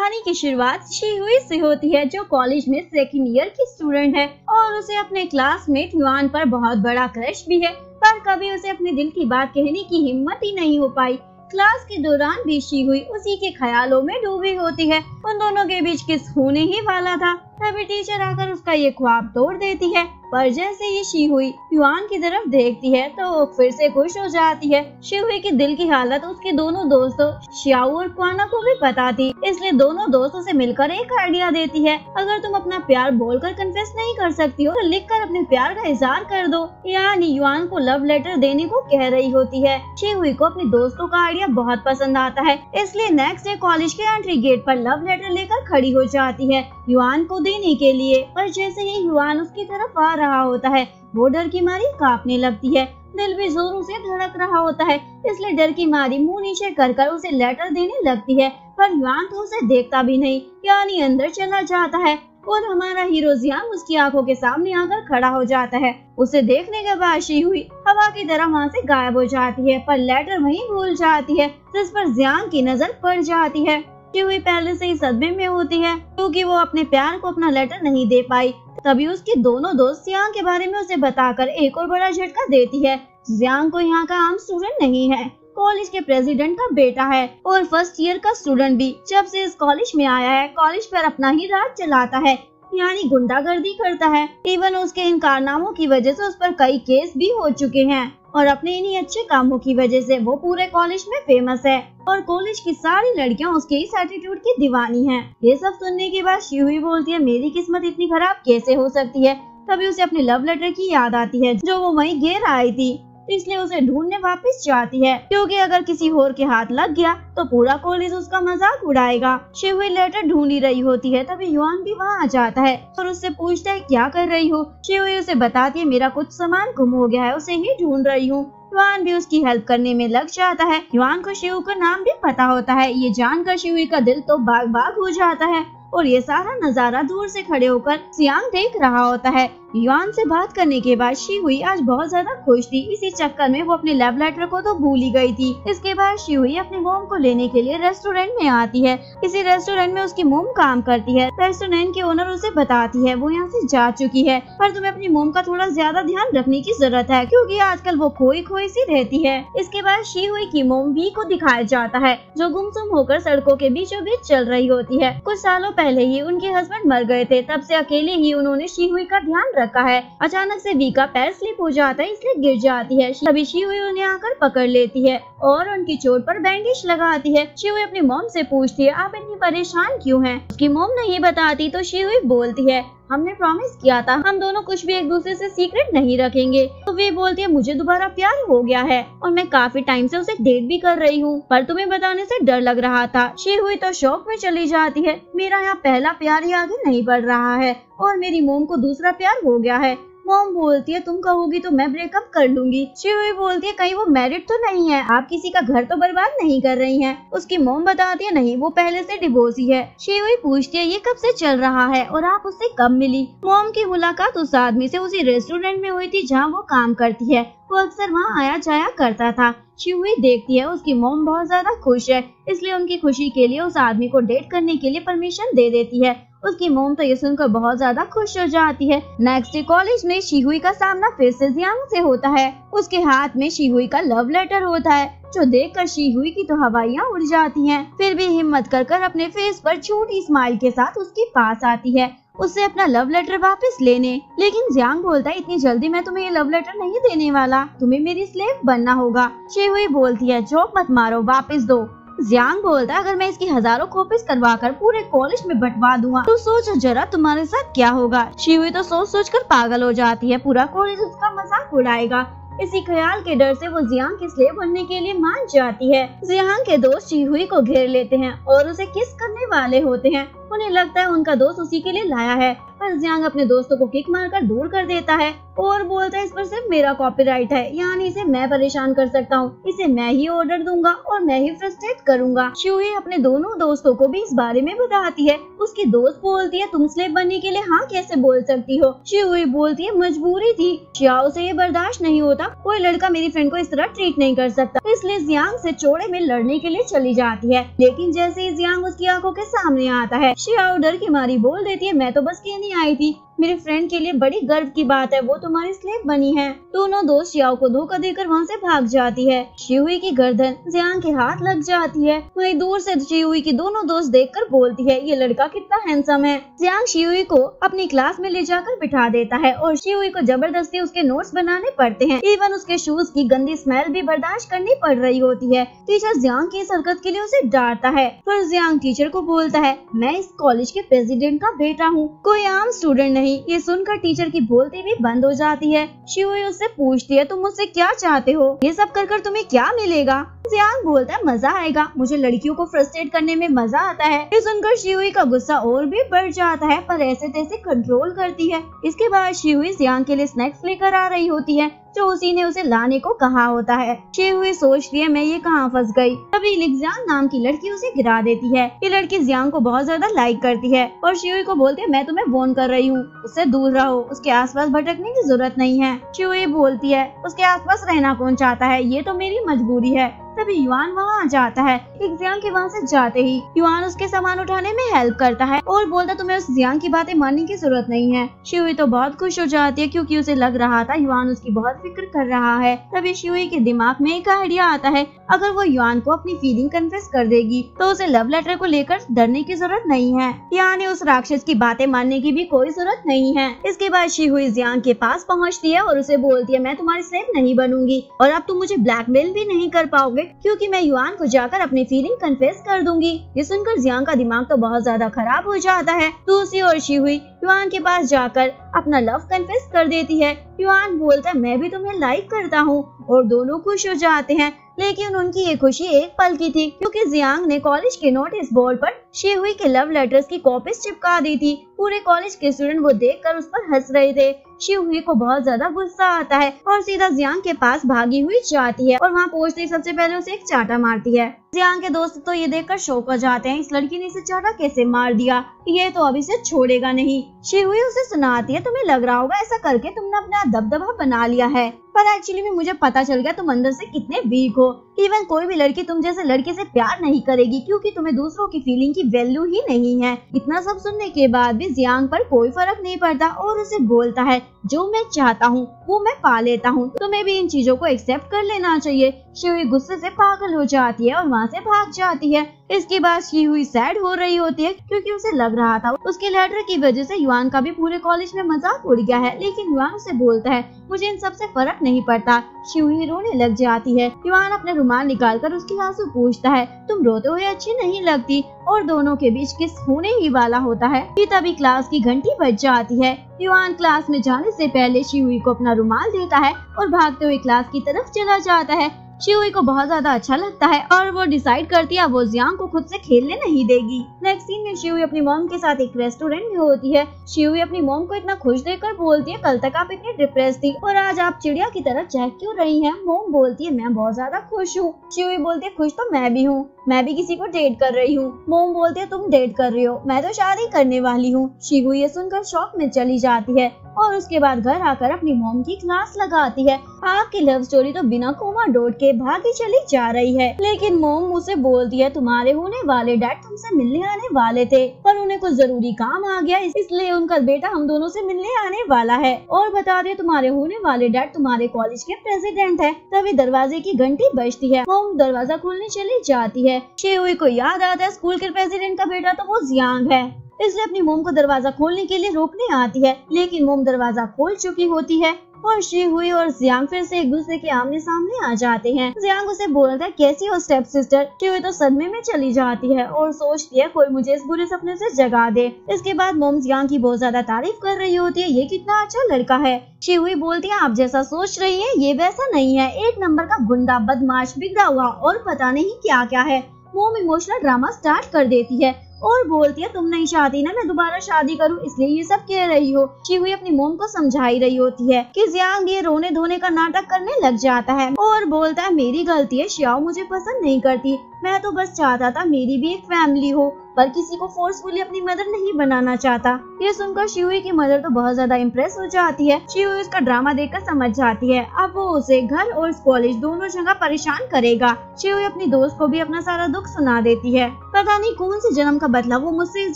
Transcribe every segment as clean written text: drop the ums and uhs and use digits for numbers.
कहानी की शुरुआत शीहुई से होती है, जो कॉलेज में सेकंड ईयर की स्टूडेंट है और उसे अपने क्लासमेट युआन पर बहुत बड़ा क्रश भी है, पर कभी उसे अपने दिल की बात कहने की हिम्मत ही नहीं हो पाई। क्लास के दौरान भी शीहुई उसी के ख्यालों में डूबी होती है। उन दोनों के बीच किस होने ही वाला था, तभी टीचर आकर उसका ये ख्वाब तोड़ देती है। पर जैसे ही शीहुई युआन की तरफ देखती है तो वो फिर से खुश हो जाती है। शीहुई की दिल की हालत उसके दोनों दोस्तों शियाओ और क्वाना को भी पता थी, इसलिए दोनों दोस्तों से मिलकर एक आइडिया देती है। अगर तुम अपना प्यार बोलकर कन्फेस नहीं कर सकती हो तो लिखकर अपने प्यार का इजहार कर दो। यानी युआन को लव लेटर देने को कह रही होती है। शीहुई को अपने दोस्तों का आइडिया बहुत पसंद आता है, इसलिए नेक्स्ट डे कॉलेज के एंट्री गेट पर लव लेटर लेकर खड़ी हो जाती है युआन को देने के लिए। पर जैसे ही युआन उसकी तरफ आ रहा होता है, वो डर की मारी कांपने लगती है। दिल भी जोरों से धड़क रहा होता है, इसलिए डर की मारी मुंह नीचे कर उसे लेटर देने लगती है। पर युआन तो उसे देखता भी नहीं, यानी अंदर चला जाता है और हमारा हीरो जियांग उसकी आंखों के सामने आकर खड़ा हो जाता है। उसे देखने के बाद शीहुई हवा की तरह वहाँ से गायब हो जाती है, पर लेटर वहीं भूल जाती है, जिस पर जियांग की नजर पड़ जाती है। शीहुई पहले से ही सदमे में होती है, क्योंकि वो अपने प्यार को अपना लेटर नहीं दे पाई। तभी उसके दोनों दोस्त जियांग के बारे में उसे बताकर एक और बड़ा झटका देती है। जियांग को यहाँ का आम स्टूडेंट नहीं है, कॉलेज के प्रेसिडेंट का बेटा है और फर्स्ट ईयर का स्टूडेंट भी। जब से इस कॉलेज में आया है, कॉलेज पर अपना ही राज चलाता है, यानी गुंडागर्दी करता है। इवन उसके इन कारनामों की वजह से उस पर कई केस भी हो चुके हैं और अपने इन्हीं अच्छे कामों की वजह से वो पूरे कॉलेज में फेमस है और कॉलेज की सारी लड़कियां उसके इस एटीट्यूड की दीवानी हैं। ये सब सुनने के बाद शीहुई बोलती है, मेरी किस्मत इतनी खराब कैसे हो सकती है। तभी उसे अपने लव लेटर की याद आती है, जो वो वहीं गिर आई थी, इसलिए उसे ढूंढने वापस जाती है, क्योंकि अगर किसी और के हाथ लग गया तो पूरा कॉलेज उसका मजाक उड़ाएगा। शीहुई लेटर ढूंढ ही रही होती है, तभी युआन भी वहाँ आ जाता है और उससे पूछता है, क्या कर रही हो। शीहुई उसे बताती है, मेरा कुछ सामान गुम हो गया है, उसे ही ढूंढ रही हूँ। युआन भी उसकी हेल्प करने में लग जाता है। युआन को शीहुई का नाम भी पता होता है। ये जानकर शीहुई का दिल तो बाग बाग हो जाता है और ये सारा नजारा दूर से खड़े होकर जियांग देख रहा होता है। युआन से बात करने के बाद शीहुई आज बहुत ज्यादा खुश थी। इसी चक्कर में वो अपने लव लेटर को तो भूल ही गई थी। इसके बाद शीहुई अपनी मोम को लेने के लिए रेस्टोरेंट में आती है। इसी रेस्टोरेंट में उसकी मोम काम करती है। रेस्टोरेंट की ओनर उसे बताती है, वो यहाँ से जा चुकी है, पर तुम्हें अपनी मोम का थोड़ा ज्यादा ध्यान रखने की जरूरत है, क्योंकि आजकल वो खोई खोई सी रहती है। इसके बाद शीहुई की मोम वी को दिखाया जाता है, जो गुमसुम होकर सड़कों के बीचों बीच चल रही होती है। कुछ सालों पहले ही उनके हस्बैंड मर गए थे, तब से अकेले ही उन्होंने शीहुई का ध्यान रखा है। अचानक से वी का पैर स्लिप हो जाता है, इसलिए गिर जाती है। तभी शीहुई उन्हें आकर पकड़ लेती है और उनकी चोट पर बैंडेज लगाती है। शीहुई अपनी मॉम से पूछती है, आप इतनी परेशान क्यों हैं? उसकी मॉम नहीं बताती तो शीहुई बोलती है, हमने प्रॉमिस किया था हम दोनों कुछ भी एक दूसरे से सीक्रेट नहीं रखेंगे। तो वे बोलती है, मुझे दोबारा प्यार हो गया है और मैं काफी टाइम से उसे डेट भी कर रही हूँ, पर तुम्हें बताने से डर लग रहा था। शीहुई तो शौक में चली जाती है, मेरा यहाँ पहला प्यार ही आगे नहीं बढ़ रहा है और मेरी मोम को दूसरा प्यार हो गया है। मॉम बोलती है, तुम कहोगी तो मैं ब्रेकअप कर लूंगी। शीहुई बोलती है, कहीं वो मैरिड तो नहीं है, आप किसी का घर तो बर्बाद नहीं कर रही हैं। उसकी मॉम बताती है, नहीं वो पहले से डिवोर्सी है। शीहुई पूछती है, ये कब से चल रहा है और आप उससे कब मिली? मॉम की मुलाकात उस आदमी से उसी रेस्टोरेंट में हुई थी जहाँ वो काम करती है, वो अक्सर वहाँ आया जाया करता था। शीहुई देखती है उसकी मॉम बहुत ज्यादा खुश है, इसलिए उनकी खुशी के लिए उस आदमी को डेट करने के लिए परमिशन दे देती है। उसकी मॉम तो ये सुनकर बहुत ज्यादा खुश हो जाती है। नेक्स्ट डे कॉलेज में शीहुई का सामना फिर से जियांग से होता है। उसके हाथ में शीहुई का लव लेटर होता है, जो देखकर शीहुई की तो हवाइयाँ उड़ जाती हैं। फिर भी हिम्मत कर अपने फेस पर छोटी स्माइल के साथ उसके पास आती है, उससे अपना लव लेटर वापस लेने। लेकिन जियांग बोलता है, इतनी जल्दी मैं तुम्हें ये लव लेटर नहीं देने वाला, तुम्हें मेरी स्लेव बनना होगा। शीहुई बोलती है, जोक मत मारो, वापस दो। जियांग बोलता है, अगर मैं इसकी हजारों कॉपीज करवाकर पूरे कॉलेज में बंटवा दूंगा तो सोचो जरा तुम्हारे साथ क्या होगा। शीहुई तो सोच कर पागल हो जाती है, पूरा कॉलेज उसका मजाक उड़ाएगा। इसी ख्याल के डर से वो जियांग की स्लेव बनने के लिए मान जाती है। जियांग के दोस्त शीहुई को घेर लेते हैं और उसे किस करने वाले होते हैं। उन्हें लगता है उनका दोस्त उसी के लिए लाया है, पर जियांग अपने दोस्तों को किक मारकर दूर कर देता है और बोलता है इस पर सिर्फ मेरा कॉपीराइट है, यानी इसे मैं परेशान कर सकता हूँ, इसे मैं ही ऑर्डर दूंगा और मैं ही फ्रस्ट्रेट करूंगा। शियुई अपने दोनों दोस्तों को भी इस बारे में बताती है। उसकी दोस्त बोलती है तुम स्लेव बनने के लिए हाँ कैसे बोल सकती हो। शियुई बोलती है मजबूरी थी, शियाओ से ये बर्दाश्त नहीं होता, कोई लड़का मेरी फ्रेंड को इस तरह ट्रीट नहीं कर सकता, इसलिए जियांग से चौड़े में लड़ने के लिए चली जाती है। लेकिन जैसे ही जियांग उसकी आंखों के सामने आता है, शियाओ डर की मारी बोल देती है मैं तो बस कहने आई थी, मेरे फ्रेंड के लिए बड़ी गर्व की बात है, वो तुम्हारी स्लेव बनी है। दोनों दोस्त शियाओ को धोखा देकर वहाँ से भाग जाती है। शियुई की गर्दन जियांग के हाथ लग जाती है। वहीं दूर से शियुई की दोनों दोस्त देखकर बोलती है ये लड़का कितना हैंडसम है। जियांग शियुई को अपनी क्लास में ले जाकर बिठा देता है और शियुई को जबरदस्ती उसके नोट्स बनाने पड़ते हैं। इवन उसके शूज की गंदी स्मेल भी बर्दाश्त करनी पड़ रही होती है। टीचर जियांग की इस हरकत के लिए उसे डांटता है, पर जियांग टीचर को बोलता है मैं इस कॉलेज के प्रेसिडेंट का बेटा हूँ, कोई आम स्टूडेंट नहीं। ये सुनकर टीचर की बोलती भी बंद हो जाती है। शियुई उससे पूछती है तुम मुझसे क्या चाहते हो, ये सब कर तुम्हें क्या मिलेगा। जियांग बोलता है मजा आएगा, मुझे लड़कियों को फ्रस्ट्रेट करने में मजा आता है। ये सुनकर शियुई का गुस्सा और भी बढ़ जाता है, पर ऐसे तैसे कंट्रोल करती है। इसके बाद शियुई जियांग के लिए स्नैक्स लेकर आ रही होती है जो उसी ने उसे लाने को कहा होता है। शियुई सोचती है मैं ये कहाँ फंस गई। तभी लिक्जियांग नाम की लड़की उसे गिरा देती है। ये लड़की जियांग को बहुत ज्यादा लाइक करती है और शियुई को बोलती है मैं तुम्हें वार्न कर रही हूँ, उससे दूर रहो, उसके आसपास भटकने की जरूरत नहीं है। शियुई बोलती है उसके आसपास रहना कौन चाहता है, ये तो मेरी मजबूरी है। तभी युआन वहाँ आ जाता है। लिक्जियांग के वहाँ से जाते ही युआन उसके सामान उठाने में हेल्प करता है और बोलता तुम्हें उस जियांग की बातें मानने की जरूरत नहीं है। शियुई तो बहुत खुश हो जाती है क्योंकि उसे लग रहा था युआन उसकी बहुत फिक्र कर रहा है। तभी शियुई के दिमाग में एक आइडिया आता है, अगर वो युआन को अपनी फीलिंग कन्फेस कर देगी तो उसे लव लेटर को लेकर डरने की जरूरत नहीं है, यानी उस राक्षस की बातें मानने की भी कोई जरूरत नहीं है। इसके बाद शियुई जियांग के पास पहुँचती है और उसे बोलती है मैं तुम्हारी स्लेव नहीं बनूंगी और अब तुम मुझे ब्लैकमेल भी नहीं कर पाओगे क्योंकि मैं युआन को जाकर अपनी फीलिंग कन्फेस कर दूंगी। ये सुनकर जियांग का दिमाग तो बहुत ज्यादा खराब हो जाता है। दूसरी ओर शियुई युआन के पास जाकर अपना लव कन्फेस कर देती है। युआन बोलता है मैं भी तुम्हें लाइक करता हूँ और दोनों खुश हो जाते हैं। लेकिन उनकी ये खुशी एक पल की थी क्योंकि जियांग ने कॉलेज के नोटिस बोर्ड पर शियुई के लव लेटर्स की कॉपीज चिपका दी थी। पूरे कॉलेज के स्टूडेंट वो देखकर उस पर हंस रहे थे। शियुई को बहुत ज्यादा गुस्सा आता है और सीधा जियांग के पास भागी हुई जाती है और वहाँ पहुँचते ही सबसे पहले उसे एक चाटा मारती है। जियांग के दोस्त तो ये देखकर शौक हो जाते हैं, इस लड़की ने इसे चाटा कैसे मार दिया, ये तो अभी से छोड़ेगा नहीं। शियुई उसे सुनाती है तुम्हें लग रहा होगा ऐसा करके तुमने अपना दबदबा बना लिया है, पर एक्चुअली में मुझे पता चल गया तुम अंदर से कितने वीक हो। इवन कोई भी लड़की तुम जैसे लड़के से प्यार नहीं करेगी क्योंकि तुम्हें दूसरों की फीलिंग की वैल्यू ही नहीं है। इतना सब सुनने के बाद भी जियांग पर कोई फर्क नहीं पड़ता और उसे बोलता है जो मैं चाहता हूँ वो मैं पा लेता हूँ, तुम्हें भी इन चीजों को एक्सेप्ट कर लेना चाहिए। शियुई गुस्से से पागल हो जाती है और वहाँ से भाग जाती है। इसके बाद शियुई सैड हो रही होती है क्योंकि उसे लग रहा था उसके लेटर की वजह से युआन का भी पूरे कॉलेज में मजाक उड़ गया है, लेकिन युआन उसे बोलता है मुझे इन सब से फर्क नहीं पड़ता। शियुई रोने लग जाती है। युआन अपने रुमाल निकालकर उसके आंसू पूछता है तुम रोते हुए अच्छी नहीं लगती और दोनों के बीच किस होने ही वाला होता है कि तभी क्लास की घंटी बज जाती है। युआन क्लास में जाने से पहले शियुई को अपना रुमाल देता है और भागते हुए क्लास की तरफ चला जाता है। शियुई को बहुत ज्यादा अच्छा लगता है और वो डिसाइड करती है वो जियांग को खुद से खेलने नहीं देगी। नेक्स्ट सीन में शियुई अपनी मॉम के साथ एक रेस्टोरेंट में होती है। शियुई अपनी मॉम को इतना खुश देखकर बोलती है कल तक आप इतनी डिप्रेस थी और आज आप चिड़िया की तरह चहक क्यों रही हैं? मॉम बोलती है मैं बहुत ज्यादा खुश हूँ। शियुई बोलती है खुश तो मैं भी हूँ, मैं भी किसी को डेट कर रही हूँ। मॉम बोलती है तुम डेट कर रही हो, मैं तो शादी करने वाली हूँ। शियुई ये सुनकर शॉक में चली जाती है और उसके बाद घर आकर अपनी मॉम की क्लास लगाती है। आपकी लव स्टोरी तो बिना कोमा डॉट के भागी चली जा रही है, लेकिन मॉम उसे बोलती है तुम्हारे होने वाले डैड तुमसे मिलने आने वाले थे पर उन्हें कुछ जरूरी काम आ गया इसलिए उनका बेटा हम दोनों से मिलने आने वाला है। और बता दे तुम्हारे होने वाले डैड तुम्हारे कॉलेज के प्रेसिडेंट है। तभी दरवाजे की घंटी बजती है। मॉम दरवाजा खोलने चली जाती है। शियुई को याद आता है स्कूल के प्रेसिडेंट का बेटा तो वो जियांग है, इसलिए अपनी मोम को दरवाजा खोलने के लिए रोकने आती है, लेकिन मोम दरवाजा खोल चुकी होती है और शियुई और जियांग फिर से एक दूसरे के आमने सामने आ जाते हैं। जियांग उसे बोलता है कैसी हो स्टेप सिस्टर। शियुई तो सदमे में चली जाती है और सोचती है कोई मुझे इस बुरे सपने से जगा दे। इसके बाद मोम जियांग की बहुत ज्यादा तारीफ कर रही होती है, ये कितना अच्छा लड़का है। शियुई बोलती है आप जैसा सोच रही है ये वैसा नहीं है, एक नंबर का गुंडा बदमाश बिगड़ा हुआ और पता नहीं क्या क्या है। मोम इमोशनल ड्रामा स्टार्ट कर देती है और बोलती है तुम नहीं चाहती ना मैं दोबारा शादी करूं, इसलिए ये सब कह रही हो। शिहुई अपनी मोम को समझा ही रही होती है कि जियांग ये रोने धोने का नाटक करने लग जाता है और बोलता है मेरी गलती है, श्याओ मुझे पसंद नहीं करती, मैं तो बस चाहता था मेरी भी एक फैमिली हो, पर किसी को फोर्सफुली अपनी मदर नहीं बनाना चाहता। ये सुनकर शिहुई की मदर तो बहुत ज्यादा इम्प्रेस हो जाती है। शिहुई उसका ड्रामा देखकर समझ जाती है अब वो उसे घर और कॉलेज दोनों जगह परेशान करेगा। शिहुई अपनी दोस्त को भी अपना सारा दुख सुना देती है। पता नहीं कौन से जन्म का बदला वो मुझसे इस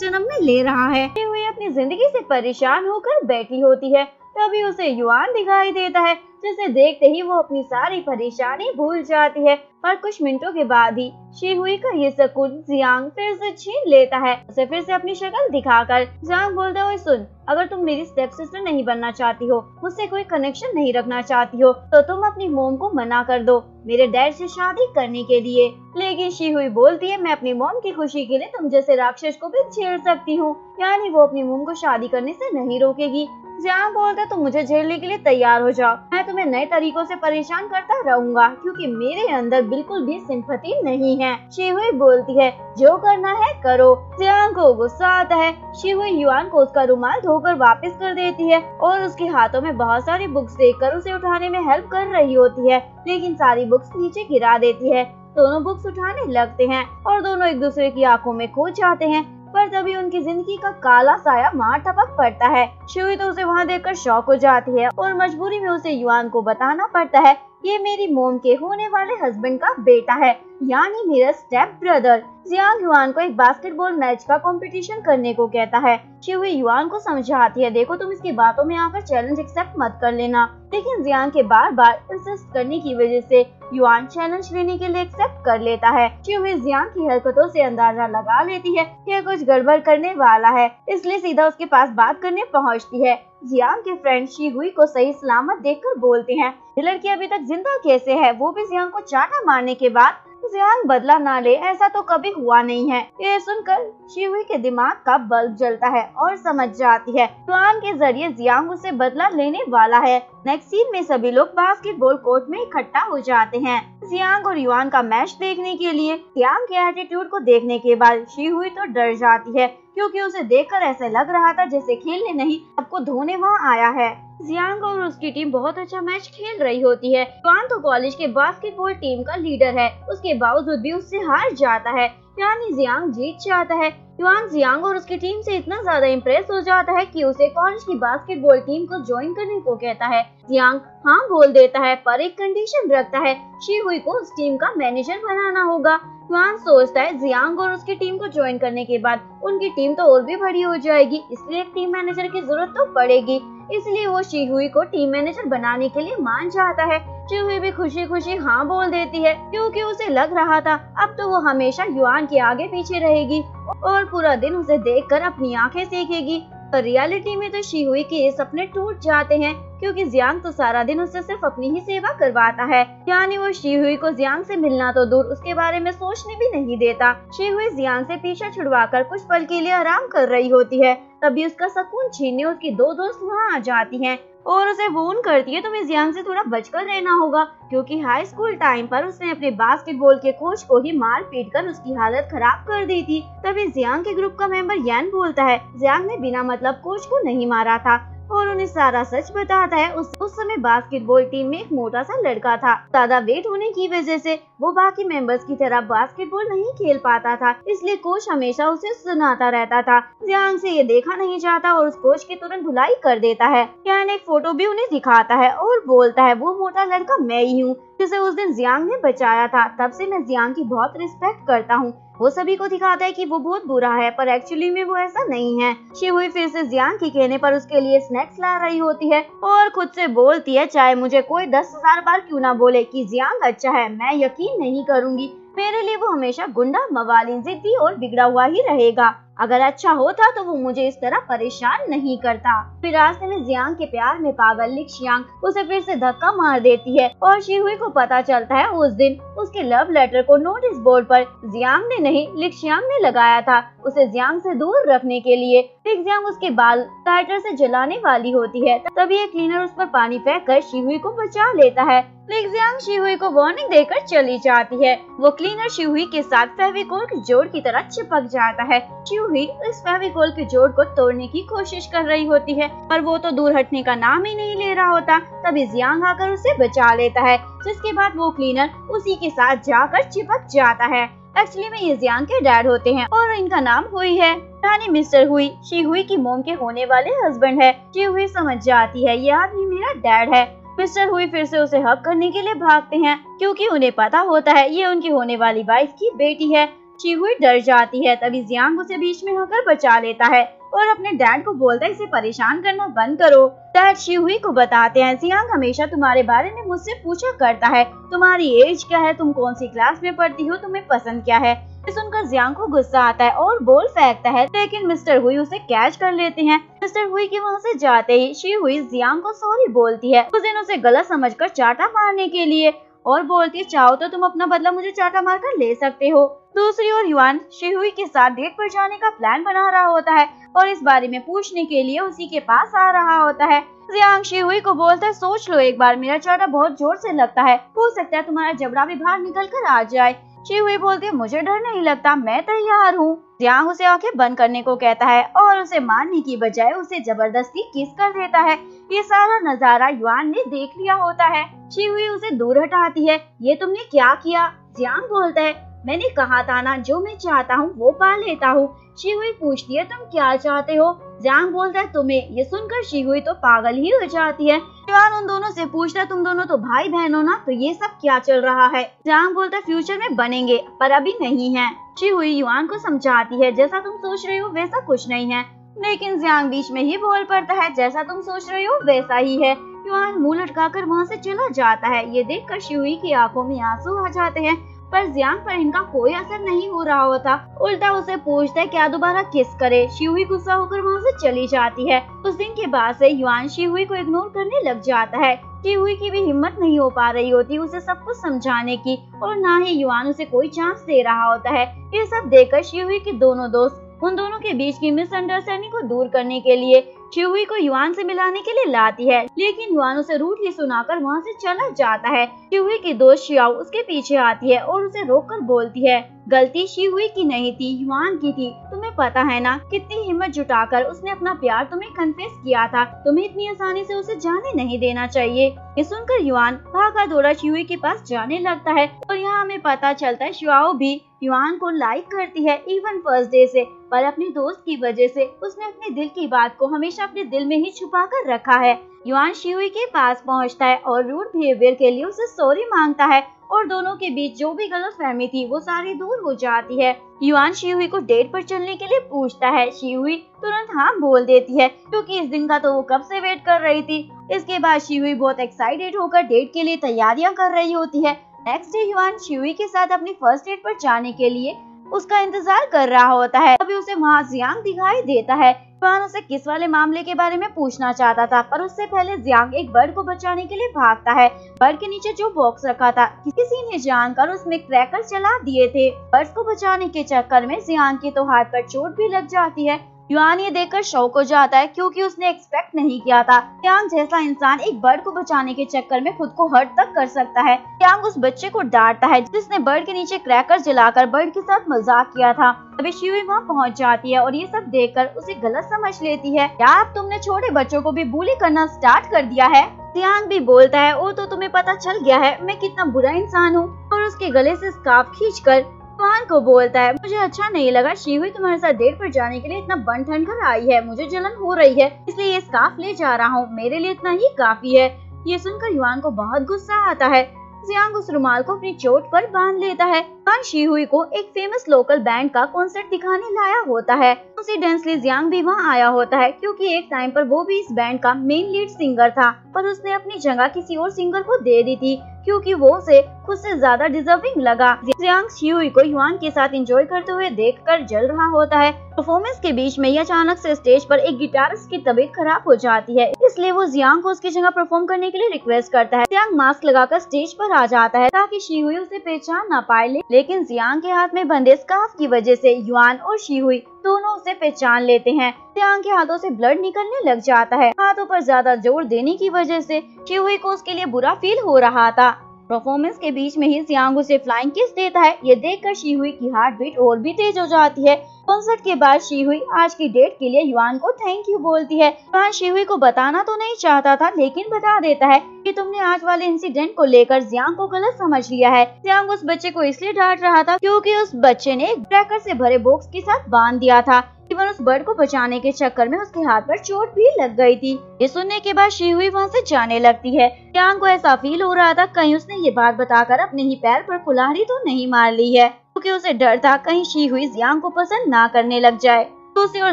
जन्म में ले रहा है। शिहुई अपनी जिंदगी से परेशान होकर बैठी होती है, तभी उसे युआन दिखाई देता है, जिसे देखते ही वो अपनी सारी परेशानी भूल जाती है। पर कुछ मिनटों के बाद ही शिहुई का ये सुकून जियांग फिर से छीन लेता है। उसे फिर से अपनी शक्ल दिखाकर जियांग बोलता है सुन, अगर तुम मेरी स्टेप सिस्टर नहीं बनना चाहती हो, मुझसे कोई कनेक्शन नहीं रखना चाहती हो, तो तुम अपनी मोम को मना कर दो मेरे डैड से शादी करने के लिए। लेकिन शिहुई बोलती है मैं अपनी मोम की खुशी के लिए तुम जैसे राक्षस को भी झेल सकती हूँ, यानी वो अपनी मोम को शादी करने से नहीं रोकेगी। जियांग बोलता तुम मुझे झेलने के लिए तैयार हो जाओ, मैं तुम्हें नए तरीकों से परेशान करता रहूंगा क्योंकि मेरे अंदर बिल्कुल भी सिंपैथी नहीं है। शिहुई बोलती है जो करना है करो। जियांग को गुस्सा आता है। शिहुई युआन को उसका रुमाल धोकर वापस कर देती है और उसके हाथों में बहुत सारी बुक्स देखकर उसे उठाने में हेल्प कर रही होती है, लेकिन सारी बुक्स नीचे गिरा देती है। दोनों बुक्स उठाने लगते हैं और दोनों एक दूसरे की आंखों में खो जाते हैं, पर तभी उनकी जिंदगी का काला साया मार टपक पड़ता है। शिहुई तो उसे वहाँ देखकर शॉक हो जाती है और मजबूरी में उसे युआन को बताना पड़ता है ये मेरी मोम के होने वाले हस्बैंड का बेटा है, यानी मेरा स्टेप ब्रदर। जियांग युआन को एक बास्केटबॉल मैच का कंपटीशन करने को कहता है। शिहुई युआन को समझाती है देखो तुम इसकी बातों में आकर चैलेंज एक्सेप्ट मत कर लेना, लेकिन जियांग के बार बार इंसिस्ट करने की वजह से युआन चैलेंज लेने के लिए एक्सेप्ट कर लेता है। शिहुई जियांग की हरकतों से अंदाजा लगा लेती है कि कुछ गड़बड़ करने वाला है, इसलिए सीधा उसके पास बात करने पहुँचती है। जियांग के फ्रेंड शिहुई को सही सलामत देखकर बोलते हैं ये लड़की अभी तक जिंदा कैसे है, वो भी जियांग को चाटा मारने के बाद। जियांग बदला ना ले ऐसा तो कभी हुआ नहीं है। ये सुनकर शिहुई के दिमाग का बल्ब जलता है और समझ जाती है प्लान के जरिए जियांग उससे बदला लेने वाला है। नेक्स्ट सीन में सभी लोग बास्केटबॉल कोर्ट में इकट्ठा हो जाते हैं जियांग और युआन का मैच देखने के लिए। जियांग के एटीट्यूड को देखने के बाद शिहुई तो डर जाती है क्योंकि उसे देखकर ऐसे लग रहा था जैसे खेलने नहीं सबको धोने वहाँ आया है। जियांग और उसकी टीम बहुत अच्छा मैच खेल रही होती है। युआन तो कॉलेज के बास्केटबॉल टीम का लीडर है, उसके बावजूद भी उससे हार जाता है, यानी जियांग जीत जाता है। युआन जियांग और उसकी टीम से इतना ज्यादा इम्प्रेस हो जाता है कि उसे कॉलेज की बास्केटबॉल टीम को ज्वाइन करने को कहता है। जियांग हाँ बोल देता है पर एक कंडीशन रखता है, शिहुई को उस टीम का मैनेजर बनाना होगा। युआन सोचता है जियांग और उसकी टीम को ज्वाइन करने के बाद उनकी टीम तो और भी बड़ी हो जाएगी, इसलिए एक टीम मैनेजर की जरूरत तो पड़ेगी, इसलिए वो शिहुई को टीम मैनेजर बनाने के लिए मान जाता है। शिहुई भी खुशी खुशी हाँ बोल देती है क्योंकि उसे लग रहा था अब तो वो हमेशा युआन के आगे पीछे रहेगी और पूरा दिन उसे देखकर अपनी आंखें सेकेगी। पर रियलिटी में तो शिहुई के ये सपने टूट जाते हैं क्योंकि जियांग तो सारा दिन उससे सिर्फ अपनी ही सेवा करवाता है, यानी वो शिहुई को जियांग से मिलना तो दूर उसके बारे में सोचने भी नहीं देता। शिहुई जियांग से पीछा छुड़वाकर कुछ पल के लिए आराम कर रही होती है, तभी उसका सुकून छीनने उसकी दो दोस्त वहाँ आ जाती हैं और उसे वॉर्न करती है तुम्हें जियांग से थोड़ा बचकर रहना होगा क्योंकि हाई स्कूल टाइम पर उसने अपने बास्केटबॉल के कोच को ही मार पीट कर उसकी हालत खराब कर दी थी। तभी जियांग के ग्रुप का मेंबर यान बोलता है जियांग ने बिना मतलब कोच को नहीं मारा था और उन्हें सारा सच बताता है। उस समय बास्केटबॉल टीम में एक मोटा सा लड़का था, ज्यादा वेट होने की वजह से वो बाकी मेंबर्स की तरह बास्केटबॉल नहीं खेल पाता था, इसलिए कोच हमेशा उसे सुनाता रहता था। जियांग से ये देखा नहीं जाता और उस कोच की तुरंत धुलाई कर देता है। यान एक फोटो भी उन्हें दिखाता है और बोलता है वो मोटा लड़का मैं ही हूँ जिसे उस दिन जियांग ने बचाया था, तब से मैं जियांग की बहुत रिस्पेक्ट करता हूँ। वो सभी को दिखाता है कि वो बहुत बुरा है पर एक्चुअली में वो ऐसा नहीं है। शिहुई फिर से जियांग के कहने पर उसके लिए स्नैक्स ला रही होती है और खुद से बोलती है चाहे मुझे कोई 10,000 बार क्यों ना बोले कि जियांग अच्छा है, मैं यकीन नहीं करूंगी, मेरे लिए वो हमेशा गुंडा, मवाली, जिद्दी और बिगड़ा हुआ ही रहेगा। अगर अच्छा होता तो वो मुझे इस तरह परेशान नहीं करता। फिर रास्ते में जियांग के प्यार में पागल लिक्शियांग उसे फिर से धक्का मार देती है और शिहुई को पता चलता है उस दिन उसके लव लेटर को नोटिस बोर्ड पर जियांग ने नहीं लिक्शियांग ने लगाया था उसे जियांग से दूर रखने के लिए। लिक्शियांग उसके बाल लाइटर से जलाने वाली होती है, तभी एक क्लीनर उस पर पानी फेंक कर शिहुई को बचा लेता है। लिक्शियांग शिहुई को वार्निंग देकर चली जाती है। वो क्लीनर शिहुई के साथ फेविकोल के जोड़ की तरह चिपक जाता है। शिहुई इस फेविकोल के जोड़ को तोड़ने की कोशिश कर रही होती है, पर वो तो दूर हटने का नाम ही नहीं ले रहा होता। तभी जियांग आकर उसे बचा लेता है, जिसके बाद वो क्लीनर उसी के साथ जाकर चिपक जाता है। एक्चुअली में ये जियांग के डैड होते हैं और इनका नाम हुई है, यानी मिस्टर हुई शिहुई की मोम के होने वाले हस्बैंड है। शिहुई समझ जाती है ये आदमी मेरा डैड है। मिस्टर हुई फिर से उसे हक करने के लिए भागते हैं, क्योंकि उन्हें पता होता है ये उनकी होने वाली वाइफ की बेटी है। शिहुई डर जाती है, तभी जियांग उसे बीच में होकर बचा लेता है और अपने डैड को बोलता है इसे परेशान करना बंद करो। डैड शिहुई को बताते हैं जियांग हमेशा तुम्हारे बारे में मुझसे पूछा करता है, तुम्हारी एज क्या है, तुम कौन सी क्लास में पढ़ती हो, तुम्हें पसंद क्या है। सुनकर जियांग को गुस्सा आता है और बोल फेंकता है, लेकिन मिस्टर हुई उसे कैच कर लेते हैं। मिस्टर हुई के वहाँ से जाते ही शिहुई जियांग को सॉरी बोलती है, उस दिन उसे गलत समझकर चाटा मारने के लिए, और बोलती है चाहो तो तुम अपना बदला मुझे चाटा मारकर ले सकते हो। दूसरी ओर युआन शिहुई के साथ डेट पर जाने का प्लान बना रहा होता है और इस बारे में पूछने के लिए उसी के पास आ रहा होता है। जियांग शिहुई को बोलता है सोच लो एक बार, मेरा चाटा बहुत जोर से लगता है, हो सकता है तुम्हारा जबड़ा भी बाहर निकल कर आ जाए। शिहुई बोलती है मुझे डर नहीं लगता, मैं तैयार हूँ। जियांग उसे आंखें बंद करने को कहता है और उसे मारने की बजाय उसे जबरदस्ती किस कर देता है। ये सारा नजारा युआन ने देख लिया होता है। शिहुई उसे दूर हटाती है, ये तुमने क्या किया? जियांग बोलता है मैंने कहा था ना, जो मैं चाहता हूँ वो पा लेता हूँ। शिहुई पूछती है तुम क्या चाहते हो? जियांग बोलता है तुम्हें। ये सुनकर शिहुई तो पागल ही हो जाती है। युआन उन दोनों से पूछता है तुम दोनों तो भाई बहन हो ना, तो ये सब क्या चल रहा है? जियांग बोलता है फ्यूचर में बनेंगे, पर अभी नहीं है। शिहुई युआन को समझाती है जैसा तुम सोच रही हो वैसा कुछ नहीं है, लेकिन जियांग बीच में ही बोल पड़ता है जैसा तुम सोच रही हो वैसा ही है। युआन मुंह लटकाकर वहाँ से चला जाता है। ये देखकर शिहुई की आंखों में आंसू आ जाते हैं, पर जियांग पर इनका कोई असर नहीं हो रहा होता। उल्टा उसे पूछता है क्या दोबारा किस करे। शिहुई गुस्सा होकर वहाँ से चली जाती है। उस दिन के बाद से युआन शिहुई को इग्नोर करने लग जाता है। शिहुई की भी हिम्मत नहीं हो पा रही होती उसे सब कुछ समझाने की, और ना ही युआन उसे कोई चांस दे रहा होता है। ये सब देखकर शिहुई के दोनों दोस्त उन दोनों के बीच की मिसअंडरस्टैंडिंग को दूर करने के लिए शिहुई को युआन से मिलाने के लिए लाती है, लेकिन युआन उसे रूठली सुनाकर वहाँ से चला जाता है। शिहुई की दोस्त शियाओ उसके पीछे आती है और उसे रोककर बोलती है गलती शिहुई की नहीं थी, युआन की थी। तुम्हें पता है ना कितनी हिम्मत जुटाकर उसने अपना प्यार तुम्हें कन्फेस किया था, तुम्हें इतनी आसानी से उसे जाने नहीं देना चाहिए। ये सुनकर युआन भागा दौड़ा शिहुई के पास जाने लगता है और यहाँ हमें पता चलता है शियाओ भी युआन को लाइक करती है इवन फर्स्ट डे से, पर अपने दोस्त की वजह से उसने अपने दिल की बात को हमेशा अपने दिल में ही छुपा कर रखा है। युआन शिहुई के पास पहुंचता है और रूड बिहेवियर के लिए उसे सॉरी मांगता है और दोनों के बीच जो भी गलतफहमी थी वो सारी दूर हो जाती है। युआन शिहुई को डेट पर चलने के लिए पूछता है। शिहुई तुरंत हाँ बोल देती है, क्योंकि इस दिन का तो वो कब से वेट कर रही थी। इसके बाद शिहुई बहुत एक्साइटेड होकर डेट के लिए तैयारियां कर रही होती है। नेक्स्ट डे युआन शिहुई के साथ अपनी फर्स्ट डेट पर जाने के लिए उसका इंतजार कर रहा होता है। अभी उसे वहाँ जियांग दिखाई देता है। युआन उसे किस वाले मामले के बारे में पूछना चाहता था, पर उससे पहले जियांग एक बर्ड को बचाने के लिए भागता है। बर्ड के नीचे जो बॉक्स रखा था किसी ने जानकर उसमें क्रैकर चला दिए थे। बर्ड को बचाने के चक्कर में जियांग के तो हाथ पर चोट भी लग जाती है। युआन ये देखकर शॉक हो जाता है, क्योंकि उसने एक्सपेक्ट नहीं किया था जियांग जैसा इंसान एक बर्ड को बचाने के चक्कर में खुद को हर्ट तक कर सकता है। जियांग उस बच्चे को डांटता है जिसने बर्ड के नीचे क्रैकर जलाकर बर्ड के साथ मजाक किया था। अभी शिहुई वहाँ पहुँच जाती है और ये सब देखकर उसे गलत समझ लेती है। क्या अब तुमने छोटे बच्चों को भी बुली करना स्टार्ट कर दिया है? जियांग भी बोलता है वो तो तुम्हें पता चल गया है मैं कितना बुरा इंसान हूँ, और उसके गले से स्कार्फ खींचकर युआन को बोलता है मुझे अच्छा नहीं लगा शिहुई तुम्हारे साथ डेट पर जाने के लिए इतना बन ठन कर आई है, मुझे जलन हो रही है इसलिए ये स्कार्फ ले जा रहा हूँ, मेरे लिए इतना ही काफी है। ये सुनकर युआन को बहुत गुस्सा आता है। जियांग उस रुमाल को अपनी चोट पर बांध लेता है। युआन शिहुई को एक फेमस लोकल बैंड का कॉन्सर्ट दिखाने लाया होता है। कोइंसिडेंटली जियांग भी वहाँ आया होता है, क्योंकि एक टाइम पर वो भी इस बैंड का मेन लीड सिंगर था, पर उसने अपनी जगह किसी और सिंगर को दे दी थी, क्योंकि वो उसे खुद से ज्यादा डिजर्विंग लगा। जियांग शिहुई को युआन के साथ एंजॉय करते हुए देखकर जल रहा होता है। परफॉर्मेंस के बीच में ही अचानक से स्टेज पर एक गिटारिस्ट की तबीयत खराब हो जाती है, इसलिए वो जियांग को उसकी जगह परफॉर्म करने के लिए रिक्वेस्ट करता है। जियांग मास्क लगाकर स्टेज पर आ जाता है ताकि शिहुई उसे पहचान ना पाए, लेकिन जियांग के हाथ में बंधे स्कार्फ की वजह से युआन और शिहुई दोनों उसे पहचान लेते हैं। जियांग के हाथों से ब्लड निकलने लग जाता है। हाथों पर ज्यादा जोर देने की वजह से शिहुई को उसके लिए बुरा फील हो रहा था। परफॉर्मेंस के बीच में ही जियांग उसे फ्लाइंग किस देता है। ये देखकर शीहुई की हार्ट बीट और भी तेज हो जाती है। कॉन्सर्ट के बाद शीहुई आज की डेट के लिए युआन को थैंक यू बोलती है। युआन शीहुई को बताना तो नहीं चाहता था, लेकिन बता देता है कि तुमने आज वाले इंसिडेंट को लेकर जियांग को गलत समझ लिया है। जियांग उस बच्चे को इसलिए डांट रहा था क्योंकि उस बच्चे ने एक क्रैकर से भरे बॉक्स के साथ बांध दिया था। इवन उस बर्ड को बचाने के चक्कर में उसके हाथ पर चोट भी लग गई थी। ये सुनने के बाद शीहुई वहाँ से जाने लगती है। जियांग को ऐसा फील हो रहा था कहीं उसने ये बात बताकर अपने ही पैर पर कुल्हाड़ी तो नहीं मार ली है, क्योंकि उसे डर था कहीं शीहुई जियांग को पसंद ना करने लग जाए। दूसरी ओर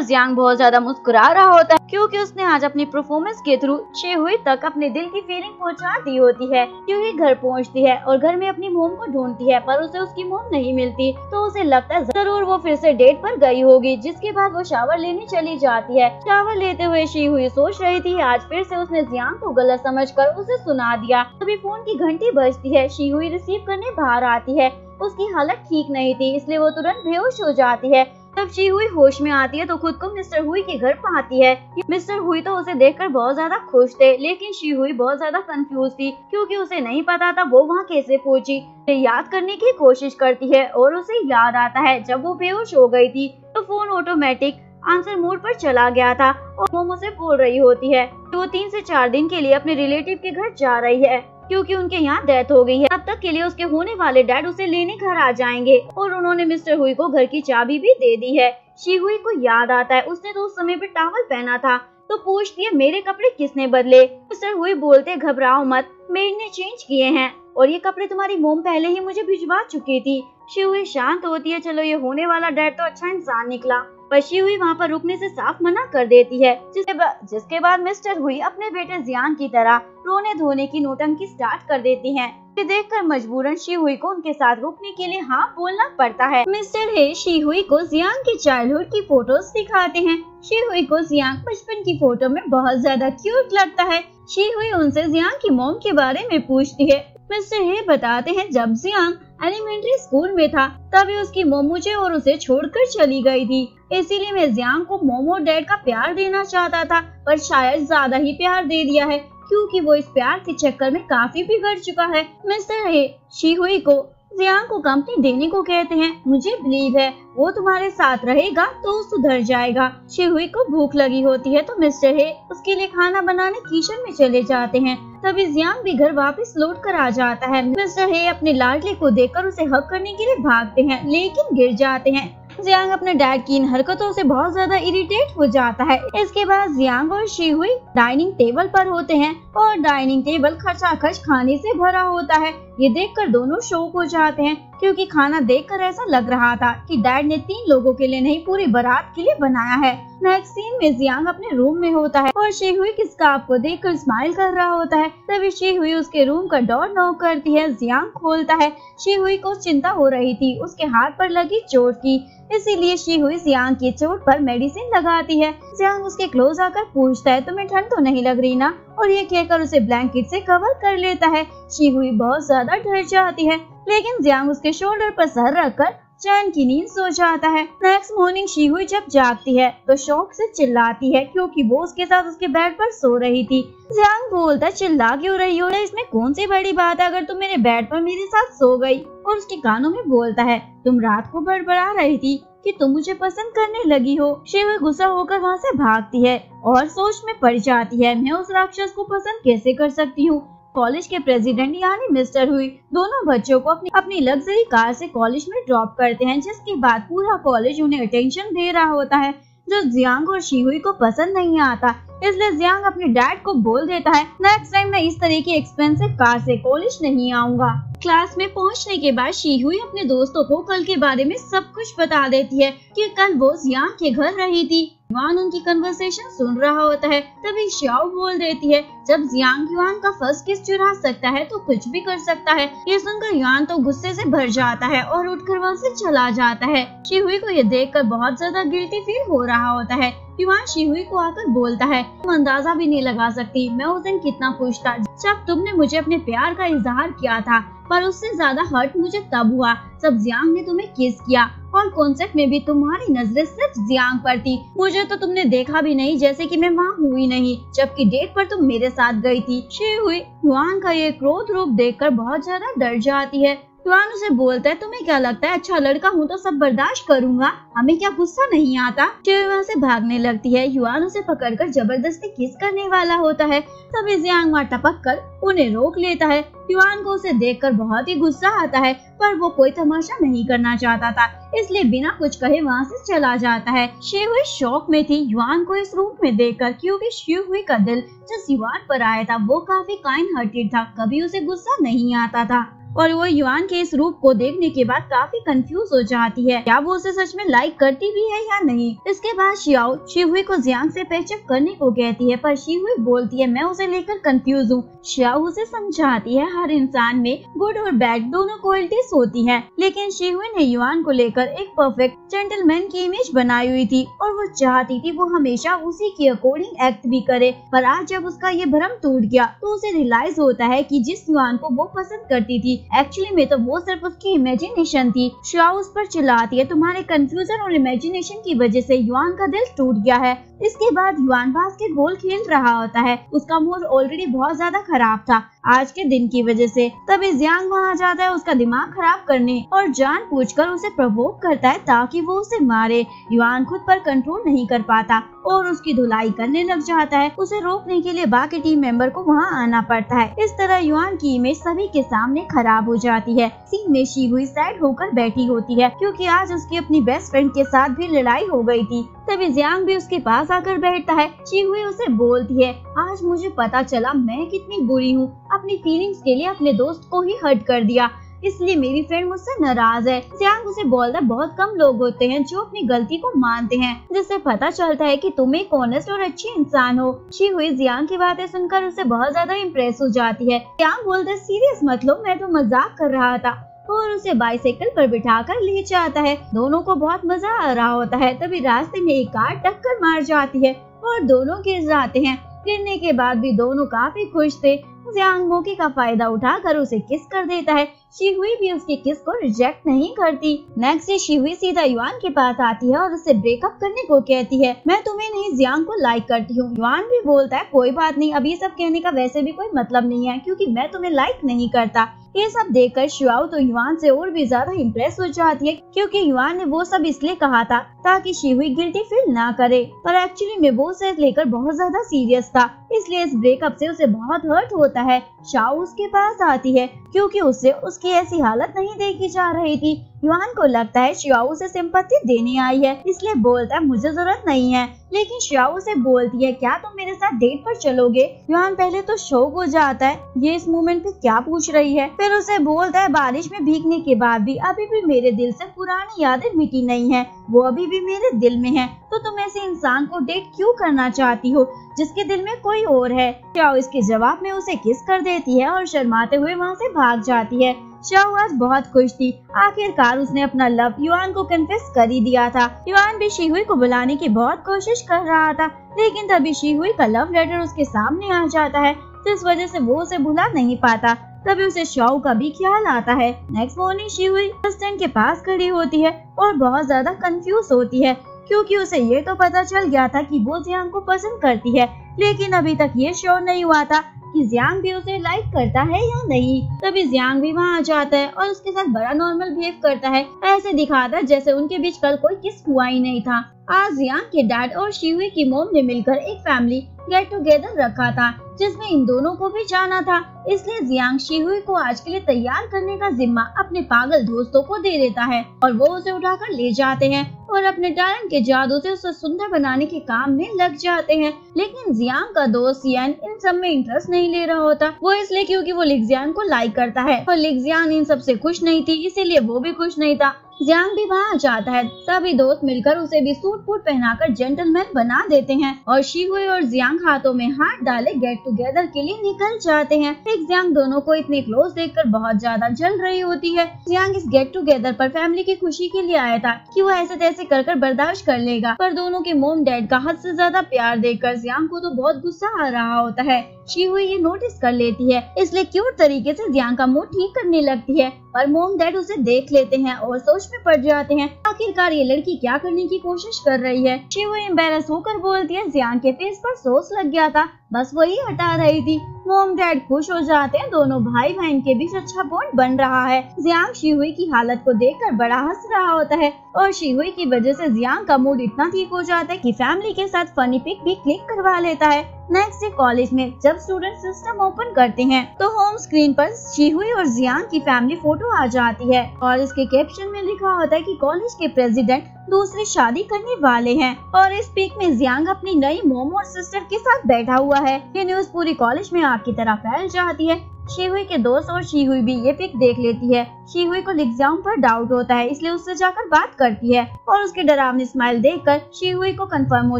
जियांग बहुत ज्यादा मुस्कुरा रहा होता है क्योंकि उसने आज अपनी परफॉर्मेंस के थ्रू शीहुई तक अपने दिल की फीलिंग पहुंचा दी होती है। शीहुई घर पहुंचती है और घर में अपनी मोम को ढूंढती है, पर उसे उसकी मोम नहीं मिलती, तो उसे लगता है जरूर वो फिर से डेट पर गई होगी। जिसके बाद वो शावर लेने चली जाती है। शावर लेते हुए शीहुई सोच रही थी आज फिर से उसने जियांग को गलत समझकर उसे सुना दिया। तभी फोन की घंटी बजती है। शीहुई रिसीव करने बाहर आती है। उसकी हालत ठीक नहीं थी, इसलिए वो तुरंत बेहोश हो जाती है। तब शीहुई होश में आती है तो खुद को मिस्टर हुई के घर पाती है। मिस्टर हुई तो उसे देखकर बहुत ज्यादा खुश थे, लेकिन शीहुई बहुत ज्यादा कंफ्यूज थी क्योंकि उसे नहीं पता था वो वहाँ कैसे पहुंची। याद करने की कोशिश करती है और उसे याद आता है जब वो बेहोश हो गई थी तो फोन ऑटोमेटिक आंसर मोड पर चला गया था और मोम उसे बोल रही होती है कि वो 3 से 4 दिन के लिए अपने रिलेटिव के घर जा रही है क्योंकि उनके यहाँ डेथ हो गई है। तब तक के लिए उसके होने वाले डैड उसे लेने घर आ जाएंगे और उन्होंने मिस्टर हुई को घर की चाबी भी दे दी है। शीहुई को याद आता है उसने तो उस समय पे टॉवल पहना था, तो पूछती है मेरे कपड़े किसने बदले। मिस्टर हुई बोलते घबराओ मत, मेड ने चेंज किए हैं और ये कपड़े तुम्हारी मोम पहले ही मुझे भिजवा चुकी थी। शीहुई शांत होती है, चलो ये होने वाला डैड तो अच्छा इंसान निकला, पर शीहुई वहाँ पर रुकने से साफ मना कर देती है। जिसके बाद मिस्टर हुई अपने बेटे जियांग की तरह रोने धोने की नौटंकी स्टार्ट कर देती हैं। ये देखकर मजबूरन शीहुई को उनके साथ रुकने के लिए हाँ बोलना पड़ता है। मिस्टर हे शीहुई को जियांग की चाइल्डहुड की फोटोज दिखाते हैं। शीहुई को जियांग बचपन की फोटो में बहुत ज्यादा क्यूट लगता है। शीहुई उनसे जियांग की मॉम के बारे में पूछती है। मिस्टर हे बताते हैं जब जियांग एलिमेंट्री स्कूल में था तभी उसकी मॉम मुझे और उसे छोड़कर चली गई थी, इसीलिए मैं जियांग को मॉम और डैड का प्यार देना चाहता था, पर शायद ज्यादा ही प्यार दे दिया है क्योंकि वो इस प्यार के चक्कर में काफी बिगड़ चुका है। मिस्टर हे शीहुई को जियांग को कंपनी देने को कहते हैं। मुझे बिलीव है वो तुम्हारे साथ रहेगा तो सुधर जाएगा। शीहुई को भूख लगी होती है तो मिस्टर हे उसके लिए खाना बनाने किचन में चले जाते हैं। तभी जियांग भी घर वापस लौट कर आ जाता है। मिस्टर हे अपने लाडले को देखकर उसे हक करने के लिए भागते हैं, लेकिन गिर जाते हैं। जियांग अपने डैड की इन हरकतों से बहुत ज्यादा इरिटेट हो जाता है। इसके बाद जियांग और शीहुई डाइनिंग टेबल पर होते हैं और डाइनिंग टेबल खचाखच खाने से भरा होता है। ये देखकर दोनों शॉक हो जाते हैं क्योंकि खाना देखकर ऐसा लग रहा था कि डैड ने 3 लोगों के लिए नहीं पूरी बारात के लिए बनाया है। नेक्स्ट सीन में जियांग अपने रूम में होता है और शीहुई की स्कार्फ को देखकर स्माइल कर रहा होता है। तभी शीहुई उसके रूम का डोर नॉक करती है। जियांग खोलता है। शीहुई को चिंता हो रही थी उसके हाथ पर लगी चोट की, इसीलिए शीहुई जियांग की चोट पर मेडिसिन लगाती है। जियांग उसके क्लोज आकर पूछता है तुम्हें ठंड तो नहीं लग रही ना, और ये कहकर उसे ब्लैंकेट से कवर कर लेता है। शीहुई बहुत ज्यादा डर जाती है, लेकिन जियांग उसके शोल्डर पर सर रखकर चैन की नींद सो जाता है। नेक्स्ट मॉर्निंग शीहुई जब जागती है तो शौक से चिल्लाती है क्योंकि वो उसके साथ उसके बेड पर सो रही थी। जियांग बोलता चिल्ला क्यों रही हो, इसमें कौन सी बड़ी बात है अगर तुम मेरे बेड पर मेरे साथ सो गई। और उसके कानों में बोलता है तुम रात को बड़बड़ा रही थी कि तुम मुझे पसंद करने लगी हो। शीहुई गुस्सा होकर वहाँ से भागती है और सोच में पड़ जाती है मैं उस राक्षस को पसंद कैसे कर सकती हूँ। कॉलेज के प्रेसिडेंट यानी मिस्टर हुई दोनों बच्चों को अपनी लग्जरी कार से कॉलेज में ड्रॉप करते हैं, जिसके बाद पूरा कॉलेज उन्हें अटेंशन दे रहा होता है जो जियांग और शीहुई को पसंद नहीं आता। इसलिए जियांग अपने डैड को बोल देता है नेक्स्ट टाइम मैं इस तरह की एक्सपेंसिव कार से कॉलेज नहीं आऊंगा। क्लास में पहुंचने के बाद शीहुई अपने दोस्तों को कल के बारे में सब कुछ बता देती है कि कल वो जियांग के घर रही थी। युआन उनकी कन्वर्सेशन सुन रहा होता है। तभी श्याओ बोल देती है जब जियांग युआन का फर्स्ट किस चुरा सकता है तो कुछ भी कर सकता है। ये सुनकर युआन तो गुस्से से भर जाता है और उठकर वहाँ से चला जाता है। शीहुई को ये देखकर बहुत ज्यादा गिल्टी फील हो रहा होता है। युआन शीहुई को आकर बोलता है तुम अंदाजा भी नहीं लगा सकती मैं उस दिन कितना खुश था जब तुमने मुझे अपने प्यार का इजहार किया था, पर उससे ज्यादा हर्ट मुझे तब हुआ जब जियांग ने तुम्हें किस किया और कॉन्सर्ट में भी तुम्हारी नजरें सिर्फ जियांग पर थी। मुझे तो तुमने देखा भी नहीं, जैसे कि मैं वहाँ हुई नहीं, जबकि डेट पर तुम मेरे साथ गई थी। शी युआन का ये क्रोध रूप देखकर बहुत ज्यादा डर जाती है। युआन उसे बोलता है, तुम्हें क्या लगता है अच्छा लड़का हूँ तो सब बर्दाश्त करूंगा, हमें क्या गुस्सा नहीं आता। शी वहाँ से भागने लगती है। युआन उसे पकड़कर जबरदस्ती किस करने वाला होता है, तभी जियांग वहाँ टपक कर उन्हें रोक लेता है। युआन को उसे देखकर बहुत ही गुस्सा आता है, पर वो कोई तमाशा नहीं करना चाहता था, इसलिए बिना कुछ कहे वहाँ से चला जाता है। शी शॉक में थी युआन को इस रूप में देखकर, क्योंकि शी का दिल जिस युआन पर आया था वो काफी काइंड हार्टेड था, कभी उसे गुस्सा नहीं आता था। और वो युआन के इस रूप को देखने के बाद काफी कंफ्यूज हो जाती है, क्या वो उसे सच में लाइक करती भी है या नहीं। इसके बाद शियाओ शी को जियांग से पैचअप करने को कहती है, पर शी बोलती है मैं उसे लेकर कंफ्यूज हूँ। शियाओ उसे समझाती है हर इंसान में गुड और बैड दोनों क्वालिटीज होती हैं, लेकिन शी ने युआन को लेकर एक परफेक्ट जेंटलमैन की इमेज बनाई हुई थी और वो चाहती थी वो हमेशा उसी के अकॉर्डिंग एक्ट भी करे। पर आज जब उसका ये भ्रम टूट गया तो उसे रियलाइज होता है कि जिस युआन को वो पसंद करती थी एक्चुअली में तो वो सिर्फ उसकी इमेजिनेशन थी। शियाओ उस पर चिल्लाती है, तुम्हारे कंफ्यूजन और इमेजिनेशन की वजह से युआन का दिल टूट गया है। इसके बाद युआन बास्केटबॉल खेल रहा होता है, उसका मूड ऑलरेडी बहुत ज्यादा खराब था आज के दिन की वजह से। तभी जियांग वहाँ जाता है उसका दिमाग खराब करने और जानबूझकर उसे प्रवोक करता है ताकि वो उसे मारे। युआन खुद पर कंट्रोल नहीं कर पाता और उसकी धुलाई करने लग जाता है। उसे रोकने के लिए बाकी टीम मेंबर को वहाँ आना पड़ता है। इस तरह युआन की इमेज सभी के सामने खराब हो जाती है। सीन में शी सैड होकर बैठी होती है, क्योंकि आज उसकी अपनी बेस्ट फ्रेंड के साथ भी लड़ाई हो गई थी। तभी जियांग भी उसके पास आकर बैठता है। शी उसे बोलती है, आज मुझे पता चला मैं कितनी बुरी हूँ, अपनी फीलिंग्स के लिए अपने दोस्त को ही हर्ट कर दिया, इसलिए मेरी फ्रेंड मुझसे नाराज है। जियांग उसे बोलता है बहुत कम लोग होते हैं जो अपनी गलती को मानते हैं, जिससे पता चलता है कि तुम एक ऑनेस्ट और अच्छी इंसान हो। शी जियांग की बातें सुनकर उसे बहुत ज्यादा इम्प्रेस हो जाती है। जियांग बोलता है सीरियस मत लो, मैं तो मजाक कर रहा था, और उसे बाइसाइकिल पर बिठाकर ले जाता है। दोनों को बहुत मजा आ रहा होता है। तभी रास्ते में एक कार टक्कर मार जाती है और दोनों गिर जाते हैं। गिरने के बाद भी दोनों काफी खुश थे। जियांग मौके का फायदा उठाकर उसे किस कर देता है। शी भी उसकी किस को रिजेक्ट नहीं करती। नेक्स्ट डे शी सीधा युआन के पास आती है और उसे ब्रेकअप करने को कहती है। मैं तुम्हें नहीं जियांग को लाइक करती हूँ। युआन भी बोलता है कोई बात नहीं, अब ये सब कहने का वैसे भी कोई मतलब नहीं है, क्योंकि मैं तुम्हें लाइक नहीं करता। ये सब देखकर शियाओ तो युआन से और भी ज्यादा इम्प्रेस हो जाती है, क्योंकि युआन ने वो सब इसलिए कहा था ताकि शी गिल्टी फील ना करे, पर एक्चुअली में वो उसे लेकर बहुत ज्यादा सीरियस था, इसलिए इस ब्रेकअप से उसे बहुत हर्ट होता है। शाओ उसके पास आती है क्योंकि उससे उसकी ऐसी हालत नहीं देखी जा रही थी। युआन को लगता है शियाओ उसे सिंपैथी देने आई है, इसलिए बोलता है मुझे जरूरत नहीं है, लेकिन शियाओ उसे बोलती है क्या तुम मेरे साथ डेट पर चलोगे। युआन पहले तो शॉक हो जाता है, ये इस मोमेंट पे क्या पूछ रही है। फिर उसे बोलता है बारिश में भीगने के बाद भी अभी भी मेरे दिल से पुरानी यादें मिटी नहीं है, वो अभी भी मेरे दिल में है, तो तुम ऐसे इंसान को डेट क्यों करना चाहती हो जिसके दिल में कोई और है। शियाओ इसके जवाब में उसे किस कर देती है और शर्माते हुए वहाँ से भाग जाती है। शियाओ आज बहुत खुश थी, आखिरकार उसने अपना लव युआन को कन्फेस कर ही दिया था। युआन भी शी को बुलाने की बहुत कोशिश कर रहा था, लेकिन तभी शी का लव लेटर उसके सामने आ जाता है, जिस वजह से वो उसे भुला नहीं पाता। तभी उसे शियाओ का भी ख्याल आता है। Next morning she bus stand के पास खड़ी होती है और बहुत ज्यादा कंफ्यूज होती है, क्योंकि उसे ये तो पता चल गया था कि वो जियांग को पसंद करती है, लेकिन अभी तक ये श्योर नहीं हुआ था कि जियांग भी उसे लाइक करता है या नहीं। तभी जियांग भी वहाँ आ जाता है और उसके साथ बड़ा नॉर्मल बिहेव करता है, ऐसे दिखाता है जैसे उनके बीच कल कोई किस हुआ ही नहीं था। आज जियांग के डैड और शी की मॉम ने मिलकर एक फैमिली गेट टुगेदर रखा था, जिसमें इन दोनों को भी जाना था, इसलिए जियांग शी को आज के लिए तैयार करने का जिम्मा अपने पागल दोस्तों को दे देता है और वो उसे उठाकर ले जाते हैं और अपने टैलेंट के जादू से उसे सुंदर बनाने के काम में लग जाते हैं। लेकिन जियांग का दोस्त सियान इन सब में इंटरेस्ट नहीं ले रहा होता, वो इसलिए क्योंकि वो लिक्जियान को लाइक करता है और लिक्जियान इन सब से खुश नहीं थी, इसीलिए वो भी खुश नहीं था। जियांग भी वहाँ जाता है, सभी दोस्त मिलकर उसे भी सूट बूट पहनाकर जेंटलमैन बना देते हैं और शी और जियांग हाथों में हाथ डाले गेट टुगेदर के लिए निकल जाते हैं। एक जियांग दोनों को इतने क्लोज देखकर बहुत ज्यादा जल रही होती है। जियांग इस गेट टुगेदर पर फैमिली की खुशी के लिए आया था कि वो ऐसे तैसे कर बर्दाश्त कर लेगा, पर दोनों के मोम डैड का हद से ज्यादा प्यार देखकर जियांग को तो बहुत गुस्सा आ रहा होता है। शीहुई ये नोटिस कर लेती है, इसलिए क्यूट तरीके से जियांग का मूड ठीक करने लगती है। पर मोम डैड उसे देख लेते हैं और सोच में पड़ जाते हैं आखिरकार ये लड़की क्या करने की कोशिश कर रही है। शीहुई एम्बैरस होकर बोलती है, जियांग के फेस पर सॉस लग गया था, बस वही हटा रही थी। मोम डैड खुश हो जाते हैं, दोनों भाई बहन के बीच अच्छा बॉन्ड बन रहा है। जियांग शीहुई की हालत को देखकर बड़ा हंस रहा होता है और शीहुई की वजह से जियांग का मूड इतना ठीक हो जाता है कि फैमिली के साथ फनी पिक भी क्लिक करवा लेता है। नेक्स्ट डे कॉलेज में जब स्टूडेंट सिस्टम ओपन करते हैं तो होम स्क्रीन पर शीहुई और जियांग की फैमिली फोटो आ जाती है और इसके कैप्शन में लिखा होता है कि कॉलेज के प्रेसिडेंट दूसरी शादी करने वाले हैं और इस पिक में जियांग अपनी नई मोम और सिस्टर के साथ बैठा हुआ है। ये न्यूज पूरी कॉलेज में आग की तरह फैल जाती है। शीहुई के दोस्त और शीहुई भी ये पिक देख लेती है। शीहुई को लिक्जियांग पर डाउट होता है, इसलिए उससे जाकर बात करती है और उसके डरावनी स्माइल देखकर शीहुई को कंफर्म हो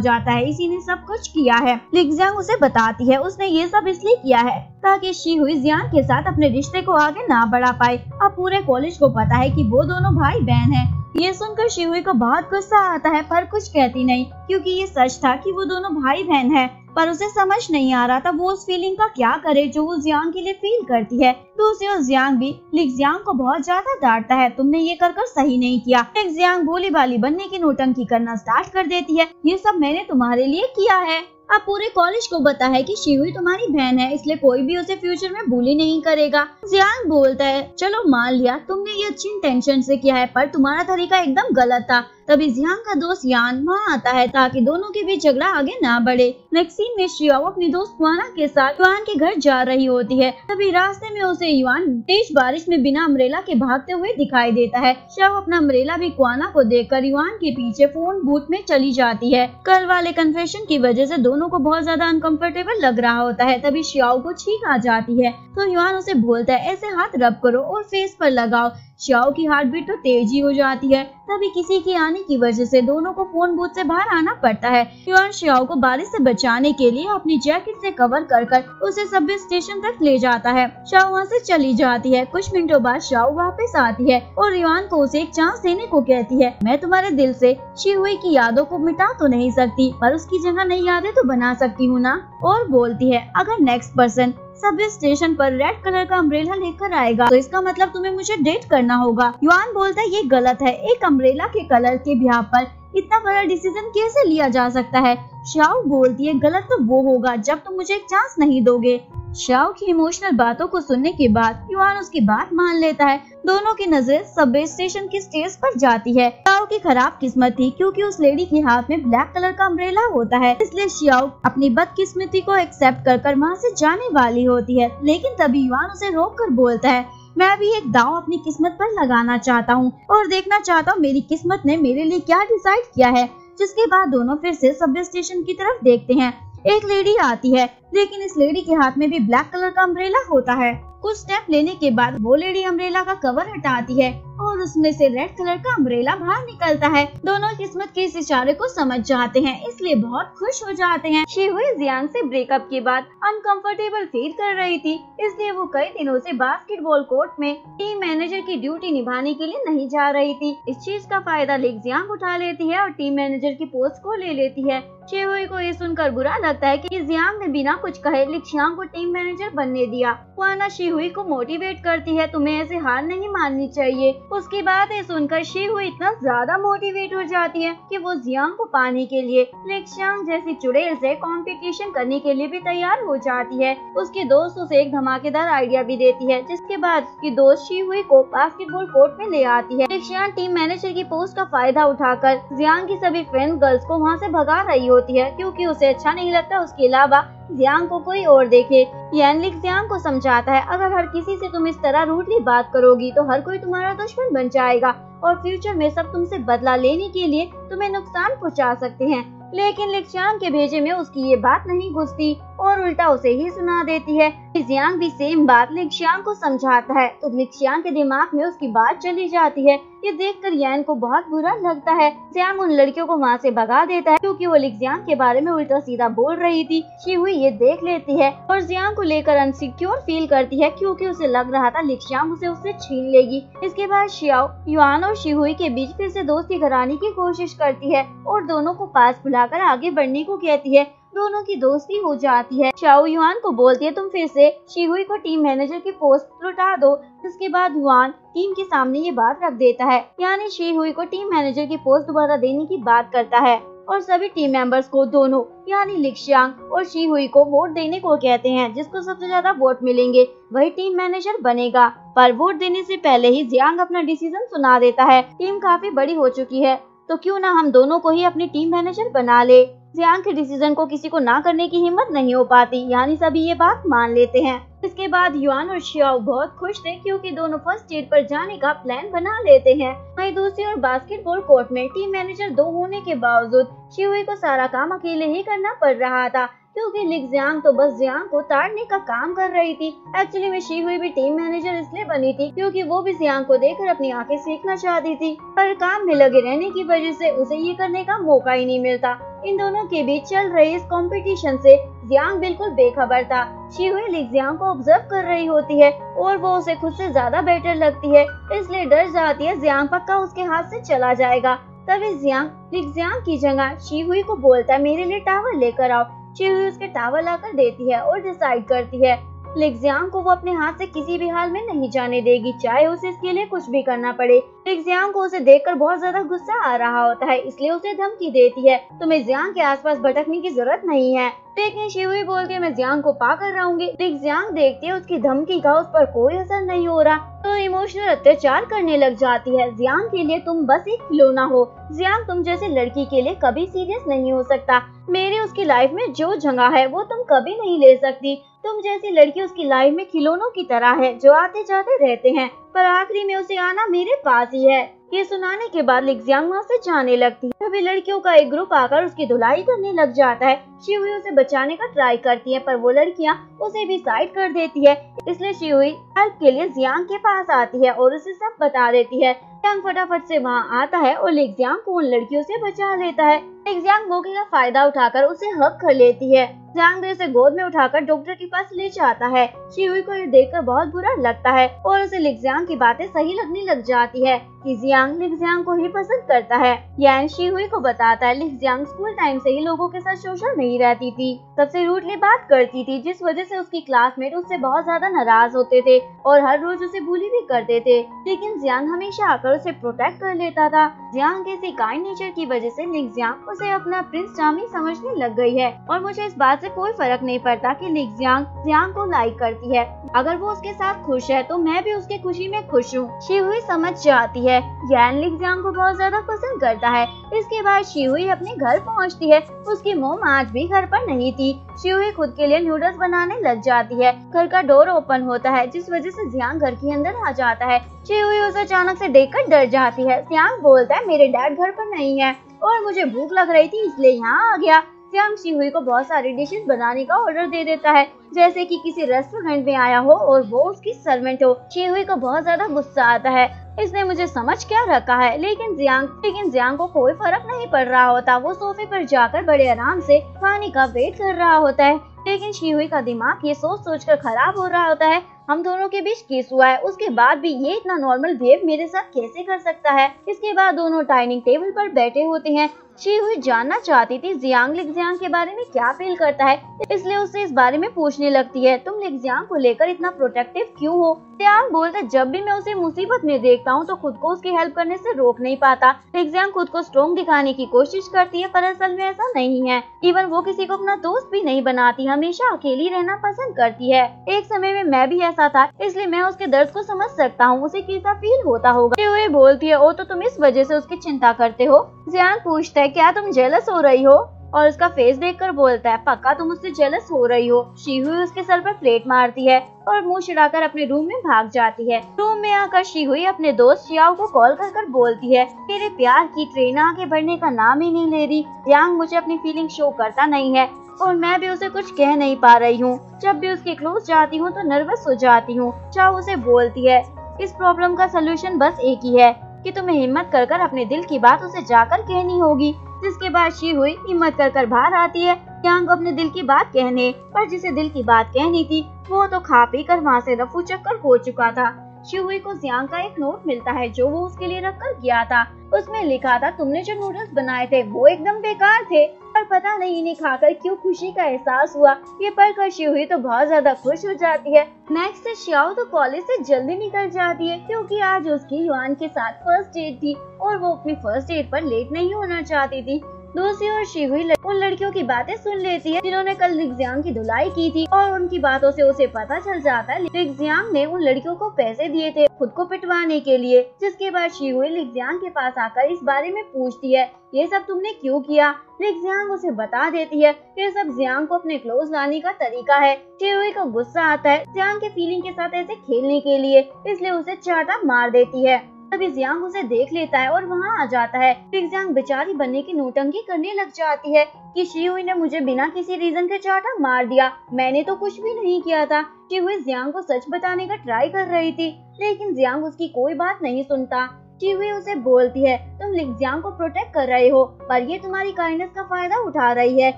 जाता है इसी ने सब कुछ किया है। लिक्जियांग उसे बताती है उसने ये सब इसलिए किया है ताकि शीहुई जियांग के साथ अपने रिश्ते को आगे ना बढ़ा पाए। अब पूरे कॉलेज को पता है कि वो दोनों भाई बहन हैं। ये सुनकर शीहुई को बहुत गुस्सा आता है पर कुछ कहती नहीं, क्योंकि ये सच था कि वो दोनों भाई बहन हैं। पर उसे समझ नहीं आ रहा था वो उस फीलिंग का क्या करे जो वो जियांग के लिए फील करती है। दूसरी ओर जियांग भी लिक्जियांग को बहुत ज्यादा डांटता है, तुमने ये कर सही नहीं किया। लिक्जियांग भोली भाली बनने की नौटंकी करना स्टार्ट कर देती है, ये सब मैंने तुम्हारे लिए किया है। अब पूरे कॉलेज को पता है कि शीहुई तुम्हारी बहन है, इसलिए कोई भी उसे फ्यूचर में बुली नहीं करेगा। जियांग बोलता है, चलो मान लिया तुमने ये अच्छी इंटेंशन से किया है, पर तुम्हारा तरीका एकदम गलत था। तभी जियांग का दोस्त यान वहाँ आता है ताकि दोनों के बीच झगड़ा आगे ना बढ़े। नेक्स्ट सीन में शियाओ अपनी दोस्त क्वाना के साथ युआन के घर जा रही होती है। तभी रास्ते में उसे युआन तेज बारिश में बिना अम्ब्रेला के भागते हुए दिखाई देता है। शियाओ अपना अम्ब्रेला भी क्वाना को देखकर युआन के पीछे फोन बूथ में चली जाती है। कल वाले कन्फेशन की वजह से दोनों को बहुत ज्यादा अनकंफर्टेबल लग रहा होता है। तभी शियाओ को छींक आ जाती है तो युआन उसे बोलता है, ऐसे हाथ रब करो और फेस पर लगाओ। शियाओ की हार्ट बीट तो तेज ही हो जाती है। तभी किसी के आने की वजह से दोनों को फोन बूथ से बाहर आना पड़ता है। युआन शियाओ को बारिश से बचाने के लिए अपनी जैकेट से कवर कर उसे सबवे स्टेशन तक ले जाता है। शियाओ वहाँ से चली जाती है। कुछ मिनटों बाद शियाओ वापस आती है और युआन को उसे एक चांस देने को कहती है। मैं तुम्हारे दिल से शीहुई की यादों को मिटा तो नहीं सकती, पर उसकी जगह नई यादें तो बना सकती हूँ ना। और बोलती है, अगर नेक्स्ट पर्सन सबवे स्टेशन पर रेड कलर का अम्ब्रेला लेकर आएगा तो इसका मतलब तुम्हें मुझे डेट करना होगा। युआन बोलता है, ये गलत है, एक अम्ब्रेला के कलर के बिहाफ पर इतना बड़ा डिसीजन कैसे लिया जा सकता है। शियाओ बोलती है, गलत तो वो होगा जब तुम मुझे एक चांस नहीं दोगे। शियाओ की इमोशनल बातों को सुनने के बाद युआन उसकी बात मान लेता है। दोनों की नजर सबवे स्टेशन की स्टेज पर जाती है। शियाओ की खराब किस्मत थी क्योंकि उस लेडी के हाथ में ब्लैक कलर का अम्ब्रेला होता है, इसलिए शियाओ अपनी बदकिस्मती को एक्सेप्ट कर वहाँ से जाने वाली होती है। लेकिन तभी युआन उसे रोक कर बोलता है, मैं भी एक दांव अपनी किस्मत पर लगाना चाहता हूँ और देखना चाहता हूँ मेरी किस्मत ने मेरे लिए क्या डिसाइड किया है। जिसके बाद दोनों फिर से सबवे स्टेशन की तरफ देखते हैं। एक लेडी आती है, लेकिन इस लेडी के हाथ में भी ब्लैक कलर का अम्ब्रेला होता है। कुछ स्टेप लेने के बाद वो लेडी अम्ब्रेला का कवर हटाती है और उसमें से रेड कलर का अम्ब्रेला बाहर निकलता है। दोनों किस्मत के इस इशारे को समझ जाते हैं, इसलिए बहुत खुश हो जाते हैं। शीहुई जियांग से ब्रेकअप के बाद अनकंफर्टेबल फील कर रही थी, इसलिए वो कई दिनों से बास्केटबॉल कोर्ट में टीम मैनेजर की ड्यूटी निभाने के लिए नहीं जा रही थी। इस चीज का फायदा लिक्जियांग उठा लेती है और टीम मैनेजर की पोस्ट को ले लेती है। शीहुई को ये सुनकर बुरा लगता है कि जियांग ने बिना कुछ कहे लिक्जियांग को टीम मैनेजर बनने दिया। क्वाना शीहुई को मोटिवेट करती है, तुम्हें ऐसे हार नहीं माननी चाहिए। उसकी बातें सुनकर शीहुई इतना ज्यादा मोटिवेट हो जाती है कि वो जियांग को पाने के लिए लिक्जियांग जैसी चुड़ैल से कंपटीशन करने के लिए भी तैयार हो जाती है। उसकी दोस्त उसे एक धमाकेदार आइडिया भी देती है, जिसके बाद उसकी दोस्त शीहुई को बास्केटबॉल कोर्ट में ले आती है। लिक्जियांग टीम मैनेजर की पोस्ट का फायदा उठाकर जियांग की सभी फ्रेंड गर्ल्स को वहाँ से भगा रही होती है, क्योंकि उसे अच्छा नहीं लगता उसके अलावा जियांग को कोई और देखे। यान लिक्जियांग को समझाता है, अगर हर किसी से तुम इस तरह रूडली बात करोगी तो हर कोई तुम्हारा दुश्मन बन जाएगा और फ्यूचर में सब तुमसे बदला लेने के लिए तुम्हें नुकसान पहुंचा सकते हैं। लेकिन लिक्जियांग के भेजे में उसकी ये बात नहीं घुसती और उल्टा उसे ही सुना देती है। जियांग भी सेम बात लिक्जियांग को समझाता है तो लिक्जियांग के दिमाग में उसकी बात चली जाती है। ये देखकर यान को बहुत बुरा लगता है। जियांग उन लड़कियों को वहाँ से भगा देता है क्योंकि वो लिक्जियांग के बारे में उल्टा सीधा बोल रही थी। शीहुई ये देख लेती है और जियांग को लेकर अनसिक्योर फील करती है, क्योंकि उसे लग रहा था लिक्जियांग उसे उससे छीन लेगी। इसके बाद शियाओ युआन और शीहुई के बीच फिर से दोस्ती कराने की कोशिश करती है और दोनों को पास बुलाकर आगे बढ़ने को कहती है। दोनों की दोस्ती हो जाती है। चाओ युआन को बोलती है तुम फिर से शीहुई को टीम मैनेजर की पोस्ट लौटा दो। इसके बाद युआन टीम के सामने ये बात रख देता है, यानी शीहुई को टीम मैनेजर की पोस्ट दोबारा देने की बात करता है और सभी टीम मेंबर्स को दोनों यानी लिक्शियांग और शीहुई को वोट देने को कहते हैं। जिसको सबसे ज्यादा वोट मिलेंगे वही टीम मैनेजर बनेगा। पर वोट देने से पहले ही जियांग अपना डिसीजन सुना देता है। टीम काफी बड़ी हो चुकी है तो क्यों ना हम दोनों को ही अपनी टीम मैनेजर बना ले। जियांग के डिसीजन को किसी को ना करने की हिम्मत नहीं हो पाती, यानी सभी ये बात मान लेते हैं। इसके बाद युआन और शियाओ बहुत खुश थे क्योंकि दोनों फर्स्ट एड पर जाने का प्लान बना लेते हैं। वहीं दूसरी ओर बास्केटबॉल कोर्ट में टीम मैनेजर 2 होने के बावजूद शीहुई को सारा काम अकेले ही करना पड़ रहा था क्योंकि लिक्जियांग तो बस जियांग को ताड़ने का काम कर रही थी। एक्चुअली में शीहुई भी टीम मैनेजर इसलिए बनी थी क्योंकि वो भी जियांग को देखकर अपनी आंखें सेकना चाहती थी, पर काम में लगे रहने की वजह से उसे ये करने का मौका ही नहीं मिलता। इन दोनों के बीच चल रही इस कंपटीशन से जियांग बिल्कुल बेखबर था। शीहुई लिक्जियांग को ऑब्जर्व कर रही होती है और वो उसे खुद से ज्यादा बेटर लगती है, इसलिए डर जाती है जियांग पक्का उसके हाथ से चला जाएगा। तभी जियांग लिक्जियांग की जगह शीहुई को बोलता है मेरे लिए टावल लेकर आओ। शीहुई उसके टावल लाकर देती है और डिसाइड करती है लिक्जियांग को वो अपने हाथ से किसी भी हाल में नहीं जाने देगी, चाहे उसे इसके लिए कुछ भी करना पड़े। लिक्जियांग को उसे देखकर बहुत ज्यादा गुस्सा आ रहा होता है, इसलिए उसे धमकी देती है तुम्हें जियांग के आसपास भटकने की जरूरत नहीं है। लेकिन शीहुई बोलती है मैं जियांग को पाकर रहूंगी। लिक्जियांग देखती है उसकी धमकी का उस पर कोई असर नहीं हो रहा तो इमोशनल अत्याचार करने लग जाती है। जियांग के लिए तुम बस एक खिलौना हो। जियांग तुम जैसे लड़की के लिए कभी सीरियस नहीं हो सकता। मेरी उसकी लाइफ में जो जगह है वो तुम कभी नहीं ले सकती। तुम जैसी लड़की उसकी लाइफ में खिलौनों की तरह है जो आते जाते रहते हैं, पर आखिरी में उसे आना मेरे पास ही है। ये सुनाने के बाद लिक्जियांग वहाँ से जाने लगती है। तभी लड़कियों का एक ग्रुप आकर उसकी धुलाई करने लग जाता है। शीहुई उसे बचाने का ट्राई करती है पर वो लड़कियाँ उसे भी साइड कर देती है, इसलिए शीहुई हेल्प के लिए जियांग के पास आती है और उसे सब बता देती है। जियांग फटाफट से वहाँ आता है और लिक्जियांग को उन लड़कियों से बचा लेता है। लिक्जियांग मौके का फायदा उठाकर उसे हक कर लेती है। जियांग उसे गोद में उठाकर डॉक्टर के पास ले जाता है। शीहुई को ये देखकर बहुत बुरा लगता है और उसे लिक्जियांग की बातें सही लगने लग जाती है कि जियांग लिक्जियांग को ही पसंद करता है। यान शीहुई को बताता है लिक्जियांग स्कूल टाइम से ही लोगों के साथ सोशल नहीं रहती थी, सबसे रूडली बात करती थी, जिस वजह से उसकी क्लासमेट उससे बहुत ज्यादा नाराज होते थे और हर रोज उसे बुली भी करते थे। लेकिन जियांग हमेशा आकर उसे प्रोटेक्ट कर लेता था। जियांग के इसी काइंड नेचर की वजह से लिक्जियांग उसे अपना प्रिंस चार्मिंग समझने लग गई है और मुझे इस बात से कोई फर्क नहीं पड़ता कि लिक्जियांग जियांग को लाइक करती है। अगर वो उसके साथ खुश है तो मैं भी उसकी खुशी में खुश हूँ। शीहुई समझ जाती है यान लिक्जियांग को बहुत ज्यादा पसंद करता है। इसके बाद शीहुई अपने घर पहुँचती है। उसकी मोम आज भी घर पर नहीं थी। शीहुई खुद के लिए नूडल्स बनाने लग जाती है। घर का डोर ओपन होता है जिस वजह से जियांग घर के अंदर आ जाता है। शीहुई उसे अचानक से देखकर डर जाती है। जियांग बोलता है मेरे डैड घर पर नहीं है और मुझे भूख लग रही थी इसलिए यहाँ आ गया। जियांग शीहुई को बहुत सारी डिशेस बनाने का ऑर्डर दे देता है, जैसे कि किसी रेस्टोरेंट में आया हो और वो उसकी सर्वेंट हो। शीहुई को बहुत ज्यादा गुस्सा आता है, इसने मुझे समझ क्या रखा है। लेकिन जियांग को कोई फर्क नहीं पड़ रहा होता। वो सोफे पर जाकर बड़े आराम से खाने का वेट कर रहा होता है। लेकिन शीहुई का दिमाग ये सोच कर खराब हो रहा होता है हम दोनों के बीच किस हुआ है, उसके बाद भी ये इतना नॉर्मल बिहेव मेरे साथ कैसे कर सकता है। इसके बाद दोनों डाइनिंग टेबल पर बैठे होते हैं। शीहुई जानना चाहती थी जियांग लिक्जियांग के बारे में क्या फील करता है, इसलिए उससे इस बारे में पूछने लगती है तुम लिक्जियांग को लेकर इतना प्रोटेक्टिव क्यों हो। जियांग बोलता जब भी मैं उसे मुसीबत में देखता हूँ तो खुद को उसकी हेल्प करने से रोक नहीं पाता। लिक्जियांग खुद को स्ट्रॉन्ग दिखाने की कोशिश करती है पर असल में ऐसा नहीं है। इवन वो किसी को अपना दोस्त भी नहीं बनाती, हमेशा अकेली रहना पसंद करती है। एक समय में मैं भी ऐसा था, इसलिए मैं उसके दर्द को समझ सकता हूँ, उसे कैसा फील होता होगा। शीहुई बोलती है ओ तो तुम इस वजह से उसकी चिंता करते हो। जियांग पूछता है क्या तुम जेलस हो रही हो और उसका फेस देखकर बोलता है पक्का तुम उससे जेलस हो रही हो। शीहुई उसके सर पर प्लेट मारती है और मुंह छिड़ाकर अपने रूम में भाग जाती है। रूम में आकर शीहुई अपने दोस्त शियाओ को कॉल कर बोलती है मेरे प्यार की ट्रेन आगे बढ़ने का नाम ही नहीं ले रही। जियांग मुझे अपनी फीलिंग शो करता नहीं है और मैं भी उसे कुछ कह नहीं पा रही हूँ। जब भी उसके क्लोज जाती हूँ तो नर्वस हो जाती हूँ। चाओ उसे बोलती है इस प्रॉब्लम का सोल्यूशन बस एक ही है कि तुम्हें हिम्मत कर अपने दिल की बात उसे जाकर कहनी होगी। जिसके बाद शीहुई हिम्मत कर बाहर आती है जियांग को अपने दिल की बात कहने, पर जिसे दिल की बात कहनी थी वो तो खा पी कर वहाँ से रफू चक्कर हो चुका था। शिहुई को जियांग का एक नोट मिलता है जो वो उसके लिए रख कर गया था। उसमें लिखा था, तुमने जो नूडल्स बनाए थे वो एकदम बेकार थे, पर पता नहीं इन्हें खाकर क्यों खुशी का एहसास हुआ। ये पढ़कर शिहुई तो बहुत ज्यादा खुश हो जाती है। नेक्स्ट शियाओ तो कॉलेज से जल्दी निकल जाती है क्योंकि आज उसकी युआन के साथ फर्स्ट डेट थी और वो अपनी फर्स्ट डेट पर लेट नहीं होना चाहती थी। दूसरी ओर शिहुई उन लड़कियों की बातें सुन लेती है जिन्होंने कल लिगजियांग की धुलाई की थी और उनकी बातों से उसे पता चल जाता है लिगजियांग ने उन लड़कियों को पैसे दिए थे खुद को पिटवाने के लिए। जिसके बाद शिहुई लिगजियांग के पास आकर इस बारे में पूछती है, ये सब तुमने क्यों किया? लिगजियांग उसे बता देती है ये सब जियांग को अपने क्लोज लाने का तरीका है। शिहुई को गुस्सा आता है जियांग के फीलिंग के साथ ऐसे खेलने के लिए, इसलिए उसे चाटा मार देती है। तभी जियांग उसे देख लेता है और वहाँ आ जाता है। फिर जियांग बेचारी बनने की नौटंकी करने लग जाती है कि शिहुई ने मुझे बिना किसी रीजन के चाटा मार दिया, मैंने तो कुछ भी नहीं किया था। शिहुई जियांग को सच बताने का ट्राई कर रही थी लेकिन जियांग उसकी कोई बात नहीं सुनता। शिहुई उसे बोलती है, तुम लिगजियांग को प्रोटेक्ट कर रहे हो पर ये तुम्हारी काइंडनेस का फायदा उठा रही है।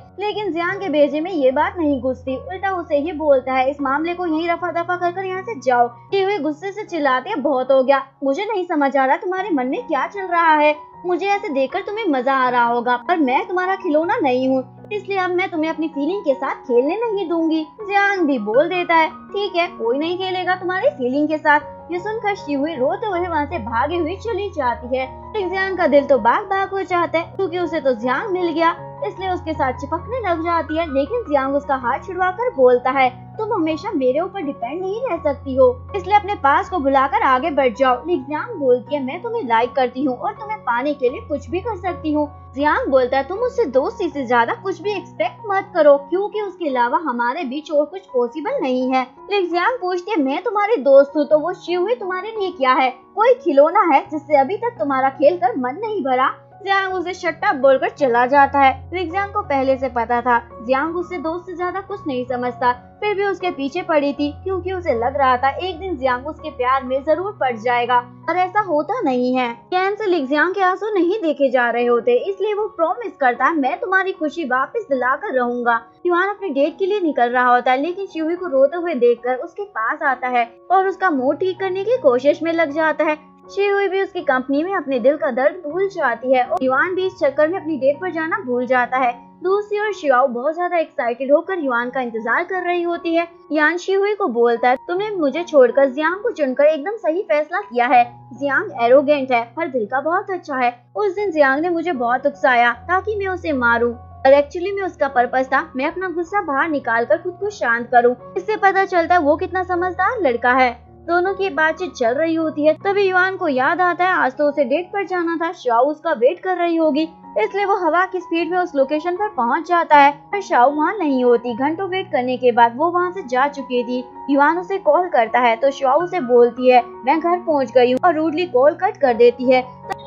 लेकिन जियांग के भेजे में ये बात नहीं घुसती, उल्टा उसे ही बोलता है, इस मामले को यहीं रफा दफा कर यहाँ से जाओ। शिहुई गुस्से से चिल्लाती है, बहुत हो गया, मुझे नहीं समझ आ रहा तुम्हारे मन में क्या चल रहा है। मुझे ऐसे देखकर तुम्हें मजा आ रहा होगा पर मैं तुम्हारा खिलौना नहीं हूँ, इसलिए अब मैं तुम्हें अपनी फीलिंग के साथ खेलने नहीं दूंगी। जियांग भी बोल देता है, ठीक है, कोई नहीं खेलेगा तुम्हारी फीलिंग के साथ। ये सुनकर शिहुई रोते हुए वहाँ से भागे हुए चली जाती है। जियांग का दिल तो बाग बाग हो जाता है क्योंकि उसे तो जियांग मिल गया, इसलिए उसके साथ चिपकने लग जाती है। लेकिन जियांग उसका हाथ छुड़वाकर बोलता है, तुम हमेशा मेरे ऊपर डिपेंड नहीं रह सकती हो, इसलिए अपने पास को बुलाकर आगे बढ़ जाओ। जियांग बोलती है, मैं तुम्हें लाइक करती हूँ और तुम्हें पाने के लिए कुछ भी कर सकती हूँ। जियांग बोलता है, तुम मुझसे दोस्ती से ज्यादा कुछ भी एक्सपेक्ट मत करो क्योंकि उसके अलावा हमारे बीच और कुछ पॉसिबल नहीं है। जियांग पूछती है, मैं तुम्हारी दोस्त हूँ तो वो शिहुई तुम्हारे लिए क्या है? कोई खिलौना है जिससे अभी तक तुम्हारा खेल कर मन नहीं भरा। जियांग उसे शट्टा बोलकर चला जाता है। जियांग को पहले से पता था जियांग उससे दोस्त से ज्यादा कुछ नहीं समझता, फिर भी उसके पीछे पड़ी थी क्योंकि उसे लग रहा था एक दिन जियांग उसके प्यार में जरूर पड़ जाएगा, और ऐसा होता नहीं है। कैन से जियांग के आंसू नहीं देखे जा रहे होते, इसलिए वो प्रॉमिस करता है, मैं तुम्हारी खुशी वापस दिलाकर रहूंगा। युआन अपने डेट के लिए निकल रहा होता है लेकिन शिहुई को रोते हुए देखकर उसके पास आता है और उसका मूड ठीक करने की कोशिश में लग जाता है। शिहुई भी उसकी कंपनी में अपने दिल का दर्द भूल जाती है और युआन भी इस चक्कर में अपनी डेट पर जाना भूल जाता है। दूसरी ओर शियाओ बहुत ज्यादा एक्साइटेड होकर युआन का इंतजार कर रही होती है। युआन शिहुई को बोलता है, तुमने मुझे छोड़कर जियांग को चुनकर एकदम सही फैसला किया है। जियांग एरोगेंट है पर दिल का बहुत अच्छा है। उस दिन जियांग ने मुझे बहुत उकसाया ताकि मैं उसे मारूं, और एक्चुअली में उसका पर्पस था मैं अपना गुस्सा बाहर निकाल कर खुद को शांत करूं। इससे पता चलता है वो कितना समझदार लड़का है। दोनों की बातचीत चल रही होती है तभी युआन को याद आता है आज तो उसे डेट पर जाना था, शाओ उसका वेट कर रही होगी, इसलिए वो हवा की स्पीड में उस लोकेशन पर पहुंच जाता है। पर शाओ वहाँ नहीं होती। घंटों वेट करने के बाद वो वहाँ से जा चुकी थी। युआन उसे कॉल करता है तो शाओ उसे बोलती है, मैं घर पहुँच गई हूँ, और रूडली कॉल कट कर देती है।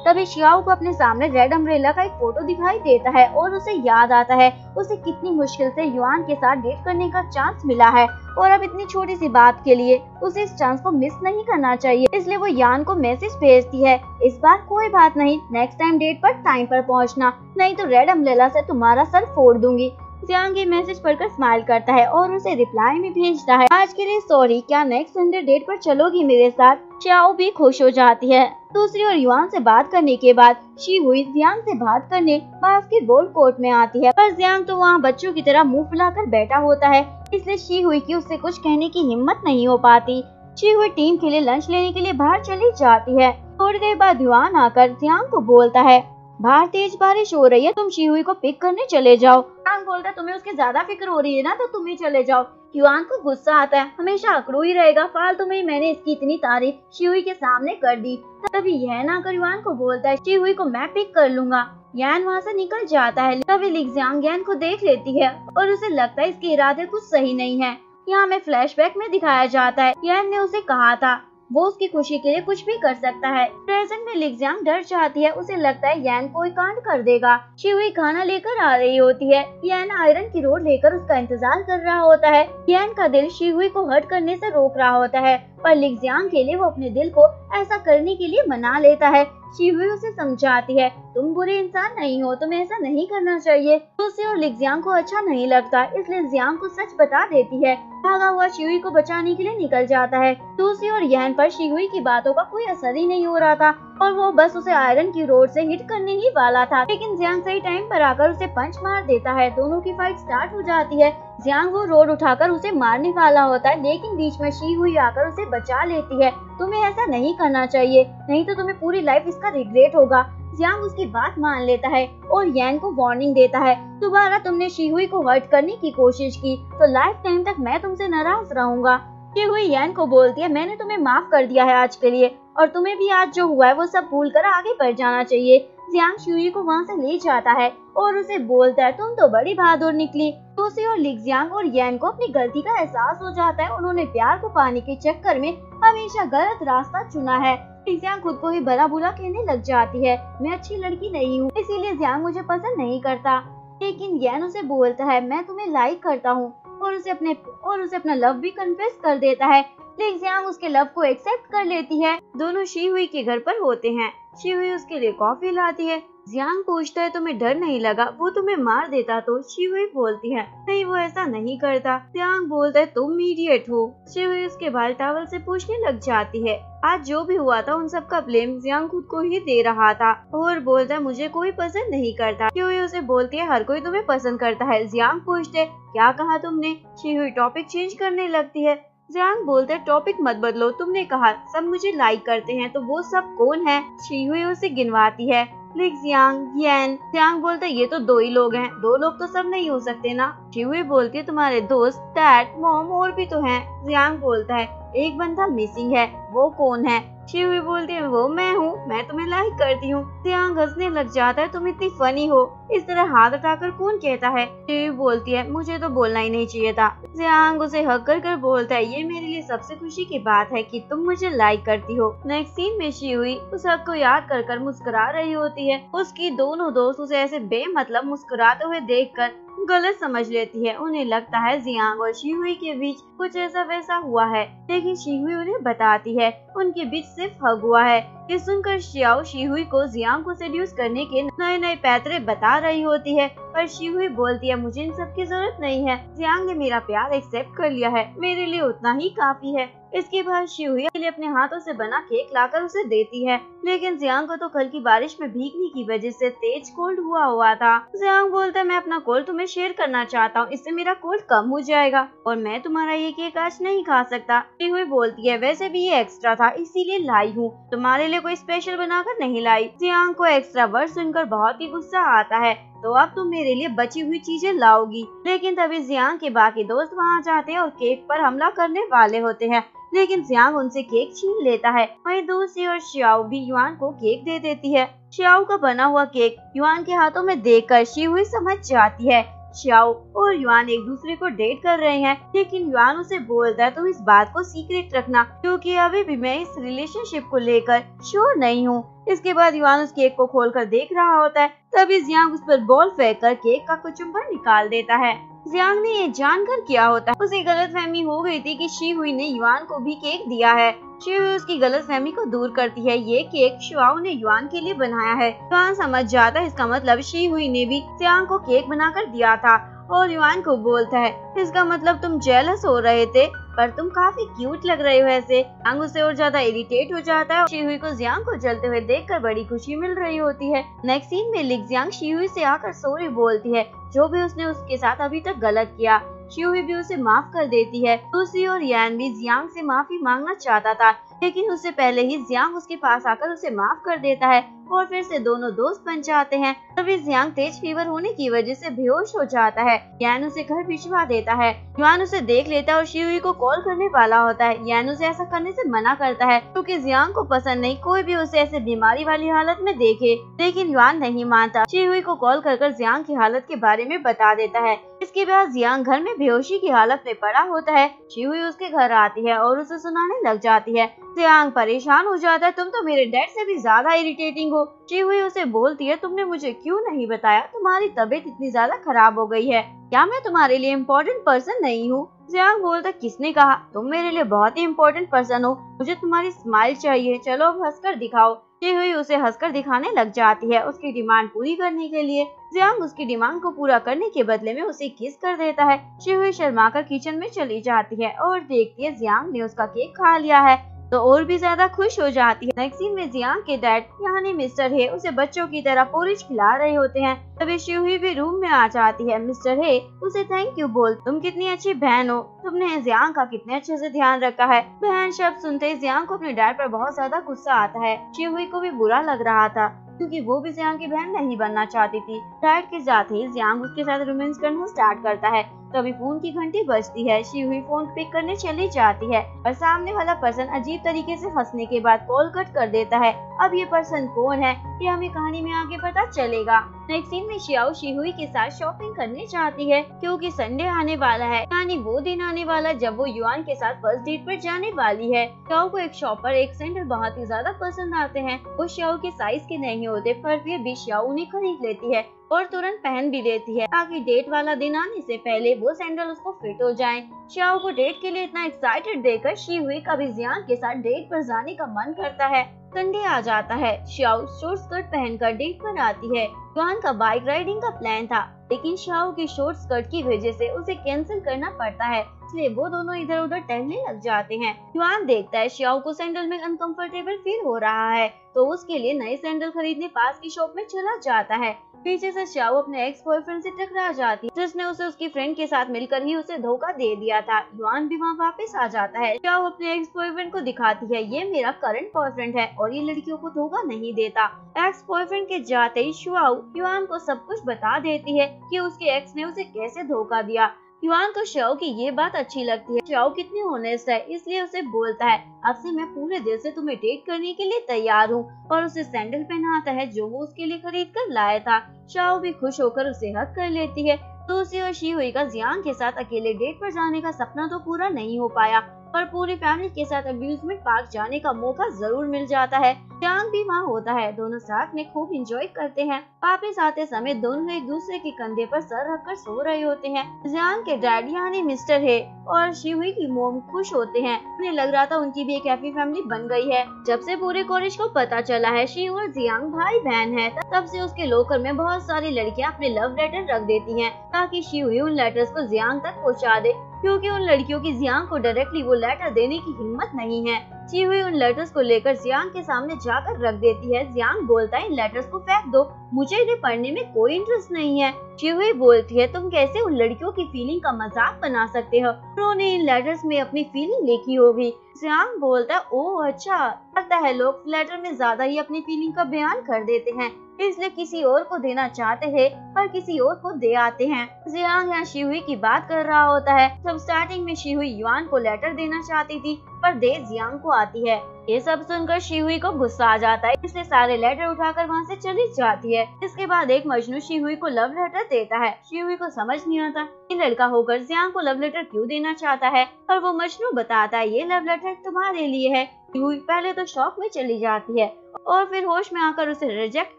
तभी शियाओ को अपने सामने रेड अम्ब्रेला का एक फोटो दिखाई देता है और उसे याद आता है उसे कितनी मुश्किल से युआन के साथ डेट करने का चांस मिला है, और अब इतनी छोटी सी बात के लिए उसे इस चांस को मिस नहीं करना चाहिए। इसलिए वो यान को मैसेज भेजती है, इस बार कोई बात नहीं, नेक्स्ट टाइम डेट पर टाइम पर पहुंचना, नहीं तो रेड अम्ब्रेला से तुम्हारा सर फोड़ दूंगी। जियांग ये मैसेज पढ़कर स्माइल करता है और उसे रिप्लाई में भेजता है, आज के लिए सॉरी, क्या नेक्स्ट संडे डेट पर चलोगी मेरे साथ? शाओ भी खुश हो जाती है। दूसरी ओर युआन से बात करने के बाद शिहुई जियांग से बात करने बास्केटबॉल कोर्ट में आती है, पर जियांग तो वहाँ बच्चों की तरह मुंह फुलाकर बैठा होता है, इसलिए शिहुई की उससे कुछ कहने की हिम्मत नहीं हो पाती। शिहुई टीम के लिए लंच लेने के लिए बाहर चली जाती है। थोड़ी देर बाद युआन आकर जियांग को बोलता है, बाहर तेज बारिश हो रही है, तुम शिहुई को पिक करने चले जाओ। जियांग बोलता है, तुम्हें उसके ज्यादा फिक्र हो रही है ना, तो तुम ही चले जाओ। युआन को गुस्सा आता है, हमेशा अकड़ू ही रहेगा, फालतू में मैंने इसकी इतनी तारीफ शिहुई के सामने कर दी। तभी यह ना कर युआन को बोलता है, शिहुई को मैं पिक कर लूंगा। यान वहाँ से निकल जाता है। तभी लिगजियांग यान को देख लेती है और उसे लगता है इसके इरादे कुछ सही नहीं है। यहाँ हमें फ्लैशबैक में दिखाया जाता है यान ने उसे कहा था वो उसकी खुशी के लिए कुछ भी कर सकता है। प्रेजेंट में लिगजियांग डर जाती है, उसे लगता है यान कोई कांड कर देगा। शिहुई खाना लेकर आ रही होती है। यान आयरन की रोड लेकर उसका इंतजार कर रहा होता है। यान का दिल शिहुई को हर्ट करने से रोक रहा होता है, पर लिगजियांग के लिए वो अपने दिल को ऐसा करने के लिए मना लेता है। शीहुई उसे समझाती है, तुम बुरे इंसान नहीं हो, तुम्हें ऐसा नहीं करना चाहिए। दूसरी ओर लिजियांग को अच्छा नहीं लगता, इसलिए जियांग को सच बता देती है। भागा हुआ शीहुई को बचाने के लिए निकल जाता है। दूसरी ओर यहन पर शीहुई की बातों का कोई असर ही नहीं हो रहा था और वो बस उसे आयरन की रोड से हिट करने ही वाला था, लेकिन जियांग सही टाइम पर आकर उसे पंच मार देता है। दोनों की फाइट स्टार्ट हो जाती है। जियांग वो रोड उठाकर उसे मारने वाला होता है, लेकिन बीच में शीहुई आकर उसे बचा लेती है। तुम्हें ऐसा नहीं करना चाहिए, नहीं तो तुम्हें पूरी लाइफ इसका रिग्रेट होगा। जियांग उसकी बात मान लेता है और यैन को वार्निंग देता है, दोबारा तुमने शीहुई को हर्ट करने की कोशिश की तो लाइफ टाइम तक मैं तुमसे नाराज रहूंगा। शीहुई यैन को बोलती है, मैंने तुम्हें माफ कर दिया है आज के लिए और तुम्हें भी आज जो हुआ है वो सब भूल कर आगे बढ़ जाना चाहिए। जियांग शीहुई को वहाँ से ले जाता है और उसे बोलता है, तुम तो बड़ी बहादुर निकली। दूसरी ओर लिजियांग और यैन को अपनी गलती का एहसास हो जाता है। उन्होंने प्यार को पाने के चक्कर में हमेशा गलत रास्ता चुना है। जियांग खुद को ही भला बुरा कहने लग जाती है, मैं अच्छी लड़की नहीं हूँ, इसीलिए जियांग मुझे पसंद नहीं करता। लेकिन यैन उसे बोलता है, मैं तुम्हें लाइक करता हूँ और उसे अपना लव भी कन्फेस कर देता है। जियांग उसके लव को एक्सेप्ट कर लेती है। दोनों शीहुई के घर पर होते हैं। शीहुई उसके लिए कॉफी लाती है। जियांग पूछता है, तुम्हें डर नहीं लगा वो तुम्हें मार देता तो? शीहुई बोलती है, नहीं वो ऐसा नहीं करता। जियांग बोलता है, तुम इडियट हो। शीहुई उसके बाल टॉवल से पूछने लग जाती है। आज जो भी हुआ था उन सब का ब्लेम जियांग खुद को ही दे रहा था और बोलता है, मुझे कोई पसंद नहीं करता। शीहुई उसे बोलती है, हर कोई तुम्हें पसंद करता है। जियांग पूछते, क्या कहा तुमने? शीहुई टॉपिक चेंज करने लगती है। जियांग बोलते है, टॉपिक मत बदलो, तुमने कहा सब मुझे लाइक करते हैं, तो वो सब कौन है? शीहुई उसे गिनवाती है, लिजियांग, यैन। जियांग बोलते है, ये तो 2 ही लोग हैं, 2 लोग तो सब नहीं हो सकते ना। शीहुई बोलती है, तुम्हारे दोस्त, डैड, मॉम और भी तो हैं। जियांग बोलता है, एक बंदा मिसिंग है, वो कौन है? शीहुई बोलती है, वो मैं हूँ, मैं तुम्हें लाइक करती हूँ। जियांग हंसने लग जाता है, तुम इतनी फनी हो, इस तरह हाथ उठाकर कौन कहता है? शीहुई बोलती है, मुझे तो बोलना ही नहीं चाहिए था। जियांग उसे हक कर बोलता है, ये मेरे लिए सबसे खुशी की बात है कि तुम मुझे लाइक करती हो। नेक्स्ट सीन में शीहुई उस हक को याद कर मुस्कुरा रही होती है। उसकी दोनों दोस्त उसे ऐसे बेमतलब मुस्कुराते हुए देखकर गलत समझ लेती है। उन्हें लगता है जियांग और शीहुई के बीच कुछ ऐसा वैसा हुआ है, लेकिन शीहुई उन्हें बताती है उनके बीच सिर्फ हग हुआ है। ये सुनकर शियाओ शीहुई को जियांग को सेड्यूस करने के नए नए पैतरे बता रही होती है, पर शीहुई बोलती है, मुझे इन सब की जरूरत नहीं है, जियांग ने मेरा प्यार एक्सेप्ट कर लिया है, मेरे लिए उतना ही काफी है। इसके बाद शीहुई के लिए अपने हाथों से बना केक लाकर उसे देती है, लेकिन जियांग को तो कल की बारिश में भीगने की वजह से तेज कोल्ड हुआ था। जियांग बोलता है, मैं अपना कोल्ड तुम्हें शेयर करना चाहता हूँ, इससे मेरा कोल्ड कम हो जाएगा और मैं तुम्हारा ये केक आज नहीं खा सकता। शीहुई बोलती है, वैसे भी ये एक्स्ट्रा था इसीलिए लाई हूँ, तुम्हारे लिए कोई स्पेशल बनाकर नहीं लाई। जियांग को एक्स्ट्रा वर्ड सुनकर बहुत ही गुस्सा आता है, तो अब तुम मेरे लिए बची हुई चीजें लाओगी। लेकिन तभी जियांग के बाकी दोस्त वहाँ जाते हैं और केक पर हमला करने वाले होते हैं, लेकिन जियांग उनसे केक छीन लेता है। वहीं दूसरी ओर शियाओ भी युआन को केक दे देती है। शियाओ का बना हुआ केक युआन के हाथों में देखकर शीहुई समझ जाती है शियाओ और युआन एक दूसरे को डेट कर रहे हैं, लेकिन युआन उसे बोलता है, तुम इस बात को सीक्रेट रखना, क्योंकि अभी भी मैं इस रिलेशनशिप को लेकर श्योर नहीं हूँ। इसके बाद युआन उस केक को खोलकर देख रहा होता है, तभी जियांग उस पर बॉल फेंक कर केक का कुचुम्बर निकाल देता है। जियांग ने ये जानकर किया होता है, उसे गलतफहमी हो गई थी कि शीहुई ने युआन को भी केक दिया है। शीहुई उसकी गलतफहमी को दूर करती है, ये केक शियाओ ने युआन के लिए बनाया है। युआन समझ जाता है, इसका मतलब शीहुई ने भी जियांग को केक बनाकर दिया था और युआन को बोलता है, इसका मतलब तुम जेलस हो रहे थे, पर तुम काफी क्यूट लग रहे हो ऐसे। जियांग उससे और ज्यादा इरिटेट हो जाता है। शीहुई को जियांग को जलते हुए देखकर बड़ी खुशी मिल रही होती है। नेक्स्ट सीन में लिजियांग शीहुई से आकर सॉरी बोलती है, जो भी उसने उसके साथ अभी तक गलत किया। शीहुई भी उसे माफ कर देती है। दूसरी ओर यैन भी जियांग से माफी मांगना चाहता था, लेकिन उससे पहले ही जियांग उसके पास आकर उसे माफ कर देता है और फिर से दोनों दोस्त बन जाते हैं। तभी जियांग तेज फीवर होने की वजह से बेहोश हो जाता है। यैन उसे घर भिजवा देता है। युआन उसे देख लेता है और शीहुई को कॉल करने वाला होता है। यैन उसे ऐसा करने से मना करता है, क्योंकि जियांग को पसंद नहीं कोई भी उसे ऐसे बीमारी वाली हालत में देखे, लेकिन युआन नहीं मानता। शीहुई को कॉल कर जियांग की हालत के बारे में बता देता है। इसके बाद जियांग घर में बेहोशी की हालत में पड़ा होता है। शीहुई उसके घर आती है और उसे सुनाने लग जाती है। जियांग परेशान हो जाता है, तुम तो मेरे डैड से भी ज्यादा इरिटेटिंग हो। शीहुई उसे बोलती है, तुमने मुझे क्यों नहीं बताया तुम्हारी तबीयत इतनी ज्यादा खराब हो गई है, क्या मैं तुम्हारे लिए इम्पोर्टेंट पर्सन नहीं हूँ? जियांग बोलता, किसने कहा, तुम मेरे लिए बहुत ही इम्पोर्टेंट पर्सन हो, मुझे तुम्हारी स्माइल चाहिए, चलो अब हंसकर दिखाओ। शिहुई उसे हंसकर दिखाने लग जाती है उसकी डिमांड पूरी करने के लिए। जियांग उसकी डिमांड को पूरा करने के बदले में उसे किस कर देता है। शिहुई शर्माकर किचन में चली जाती है और देखती है जियांग ने उसका केक खा लिया है तो और भी ज्यादा खुश हो जाती है। नेक्स्ट सीन में जियांग के डैड यानी मिस्टर हे उसे बच्चों की तरह पोरिज खिला रहे होते हैं। तभी शिहुई भी रूम में आ जाती है। मिस्टर हे उसे थैंक यू बोल, तुम कितनी अच्छी बहन हो, तुमने जियांग का कितने अच्छे से ध्यान रखा है। बहन शब्द सुनते ही जियांग को अपने डैड पर बहुत ज्यादा गुस्सा आता है। शिहुई को भी बुरा लग रहा था क्योंकि वो भी जियांग की बहन नहीं बनना चाहती थी। डैड के जाते ही जियांग उसके साथ रोमांस करना स्टार्ट करता है। तभी फोन की घंटी बजती है। शिहुई फोन पिक करने चली जाती है और सामने वाला पर्सन अजीब तरीके से हंसने के बाद कॉल कट कर देता है। अब ये पर्सन कौन है ये हमें कहानी में आगे पता चलेगा। नेक्स्ट सीन में शियाओ शिहुई के साथ शॉपिंग करने जाती है क्योंकि संडे आने वाला है, यानी वो दिन आने वाला जब वो युआन के साथ फर्स्ट डेट पर जाने वाली है। शियाओ को एक शॉप पर एक सैंडल बहुत ही ज्यादा पसंद आते हैं। वो शियाओ के साइज के नहीं होते पर फिर भी शियाओ उन्हें खरीद लेती है और तुरंत पहन भी लेती है ताकि डेट वाला दिन आने से पहले वो सैंडल उसको फिट हो जाए। शियाओ को डेट के लिए इतना एक्साइटेड देखकर शिहुई का भी जियांग के साथ डेट पर जाने का मन करता है। संडे आ जाता है। शियाओ शॉर्ट स्कर्ट पहनकर डेट पर आती है। युआन का बाइक राइडिंग का प्लान था लेकिन शियाओ की शॉर्ट स्कर्ट की वजह से उसे कैंसिल करना पड़ता है, इसलिए वो दोनों इधर उधर टहलने लग जाते हैं। युआन देखता है शियाओ को सैंडल में अनकंफर्टेबल फील हो रहा है तो उसके लिए नए सैंडल खरीदने पास की शॉप में चला जाता है। पीछे से शियाओ अपने एक्स बॉयफ्रेंड से टकरा जाती है जिसने उसे उसकी फ्रेंड के साथ मिलकर ही उसे धोखा दे दिया था। युआन भी वहाँ वापस आ जाता है। शियाओ अपने एक्स बॉयफ्रेंड को दिखाती है ये मेरा करंट बॉयफ्रेंड है और ये लड़कियों को धोखा नहीं देता। एक्स बॉयफ्रेंड के जाते ही शियाओ युआन को सब कुछ बता देती है कि उसके एक्स ने उसे कैसे धोखा दिया। युआन को शियाओ की ये बात अच्छी लगती है। शियाओ कितनी ऑनेस्ट है इसलिए उसे बोलता है अब से मैं पूरे दिल से तुम्हें डेट करने के लिए तैयार हूँ और उसे सैंडल पहनाता है जो वो उसके लिए खरीद कर लाया था। शियाओ भी खुश होकर उसे हक कर लेती है। दूसरी ओर शिहुई का जियांग के साथ अकेले डेट पर जाने का सपना तो पूरा नहीं हो पाया पर पूरी फैमिली के साथ अम्यूजमेंट पार्क जाने का मौका जरूर मिल जाता है। जियांग भी वहाँ होता है। दोनों साथ में खूब एंजॉय करते हैं। वापस आते समय दोनों एक दूसरे के कंधे पर सर रखकर सो रहे होते हैं। जियांग के डैड यानी मिस्टर हे और शिहुई की मोम खुश होते हैं। उन्हें लग रहा था उनकी भी एक हैप्पी फैमिली बन गई है। जब से पूरे कॉलेज को पता चला है शिहु और जियांग भाई बहन है तब से उसके लॉकर में बहुत सारी लड़कियां अपने लव लेटर रख देती हैं ताकि शिहुई उन लेटर्स को जियांग तक पहुंचा दे क्योंकि उन लड़कियों की जियांग को डायरेक्टली वो लेटर देने की हिम्मत नहीं है। शिहुई उन लेटर्स को लेकर जियांग के सामने जाकर रख देती है। जियांग बोलता है इन लेटर्स को फेंक दो, मुझे इन्हें पढ़ने में कोई इंटरेस्ट नहीं है। शिहुई बोलती है तुम कैसे उन लड़कियों की फीलिंग का मजाक बना सकते हो, उन्होंने इन लेटर्स में अपनी फीलिंग लिखी होगी। जियांग बोलता है ओह अच्छा, लगता है लोग लेटर में ज्यादा ही अपनी फीलिंग का बयान कर देते हैं इसलिए किसी और को देना चाहते हैं पर किसी और को दे आते हैं। जियांग यहाँ शिहुई की बात कर रहा होता है। जब स्टार्टिंग में शिहुई युआन को लेटर देना चाहती थी पर दे जियांग को आती है। ये सब सुनकर शिहुई को गुस्सा आ जाता है इसलिए सारे लेटर उठाकर वहाँ से चली जाती है। इसके बाद एक मजनू शिहुई को लव लेटर देता है। शिहुई को समझ नहीं आता कि लड़का होकर जियांग को लव लेटर क्यों देना चाहता है पर वो मजनू बताता है ये लव लेटर तुम्हारे लिए है। शिहुई पहले तो शॉक में चली जाती है और फिर होश में आकर उसे रिजेक्ट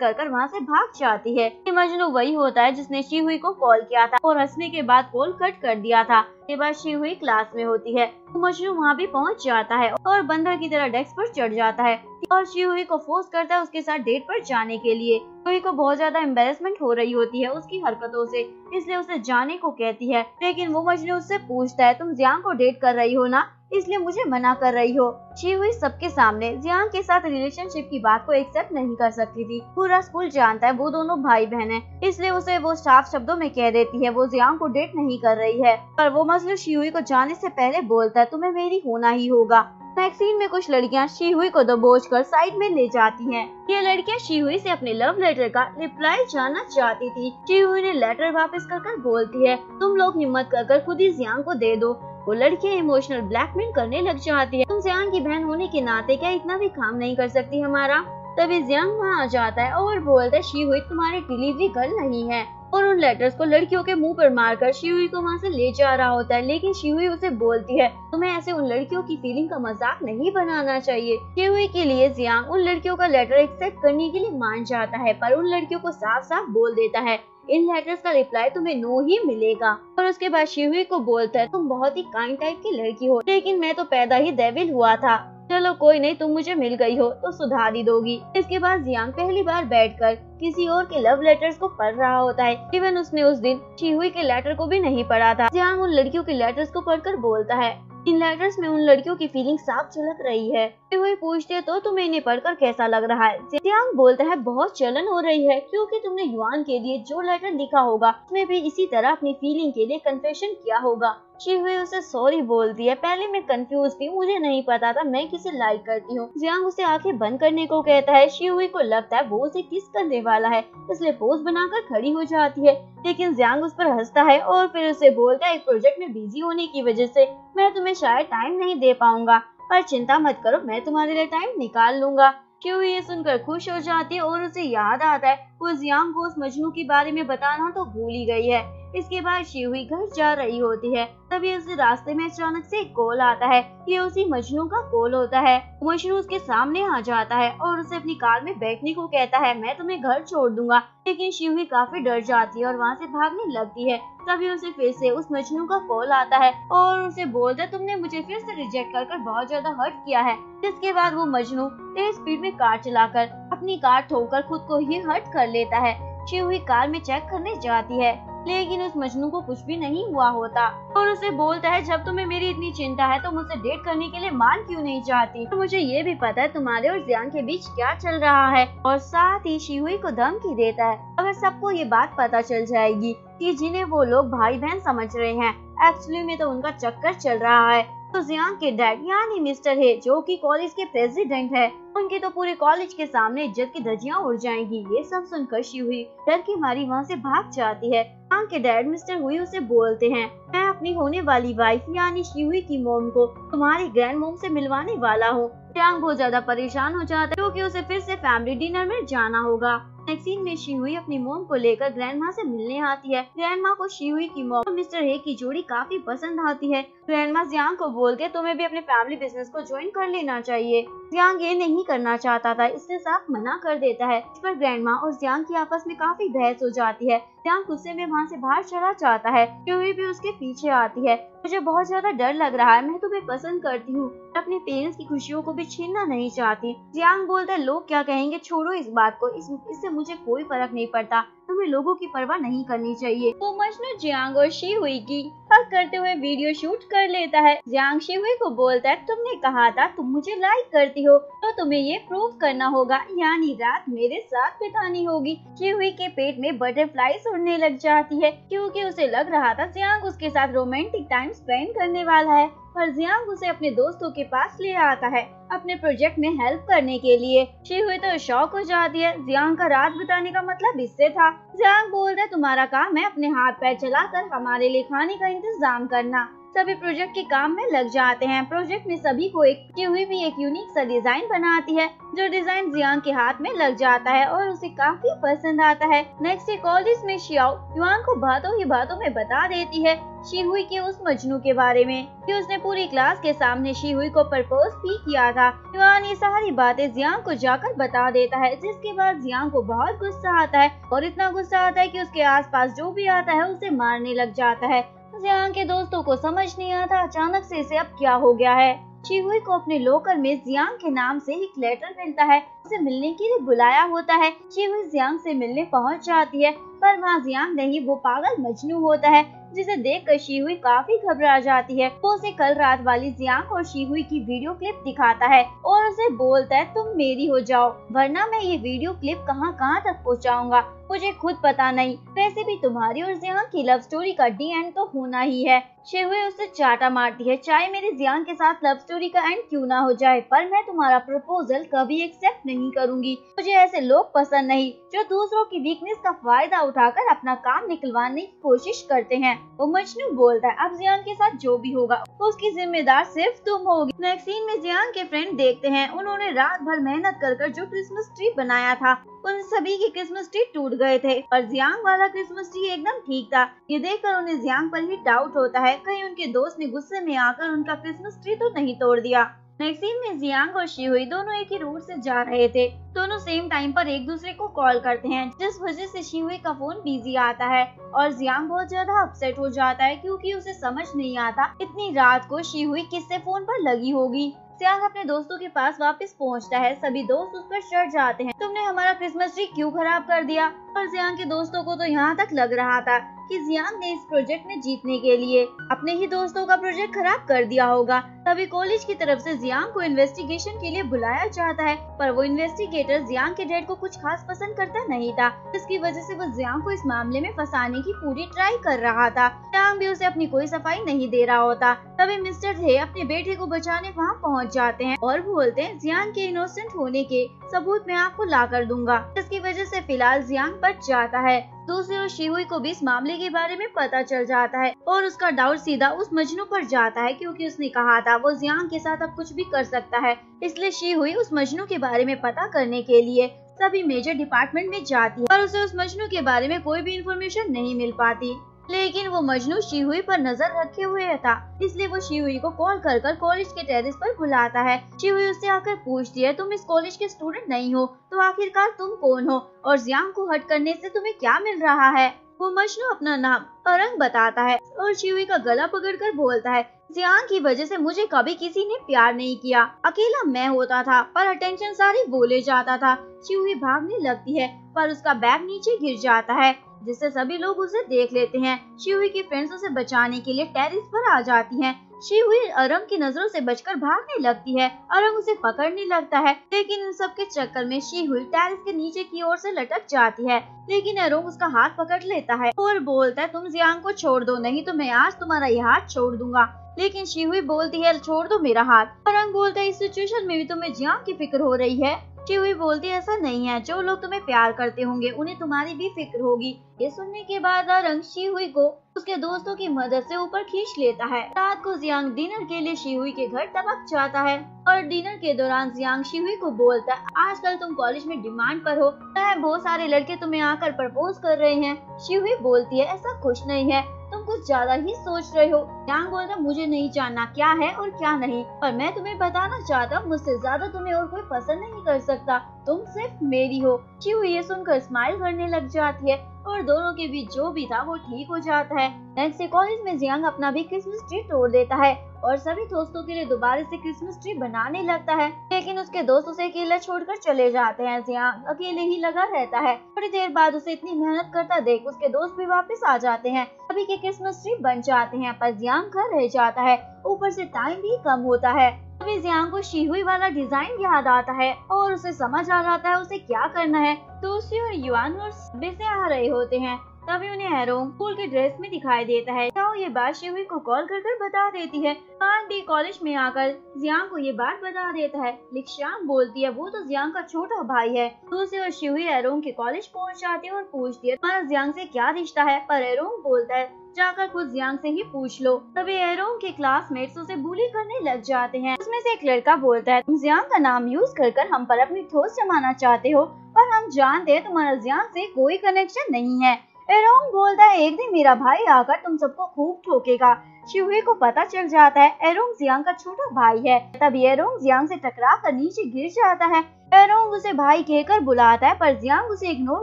कर वहाँ से भाग जाती है। ये मजनू वही होता है जिसने शिहुई को कॉल किया था और हंसने के बाद कॉल कट कर दिया था। के बाद शिहुई क्लास में होती है तो मजनू वहाँ भी पहुँच जाता है और बंदर की तरह डेस्क पर चढ़ जाता है और शिहुई को फोर्स करता है उसके साथ डेट पर जाने के लिए। शिहुई को बहुत ज्यादा एम्बेरसमेंट हो रही होती है उसकी हरकतों से इसलिए उसे जाने को कहती है लेकिन वो मजनू उससे पूछता है तुम जियांग को डेट कर रही हो ना इसलिए मुझे मना कर रही हो। शिहुई सबके सामने जियांग के साथ रिलेशनशिप की बात को एक्सेप्ट नहीं कर सकती थी। पूरा स्कूल जानता है वो दोनों भाई बहन हैं इसलिए उसे वो साफ शब्दों में कह देती है वो जियांग को डेट नहीं कर रही है पर वो मजनू शिहुई को जाने से पहले बोलता है तुम्हें मेरी होना ही होगा। मैगजीन में कुछ लड़कियां शिहुई को दबोचकर साइड में ले जाती हैं। ये लड़कियां शिहुई से अपने लव लेटर का रिप्लाई जानना चाहती थी। शिहुई ने लेटर वापस कर बोलती है तुम लोग हिम्मत कर खुद ही जियांग को दे दो। वो लड़कियां इमोशनल ब्लैकमेल करने लग जाती है तुम जियांग की बहन होने के नाते क्या इतना भी काम नहीं कर सकती हमारा। तभी जियांग वहाँ आ जाता है और बोलता है शिहुई तुम्हारी डिलीवरी गर्ल नहीं है और उन लेटर्स को लड़कियों के मुंह पर मारकर शिहुई को वहाँ से ले जा रहा होता है लेकिन शिहुई उसे बोलती है तुम्हें ऐसे उन लड़कियों की फीलिंग का मजाक नहीं बनाना चाहिए। शिहुई के लिए जियांग उन लड़कियों का लेटर एक्सेप्ट करने के लिए मान जाता है पर उन लड़कियों को साफ साफ बोल देता है इन लेटर्स का रिप्लाई तुम्हें नो ही मिलेगा। और उसके बाद शिहुई को बोलता है तुम बहुत ही काइंड टाइप की लड़की हो लेकिन मैं तो पैदा ही डेविल हुआ था। चलो कोई नहीं, तुम मुझे मिल गई हो तो सुधार ही दोगी। इसके बाद जियांग पहली बार बैठकर किसी और के लव लेटर्स को पढ़ रहा होता है। इवन उसने उस दिन शिहुई के लेटर को भी नहीं पढ़ा था। जियांग उन लड़कियों के लेटर्स को पढ़कर बोलता है, इन लेटर्स में उन लड़कियों की फीलिंग साफ झलक रही है। शिहुई पूछते है तो तुम्हें इन्हें पढ़कर कैसा लग रहा है? जियांग बोलता है बहुत जलन हो रही है, क्योंकि तुमने युआन के लिए जो लेटर लिखा होगा उसमें भी इसी तरह अपनी फीलिंग के लिए कन्फेशन किया होगा। शिहुई उसे सॉरी बोलती है, पहले मैं कंफ्यूज थी, मुझे नहीं पता था मैं किसे लाइक करती हूँ। जियांग उसे आंखें बंद करने को कहता है। शिहुई को लगता है वो उसे किस करने वाला है, इसलिए पोज बनाकर खड़ी हो जाती है, लेकिन जियांग उस पर हंसता है और फिर उसे बोलता है एक प्रोजेक्ट में बिजी होने की वजह से मैं तुम्हें शायद टाइम नहीं दे पाऊंगा, पर चिंता मत करो, मैं तुम्हारे लिए टाइम निकाल लूंगा। शिहुई ये सुनकर खुश हो जाती है और उसे याद आता है वो जियांग को उस मजनू के बारे में बताना तो भूल ही गई है। इसके बाद शिहुई घर जा रही होती है, तभी उसे रास्ते में अचानक से एक कॉल आता है। ये उसी मजनू का कॉल होता है। मजनू उसके सामने आ जाता है और उसे अपनी कार में बैठने को कहता है, मैं तुम्हें घर छोड़ दूंगा। लेकिन शिहुई काफी डर जाती है और वहाँ से भागने लगती है। तभी उसे फिर से उस मजनू का कॉल आता है और उसे बोलता है, तुमने मुझे फिर से रिजेक्ट कर बहुत ज्यादा हर्ट किया है। जिसके बाद वो मजनू तेज स्पीड में कार चलाकर अपनी कार ठोकर खुद को ही हर्ट कर लेता है। शिहुई कार में चेक करने जाती है, लेकिन उस मजनू को कुछ भी नहीं हुआ होता और उसे बोलता है, जब तुम्हें मेरी इतनी चिंता है तो मुझसे डेट करने के लिए मान क्यों नहीं चाहती? तो मुझे ये भी पता है तुम्हारे और जियांग के बीच क्या चल रहा है। और साथ ही शिहुई को धमकी देता है, अगर सबको ये बात पता चल जाएगी कि जिन्हें वो लोग भाई बहन समझ रहे हैं एक्चुअली में तो उनका चक्कर चल रहा है, तो जियांग के डैड यानी मिस्टर हे जो कि कॉलेज के प्रेसिडेंट है, उनकी तो पूरे कॉलेज के सामने इज्जत की धज्जियां उड़ जाएंगी। ये सब सुनकर शिहुई डर की मारी वहाँ से भाग जाती है। जियांग के डैड मिस्टर हुई उसे बोलते हैं, मैं अपनी होने वाली वाइफ यानी शिहुई की मॉम को तुम्हारी ग्रैंड मॉम से मिलवाने वाला हूँ। जियांग बहुत ज्यादा परेशान हो जाता है क्योंकि उसे फिर से फैमिली डिनर में जाना होगा। नेक्स्ट सीन में शिहुई अपनी मॉम को लेकर ग्रैंडमा से मिलने आती है। ग्रैंडमा को शिहुई की मॉम और मिस्टर हे की जोड़ी काफी पसंद आती है। ग्रैंडमा जियांग को बोलते हैं, तुम्हें भी अपने फैमिली बिजनेस को ज्वाइन कर लेना चाहिए। जियांग ये नहीं करना चाहता था, इससे साफ मना कर देता है। इस पर ग्रैंडमा और जियांग की आपस में काफी बहस हो जाती है। जियांग गुस्से में वहाँ से बाहर चला जाता है। शिहुई भी उसके पीछे आती है। मुझे बहुत ज्यादा डर लग रहा है, मैं तुम्हें पसंद करती हूँ, अपने पेरेंट्स की खुशियों को भी छीनना नहीं चाहती। जियांग बोलता है, लोग क्या कहेंगे, छोड़ो इस बात को, इससे मुझे कोई फर्क नहीं पड़ता, तुम्हें लोगों की परवाह नहीं करनी चाहिए। वो मजनू जियांग और शिहुई की हक करते हुए वीडियो शूट कर लेता है। जियांग शिहुई को बोलता है, तुमने कहा था तुम मुझे लाइक करती हो, तो तुम्हें ये प्रूव करना होगा, यानी रात मेरे साथ बितानी होगी। शिहुई के पेट में बटरफ्लाईज उड़ने लग जाती है क्योंकि उसे लग रहा था जियांग उसके साथ रोमांटिक टाइम स्पेंड करने वाला है। पर जियांग उसे अपने दोस्तों के पास ले आता है अपने प्रोजेक्ट में हेल्प करने के लिए। शिहुई तो शॉक हो जाती है, जियांग का रात बिताने का मतलब इससे था। जियांग बोलता है, तुम्हारा काम है अपने हाथ पैर चलाकर हमारे लिए खाने का इंतजाम करना। सभी प्रोजेक्ट के काम में लग जाते हैं। प्रोजेक्ट में सभी को शिहुई भी एक यूनिक सा डिजाइन बनाती है, जो डिजाइन जियांग के हाथ में लग जाता है और उसे काफी पसंद आता है। नेक्स्ट डे कॉलेज में शियाओ युआन को बातों ही बातों में बता देती है शिहुई के उस मजनू के बारे में कि उसने पूरी क्लास के सामने शिहुई को प्रपोज भी किया था। युआन ये सारी बातें जियांग को जाकर बता देता है, जिसके बाद जियांग को बहुत गुस्सा आता है और इतना गुस्सा आता है कि उसके आसपास जो भी आता है उसे मारने लग जाता है। जियांग के दोस्तों को समझ नहीं आता अचानक से इसे अब क्या हो गया है। शिहुई को अपने लोकर में जियांग के नाम से एक लेटर मिलता है, उसे मिलने के लिए बुलाया होता है। शिहुई जियांग से मिलने पहुंच जाती है, पर वहाँ जियांग नहीं, वो पागल मजनू होता है, जिसे देखकर शिहुई काफी घबरा जाती है। वो उसे कल रात वाली जियांग और शिहुई की वीडियो क्लिप दिखाता है और उसे बोलता है, तुम मेरी हो जाओ, वरना मैं ये वीडियो क्लिप कहाँ कहाँ तक पहुँचाऊंगा मुझे खुद पता नहीं। वैसे भी तुम्हारी और जियांग की लव स्टोरी का डी एंड तो होना ही है। शिहुई उसे चाटा मारती है, चाहे मेरे जियांग के साथ लव स्टोरी का एंड क्यों ना हो जाए, पर मैं तुम्हारा प्रपोजल कभी एक्सेप्ट नहीं करूंगी। मुझे ऐसे लोग पसंद नहीं जो दूसरों की वीकनेस का फायदा उठाकर अपना काम निकलवाने की कोशिश करते हैं। वो मजनू बोलता है, अब जियांग के साथ जो भी होगा उसकी जिम्मेदार सिर्फ तुम होगी। नेक्स्ट सीन में जियांग के फ्रेंड देखते हैं, उन्होंने रात भर मेहनत कर जो क्रिसमस ट्री बनाया था उन सभी के क्रिसमस ट्री टूट गए थे, पर जियांग वाला क्रिसमस ट्री एकदम ठीक था। ये देखकर उन्हें जियांग पर ही डाउट होता है, कहीं उनके दोस्त ने गुस्से में आकर उनका क्रिसमस ट्री तो नहीं तोड़ दिया। नेक्स्ट सीन में जियांग और शिहुई दोनों एक ही रूट से जा रहे थे। दोनों सेम टाइम पर एक दूसरे को कॉल करते हैं, जिस वजह से शिहुई का फोन बिजी आता है और जियांग बहुत ज्यादा अपसेट हो जाता है क्योंकि उसे समझ नहीं आता इतनी रात को शिहुई किससे फोन पर लगी होगी। जियांग अपने दोस्तों के पास वापस पहुंचता है। सभी दोस्त उस पर चढ़ जाते हैं। तुमने हमारा क्रिसमस ट्री क्यों खराब कर दिया? और जियांग के दोस्तों को तो यहाँ तक लग रहा था कि जियांग ने इस प्रोजेक्ट में जीतने के लिए अपने ही दोस्तों का प्रोजेक्ट खराब कर दिया होगा। तभी कॉलेज की तरफ से जियांग को इन्वेस्टिगेशन के लिए बुलाया जाता है, पर वो इन्वेस्टिगेटर जियांग के डैड को कुछ खास पसंद करता नहीं था, जिसकी वजह से वो जियांग को इस मामले में फंसाने की पूरी ट्राई कर रहा था। जियांग भी उसे अपनी कोई सफाई नहीं दे रहा होता। तभी मिस्टर हे अपने बेटे को बचाने वहाँ पहुँच जाते हैं और बोलते हैं जियांग के इनोसेंट होने के सबूत मैं आपको ला कर दूंगा, जिसकी वजह से फिलहाल जियांग बच जाता है। दूसरी ओर शिहुई को भी इस मामले के बारे में पता चल जाता है और उसका डाउट सीधा उस मजनू पर जाता है, क्योंकि उसने कहा था वो जियांग के साथ अब कुछ भी कर सकता है। इसलिए शिहुई उस मजनू के बारे में पता करने के लिए सभी मेजर डिपार्टमेंट में जाती है, पर उसे उस मजनू के बारे में कोई भी इंफॉर्मेशन नहीं मिल पाती। लेकिन वो मजनू शिहुई पर नजर रखे हुए था, इसलिए वो शिहुई को कॉल कर कॉलेज के टेरेस पर बुलाता है। शिहुई उससे आकर पूछती है तुम इस कॉलेज के स्टूडेंट नहीं हो तो आखिरकार तुम कौन हो और जियांग को हट करने से तुम्हें क्या मिल रहा है? वो मजनू अपना नाम अरंग बताता है और शिहुई का गला पकड़कर बोलता है जियांग की वजह से मुझे कभी किसी ने प्यार नहीं किया, अकेला मैं होता था पर अटेंशन सारी वो ले जाता था। शिहुई भागने लगती है पर उसका बैग नीचे गिर जाता है, जिससे सभी लोग उसे देख लेते हैं। शिहुई की फ्रेंड्स उसे बचाने के लिए टेरेस पर आ जाती हैं। शिहुई अरंग की नजरों से बचकर भागने लगती है। अरंग उसे पकड़ने लगता है, लेकिन इन सब के चक्कर में शिहुई टेरेस के नीचे की ओर से लटक जाती है। लेकिन अरंग उसका हाथ पकड़ लेता है और बोलता है तुम जियांग को छोड़ दो, नहीं तो मैं आज तुम्हारा ये हाथ छोड़ दूंगा। लेकिन शिहुई बोलती है छोड़ दो मेरा हाथ। अरंग बोलता है इस सिचुएशन में भी तुम्हें जियांग की फिक्र हो रही है? शिहुई बोलती है ऐसा नहीं है, जो लोग तुम्हें प्यार करते होंगे उन्हें तुम्हारी भी फिक्र होगी। ये सुनने के बाद अरंग शिहुई को उसके दोस्तों की मदद से ऊपर खींच लेता है। रात को जियांग डिनर के लिए शिहुई के घर टपक जाता है और डिनर के दौरान जियांग शिहुई को बोलता है आजकल तुम कॉलेज में डिमांड पर हो, बहुत सारे लड़के तुम्हें आकर प्रपोज कर रहे हैं। शिहुई बोलती है ऐसा कुछ नहीं है, तुम कुछ ज्यादा ही सोच रहे हो। जियांग बोलता मुझे नहीं जानना क्या है और क्या नहीं, पर मैं तुम्हें बताना चाहता हूँ मुझसे ज्यादा तुम्हें और कोई पसंद नहीं कर सकता, तुम सिर्फ मेरी हो। शिहुई ये सुनकर स्माइल करने लग जाती है और दोनों के बीच जो भी था वो ठीक हो जाता है। नेक्स्ट डे कॉलेज में जियांग अपना भी क्रिसमस ट्री तोड़ देता है और सभी दोस्तों के लिए दोबारा से क्रिसमस ट्री बनाने लगता है, लेकिन उसके दोस्त उसे अकेला छोड़कर चले जाते हैं। जियांग अकेले ही लगा रहता है। थोड़ी देर बाद उसे इतनी मेहनत करता देख उसके दोस्त भी वापस आ जाते हैं। सभी के क्रिसमस ट्री बन जाते हैं, पर जियांग घर रह जाता है, ऊपर से टाइम भी कम होता है। तभी जियांग को शिहुई वाला डिजाइन याद आता है और उसे समझ आ जाता है उसे क्या करना है। दूसरी ओर युआन और से आ रहे होते हैं, तभी उन्हें एरोंग स्कूल के ड्रेस में दिखाई देता है। चाओ ये बात शिहुई को कॉल कर बता देती है। कान भी कॉलेज में आकर जियांग को ये बात बता देता है। लिक्शांग बोलती है वो तो जियांग का छोटा भाई है। दूसरी ओर शिहुई एरोंग के कॉलेज पहुंच जाती है और पूछती है तुम्हारा जियांग से क्या रिश्ता है, पर एरोंग बोलता है जाकर खुद जियांग से ही पूछ लो। तभी एरोंग के क्लासमेट्स उसे बुली करने लग जाते हैं। उसमें से एक लड़का बोलता है तुम जियांग का नाम यूज कर हम पर अपनी ठोस जमाना चाहते हो, पर हम जानते हैं तुम्हारा जियांग से कोई कनेक्शन नहीं है। एरोंग बोलता है एक दिन मेरा भाई आकर तुम सबको खूब ठोकेगा। शिहुई को पता चल जाता है एरोंग जियांग का छोटा भाई है। तभी एरोंग जियांग से टकरा कर नीचे गिर जाता है। एरोंग उसे भाई कहकर बुलाता है, पर जियांग उसे इग्नोर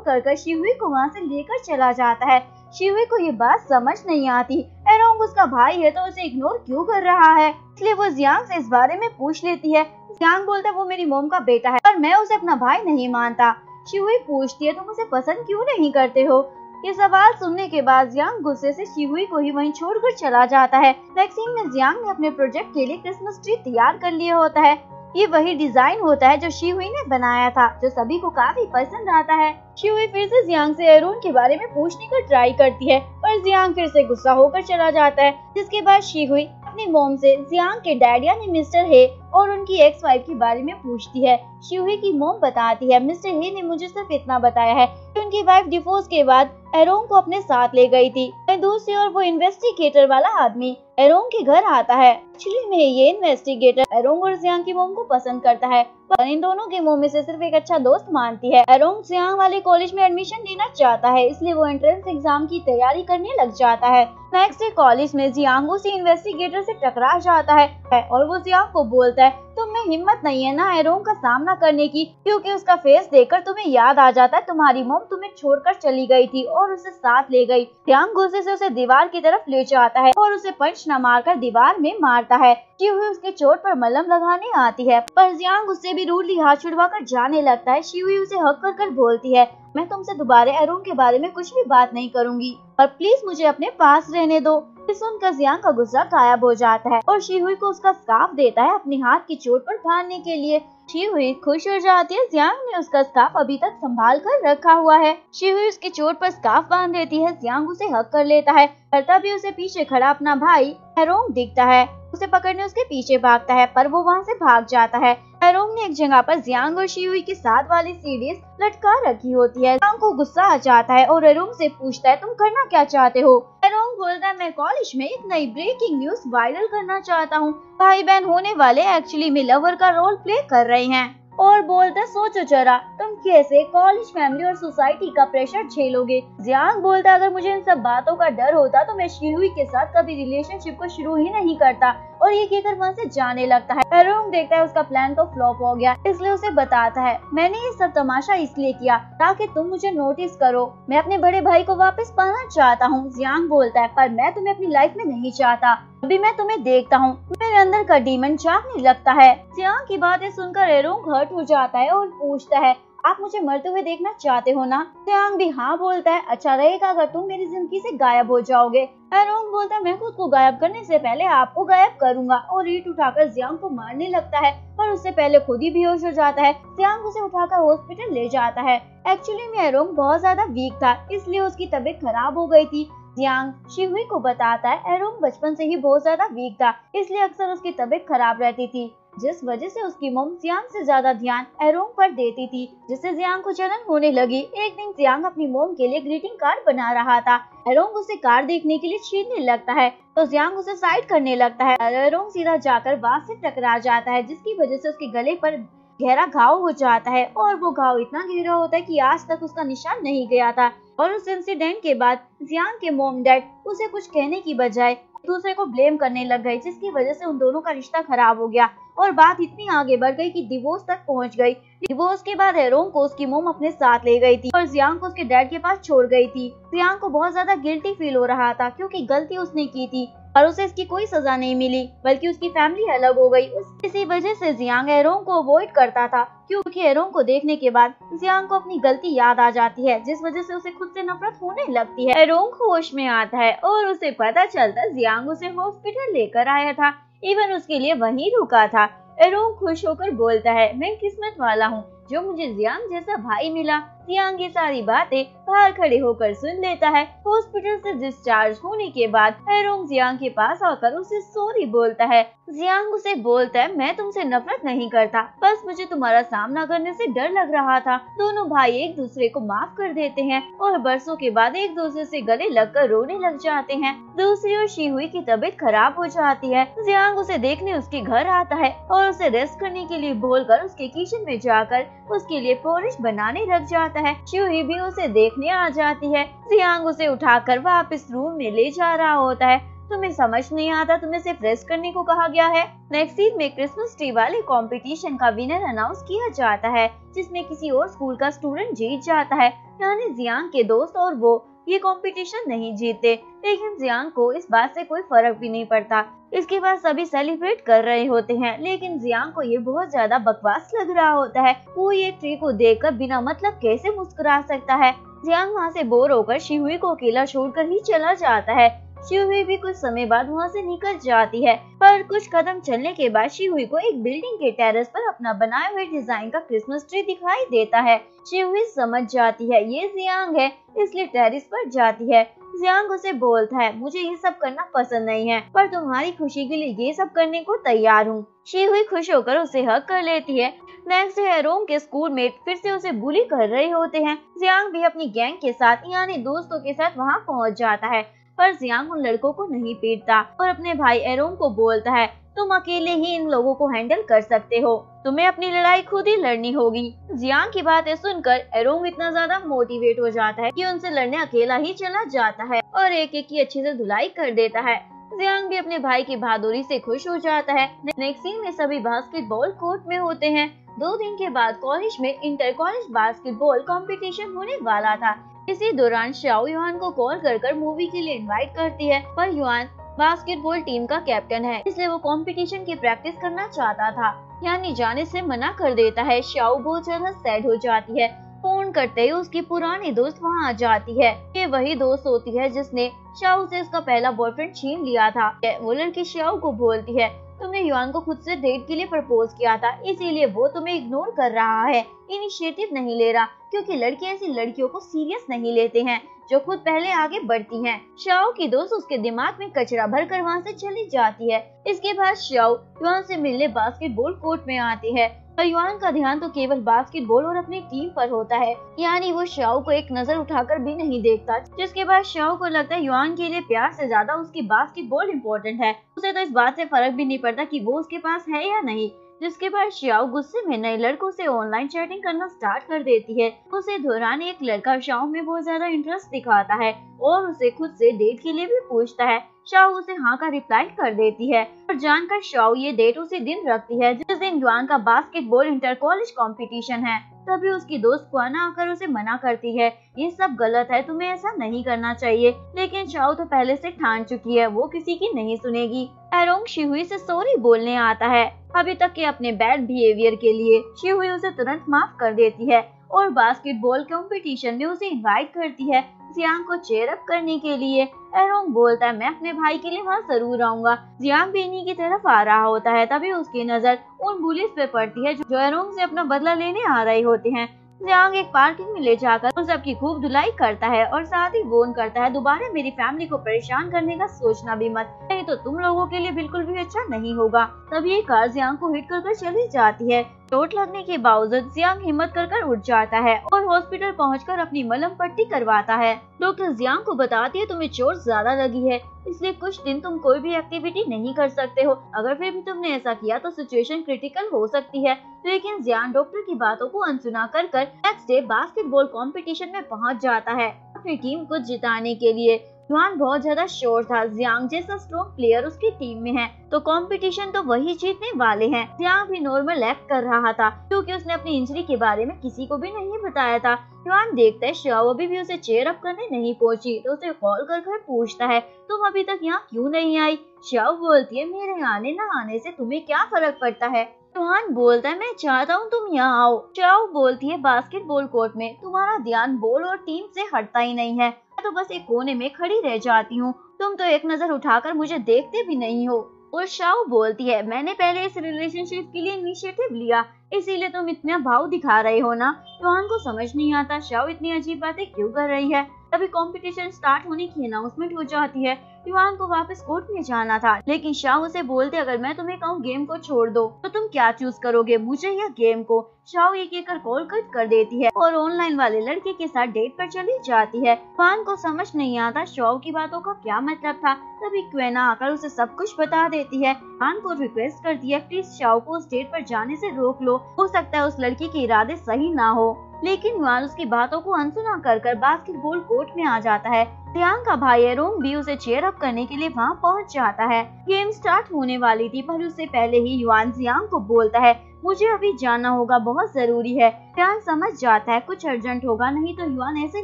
कर शिहुई को वहाँ से लेकर चला जाता है। शिहुई को ये बात समझ नहीं आती, एरोंग उसका भाई है तो उसे इग्नोर क्यों कर रहा है, इसलिए वो जियांग से इस बारे में पूछ लेती है। जियांग बोलता है वो मेरी मॉम का बेटा है, पर मैं उसे अपना भाई नहीं मानता। शिहुई पूछती है तुम उसे पसंद क्यों नहीं करते हो। ये सवाल सुनने के बाद जियांग गुस्से से शिहुई को ही वहीं छोड़कर चला जाता है। नेक्स्ट सीन में जियांग ने अपने प्रोजेक्ट के लिए क्रिसमस ट्री तैयार कर लिया होता है। ये वही डिजाइन होता है जो शिहुई ने बनाया था, जो सभी को काफी पसंद आता है। शिहुई फिर से जियांग से एरोन के बारे में पूछने का ट्राई करती है, पर जियांग फिर से गुस्सा होकर चला जाता है। जिसके बाद शिहुई अपनी मॉम से जियांग के डैड यानी मिस्टर हे और उनकी एक्स वाइफ के बारे में पूछती है। शिहुई की मॉम बताती है मिस्टर हे ने मुझे सिर्फ इतना बताया है कि उनकी वाइफ डिवोर्स के बाद एरोंग को अपने साथ ले गई थी। दूसरी ओर वो इन्वेस्टिगेटर वाला आदमी एरोंग के घर आता है। एक्चुअली में ये इन्वेस्टिगेटर एरोंग और जियांग की मॉम को पसंद करता है, पर इन दोनों के मुंह में से सिर्फ एक अच्छा दोस्त मानती है। एरोंग जियांग वाले कॉलेज में एडमिशन लेना चाहता है, इसलिए वो एंट्रेंस एग्जाम की तैयारी करने लग जाता है। नेक्स्ट डे कॉलेज में जियांग उसी इन्वेस्टिगेटर से टकरा जाता है और वो जियांग को बोलता बोलता है, तुम में हिम्मत नहीं है ना एरोंग का सामना करने की, क्योंकि उसका फेस देखकर तुम्हें याद आ जाता है तुम्हारी मॉम तुम्हें छोड़कर चली गई थी और उसे साथ ले गई। जियांग गुस्से से उसे दीवार की तरफ ले जाता है और उसे पंच न मारकर दीवार में मारता है। शिहुई उसके चोट पर मलहम लगाने आती है, पर जियांग उससे भी रूडली हाथ छुड़वाकर जाने लगता है। शिहुई उसे हक कर बोलती है, मैं तुमसे दोबारा एरोंग के बारे में कुछ भी बात नहीं करूंगी और प्लीज मुझे अपने पास रहने दो। सुनकर जियांग का गुस्सा गायब हो जाता है और शिहुई को उसका स्कार्फ देता है अपने हाथ की चोट पर बांधने के लिए। शिहुई खुश हो जाती है, जियांग ने उसका स्कार्फ अभी तक संभाल कर रखा हुआ है। शिहुई उसकी चोट पर स्कार्फ बांध देती है, जियांग उसे हक कर लेता है, पर तभी उसे पीछे खड़ा अपना भाई एरोंग दिखता है। उसे पकड़ने उसके पीछे भागता है, पर वो वहाँ से भाग जाता है। एरोंग ने एक जगह पर जियांग और शिहुई की साथ वाली सीढ़ी लटका रखी होती है। जियांग को गुस्सा आ जाता है और एरोंग से पूछता है, तुम करना क्या चाहते हो? एरोंग बोलता है, मैं कॉलेज में एक नई ब्रेकिंग न्यूज वायरल करना चाहता हूँ। भाई बहन होने वाले एक्चुअली में लवर का रोल प्ले कर रहे हैं। और बोलता, सोचो जरा तुम कैसे कॉलेज, फैमिली और सोसाइटी का प्रेशर झेलोगे। जियांग बोलता, अगर मुझे इन सब बातों का डर होता तो मैं शिहुई के साथ कभी रिलेशनशिप को शुरू ही नहीं करता। और ये कहकर वहाँ से जाने लगता है। एरोंग देखता है उसका प्लान तो फ्लॉप हो गया, इसलिए उसे बताता है, मैंने ये सब तमाशा इसलिए किया ताकि तुम मुझे नोटिस करो। मैं अपने बड़े भाई को वापस पाना चाहता हूँ। जियांग बोलता है, पर मैं तुम्हें अपनी लाइफ में नहीं चाहता। अभी मैं तुम्हें देखता हूँ, मेरे अंदर का डीमन जागने लगता है। जियांग की बातें सुनकर एरोंग हर्ट हो जाता है और पूछता है, आप मुझे मरते हुए देखना चाहते हो ना? जियांग भी हाँ बोलता है, अच्छा रहेगा अगर तुम मेरी जिंदगी से गायब हो जाओगे। एरोंग बोलता है, मैं खुद को गायब करने से पहले आपको गायब करूंगा और ईंट उठाकर जियांग को मारने लगता है, पर उससे पहले खुद ही बेहोश हो जाता है। जियांग उसे उठाकर हॉस्पिटल ले जाता है। एक्चुअली में एरोंग बहुत ज्यादा वीक था, इसलिए उसकी तबीयत खराब हो गई थी। जियांग शिहुई को बताता है, एरोंग बचपन से ही बहुत ज्यादा वीक था, इसलिए अक्सर उसकी तबीयत खराब रहती थी, जिस वजह से उसकी मॉम जियांग से ज्यादा ध्यान एरोंग पर देती थी, जिससे जियांग को जलन होने लगी। एक दिन जियांग अपनी मॉम के लिए ग्रीटिंग कार्ड बना रहा था। एरोंग उसे कार्ड देखने के लिए छीनने लगता है, तो जियांग उसे साइड करने लगता है। एरोंग सीधा जाकर बांस से टकरा जाता है, जिसकी वजह से उसके गले पर गहरा घाव हो जाता है और वो घाव इतना गहरा होता है कि आज तक उसका निशान नहीं गया था। और उस इंसिडेंट के बाद जियांग के मॉम डैड उसे कुछ कहने की बजाय दूसरे को ब्लेम करने लग गए, जिसकी वजह से उन दोनों का रिश्ता खराब हो गया और बात इतनी आगे बढ़ गई कि डिवोर्स तक पहुंच गई। डिवोर्स के बाद एरोंग को उसकी मॉम अपने साथ ले गई थी और जियांग को उसके डैड के पास छोड़ गई थी। जियांग को बहुत ज्यादा गिल्टी फील हो रहा था, क्योंकि गलती उसने की थी और उसे इसकी कोई सजा नहीं मिली, बल्कि उसकी फैमिली अलग हो गई। इसी वजह से जियांग एरोंग को अवॉइड करता था, क्योंकि एरोंग को देखने के बाद जियांग को अपनी गलती याद आ जाती है, जिस वजह से उसे खुद से नफरत होने लगती है। एरोंग होश में आता है और उसे पता चलता जियांग उसे हॉस्पिटल लेकर आया था, इवन उसके लिए वहीं रुका था। एरोंग खुश होकर बोलता है, मैं किस्मत वाला हूँ जो मुझे जियांग जैसा भाई मिला। जियांग ये सारी बातें बाहर खड़े होकर सुन लेता है। हॉस्पिटल से डिस्चार्ज होने के बाद एरोंग जियांग के पास आकर उसे सॉरी बोलता है। जियांग उसे बोलता है, मैं तुमसे नफरत नहीं करता, बस मुझे तुम्हारा सामना करने से डर लग रहा था। दोनों भाई एक दूसरे को माफ कर देते हैं और बरसों के बाद एक दूसरे से गले लगकर रोने लग जाते हैं। दूसरी ओर शिहुई की तबीयत खराब हो जाती है। जियांग उसे देखने उसके घर आता है और उसे रेस्ट करने के लिए बोलकर उसके किचन में जाकर उसके लिए पोरिश बनाने लग जाता है। शिहुई भी उसे देखने आ जाती है। जियांग उसे उठाकर वापस रूम में ले जा रहा होता है। तुम्हें समझ नहीं आता, तुम्हें सिर्फ रेस्ट करने को कहा गया है। नेक्स्ट सीन में क्रिसमस ट्री वाले कंपटीशन का विनर अनाउंस किया जाता है, जिसमें किसी और स्कूल का स्टूडेंट जीत जाता है, यानी जियांग के दोस्त और वो ये कंपटीशन नहीं जीते। लेकिन जियांग को इस बात से कोई फर्क भी नहीं पड़ता। इसके बाद सभी सेलिब्रेट कर रहे होते हैं, लेकिन जियांग को ये बहुत ज्यादा बकवास लग रहा होता है। वो ये ट्री को देखकर बिना मतलब कैसे मुस्कुरा सकता है। जियांग वहाँ से बोर होकर शिहुई को अकेला छोड़कर ही चला जाता है। शिहुई भी कुछ समय बाद वहाँ से निकल जाती है, पर कुछ कदम चलने के बाद शिहुई को एक बिल्डिंग के टेरेस पर अपना बनाए हुए डिजाइन का क्रिसमस ट्री दिखाई देता है। शिहुई समझ जाती है ये जियांग है, इसलिए टेरेस पर जाती है। जियांग उसे बोलता है, मुझे ये सब करना पसंद नहीं है, पर तुम्हारी खुशी के लिए ये सब करने को तैयार हूँ। शिहुई खुश होकर उसे हक कर लेती है। नेक्स्ट डे एरोंग के स्कूलमेट फिर से उसे बुली कर रहे होते हैं। जियांग भी अपनी गैंग के साथ यानी दोस्तों के साथ वहाँ पहुँच जाता है, पर जियांग उन लड़कों को नहीं पीटता और अपने भाई एरोंग को बोलता है, तुम अकेले ही इन लोगों को हैंडल कर सकते हो, तुम्हें अपनी लड़ाई खुद ही लड़नी होगी। जियांग की बातें सुनकर एरोंग इतना ज्यादा मोटिवेट हो जाता है कि उनसे लड़ने अकेला ही चला जाता है और एक एक की अच्छे से धुलाई कर देता है। जियांग भी अपने भाई की बहादुरी से खुश हो जाता है। नेक्स्ट सीन में सभी बास्केटबॉल कोर्ट में होते हैं। 2 दिन के बाद कॉलेज में इंटर कॉलेज बास्केटबॉल कंपटीशन होने वाला था। इसी दौरान शाओ युआन को कॉल कर मूवी के लिए इनवाइट करती है, पर युआन बास्केटबॉल टीम का कैप्टन है, इसलिए वो कंपटीशन की प्रैक्टिस करना चाहता था, यानी जाने से मना कर देता है। शाओ बहुत ज्यादा सैड हो जाती है। फोन करते ही उसकी पुरानी दोस्त वहाँ आ जाती है। ये वही दोस्त होती है जिसने शाओ से उसका पहला बॉयफ्रेंड छीन लिया था। वो लड़की शाओ को बोलती है, तुमने युआन को खुद से डेट के लिए प्रपोज किया था, इसीलिए वो तुम्हें इग्नोर कर रहा है, इनिशिएटिव नहीं ले रहा, क्योंकि लड़के ऐसी लड़कियों को सीरियस नहीं लेते हैं जो खुद पहले आगे बढ़ती हैं। शाओ की दोस्त उसके दिमाग में कचरा भर कर वहाँ से चली जाती है। इसके बाद शाओ युआन से मिलने बास्केटबॉल कोर्ट में आती है, पर युआन का ध्यान तो केवल बास्केटबॉल और अपनी टीम पर होता है, यानी वो शाओ को एक नजर उठाकर भी नहीं देखता। जिसके बाद शाओ को लगता है युआन के लिए प्यार से ज्यादा उसकी बास्केटबॉल इम्पोर्टेंट है। उसे तो इस बात से फर्क भी नहीं पड़ता कि वो उसके पास है या नहीं। जिसके बाद शाओ गुस्से में नए लड़कों से ऑनलाइन चैटिंग करना स्टार्ट कर देती है। उसे दौरान एक लड़का शाओ में बहुत ज्यादा इंटरेस्ट दिखाता है और उसे खुद से डेट के लिए भी पूछता है। शाओ उसे हाँ का रिप्लाई कर देती है और जानकर शाओ ये डेट उसी दिन रखती है जिस दिन युआन का बास्केटबॉल इंटर कॉलेज कंपटीशन है। तभी उसकी दोस्त क्वाना आकर उसे मना करती है, ये सब गलत है, तुम्हें ऐसा नहीं करना चाहिए। लेकिन शाओ तो पहले से ठान चुकी है, वो किसी की नहीं सुनेगी। एरोंग शिहुई से सॉरी बोलने आता है अभी तक के अपने बैड बिहेवियर के लिए। शिहुई उसे तुरंत माफ कर देती है और बास्केटबॉल कंपटीशन में उसे इनवाइट करती है जियांग को चेयर अप करने के लिए। एरोंग बोलता है, मैं अपने भाई के लिए वहाँ जरूर आऊंगा। जियांग भी इन्हीं की तरफ आ रहा होता है, तभी उसकी नजर उन बुलिस पे पड़ती है जो एरोंग से अपना बदला लेने आ रहे होते हैं। जियांग एक पार्किंग में ले जाकर उन सबकी खूब धुलाई करता है और साथ ही वॉर्न करता है, दोबारा मेरी फैमिली को परेशान करने का सोचना भी मत, नहीं तो तुम लोगों के लिए बिल्कुल भी अच्छा नहीं होगा। तभी एक कार जियांग को हिट कर चली जाती है। चोट लगने के बावजूद जियांग हिम्मत कर उठ जाता है और हॉस्पिटल पहुंचकर अपनी मलहम पट्टी करवाता है। डॉक्टर जियांग को बताती है, तुम्हें चोट ज्यादा लगी है, इसलिए कुछ दिन तुम कोई भी एक्टिविटी नहीं कर सकते हो। अगर फिर भी तुमने ऐसा किया तो सिचुएशन क्रिटिकल हो सकती है। लेकिन जियांग डॉक्टर की बातों को अनसुना कर नेक्स्ट डे बास्केटबॉल कंपटीशन में पहुंच जाता है अपनी टीम को जिताने के लिए। युआन बहुत ज्यादा श्योर था जियांग जैसा स्ट्रॉन्ग प्लेयर उसकी टीम में है तो कंपटीशन तो वही जीतने वाले हैं। जियांग भी नॉर्मल एक्ट कर रहा था क्योंकि उसने अपनी इंजरी के बारे में किसी को भी नहीं बताया था। युआन देखता है शाओ अभी भी उसे चेयर अप करने नहीं पहुंची तो उसे कॉल कर पूछता है, तुम अभी तक यहाँ क्यों नहीं आई? शाओ बोलती है, मेरे आने न आने से तुम्हें क्या फर्क पड़ता है? युआन बोलता है, मैं चाहता हूँ तुम यहाँ आओ। शाओ बोलती है, बास्केटबॉल कोर्ट में तुम्हारा ध्यान बॉल और टीम से हटता ही नहीं है, मैं तो बस एक कोने में खड़ी रह जाती हूँ, तुम तो एक नजर उठाकर मुझे देखते भी नहीं हो। और शाओ बोलती है, मैंने पहले इस रिलेशनशिप के लिए इनिशिएटिव लिया, इसीलिए तुम इतना भाव दिखा रहे हो ना। युआन को समझ नहीं आता शाओ इतनी अजीब बातें क्यों कर रही है। तभी कंपटीशन स्टार्ट होने की अनाउंसमेंट हो जाती है। युआन को वापस कोर्ट में जाना था लेकिन शाओ उसे बोलते, अगर मैं तुम्हें कहूँ गेम को छोड़ दो तो तुम क्या चूज करोगे, मुझे या गेम को? शाओ एक एक कॉल कट कर देती है और ऑनलाइन वाले लड़के के साथ डेट पर चली जाती है। युआन को समझ नहीं आता शाओ की बातों का क्या मतलब था। तभी क्वेना आकर उसे सब कुछ बता देती है। युआन को रिक्वेस्ट करती है, प्लीज शाओ को उस डेट पर जाने से रोक लो, हो सकता है उस लड़की के इरादे सही ना हो। लेकिन युआन उसकी बातों को अनसुना कर बास्केटबॉल कोर्ट में आ जाता है। जियांग का भाई एरोंग भी उसे चेयर अप करने के लिए वहाँ पहुँच जाता है। गेम स्टार्ट होने वाली थी पर उससे पहले ही युआन जियांग को बोलता है, मुझे अभी जाना होगा, बहुत जरूरी है। जियांग समझ जाता है कुछ अर्जेंट होगा, नहीं तो युआन ऐसे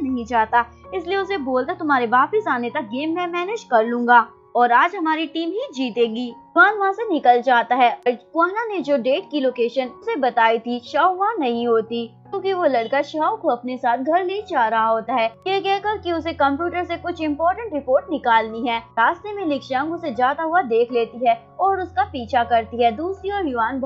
नहीं जाता, इसलिए उसे बोलता, तुम्हारे वापिस आने तक गेम मैं मैनेज कर लूंगा और आज हमारी टीम ही जीतेगी। युआन वहाँ से निकल जाता है। क्वाना ने जो डेट की लोकेशन उसे बताई थी शाओ वहाँ नहीं होती क्योंकि वो लड़का शाओ को अपने साथ घर ले जा रहा होता है, ये कहकर कि उसे कंप्यूटर से कुछ इम्पोर्टेंट रिपोर्ट निकालनी है। रास्ते में लिक्शांग उसे जाता हुआ देख लेती है और उसका पीछा करती है। दूसरी ओर युआन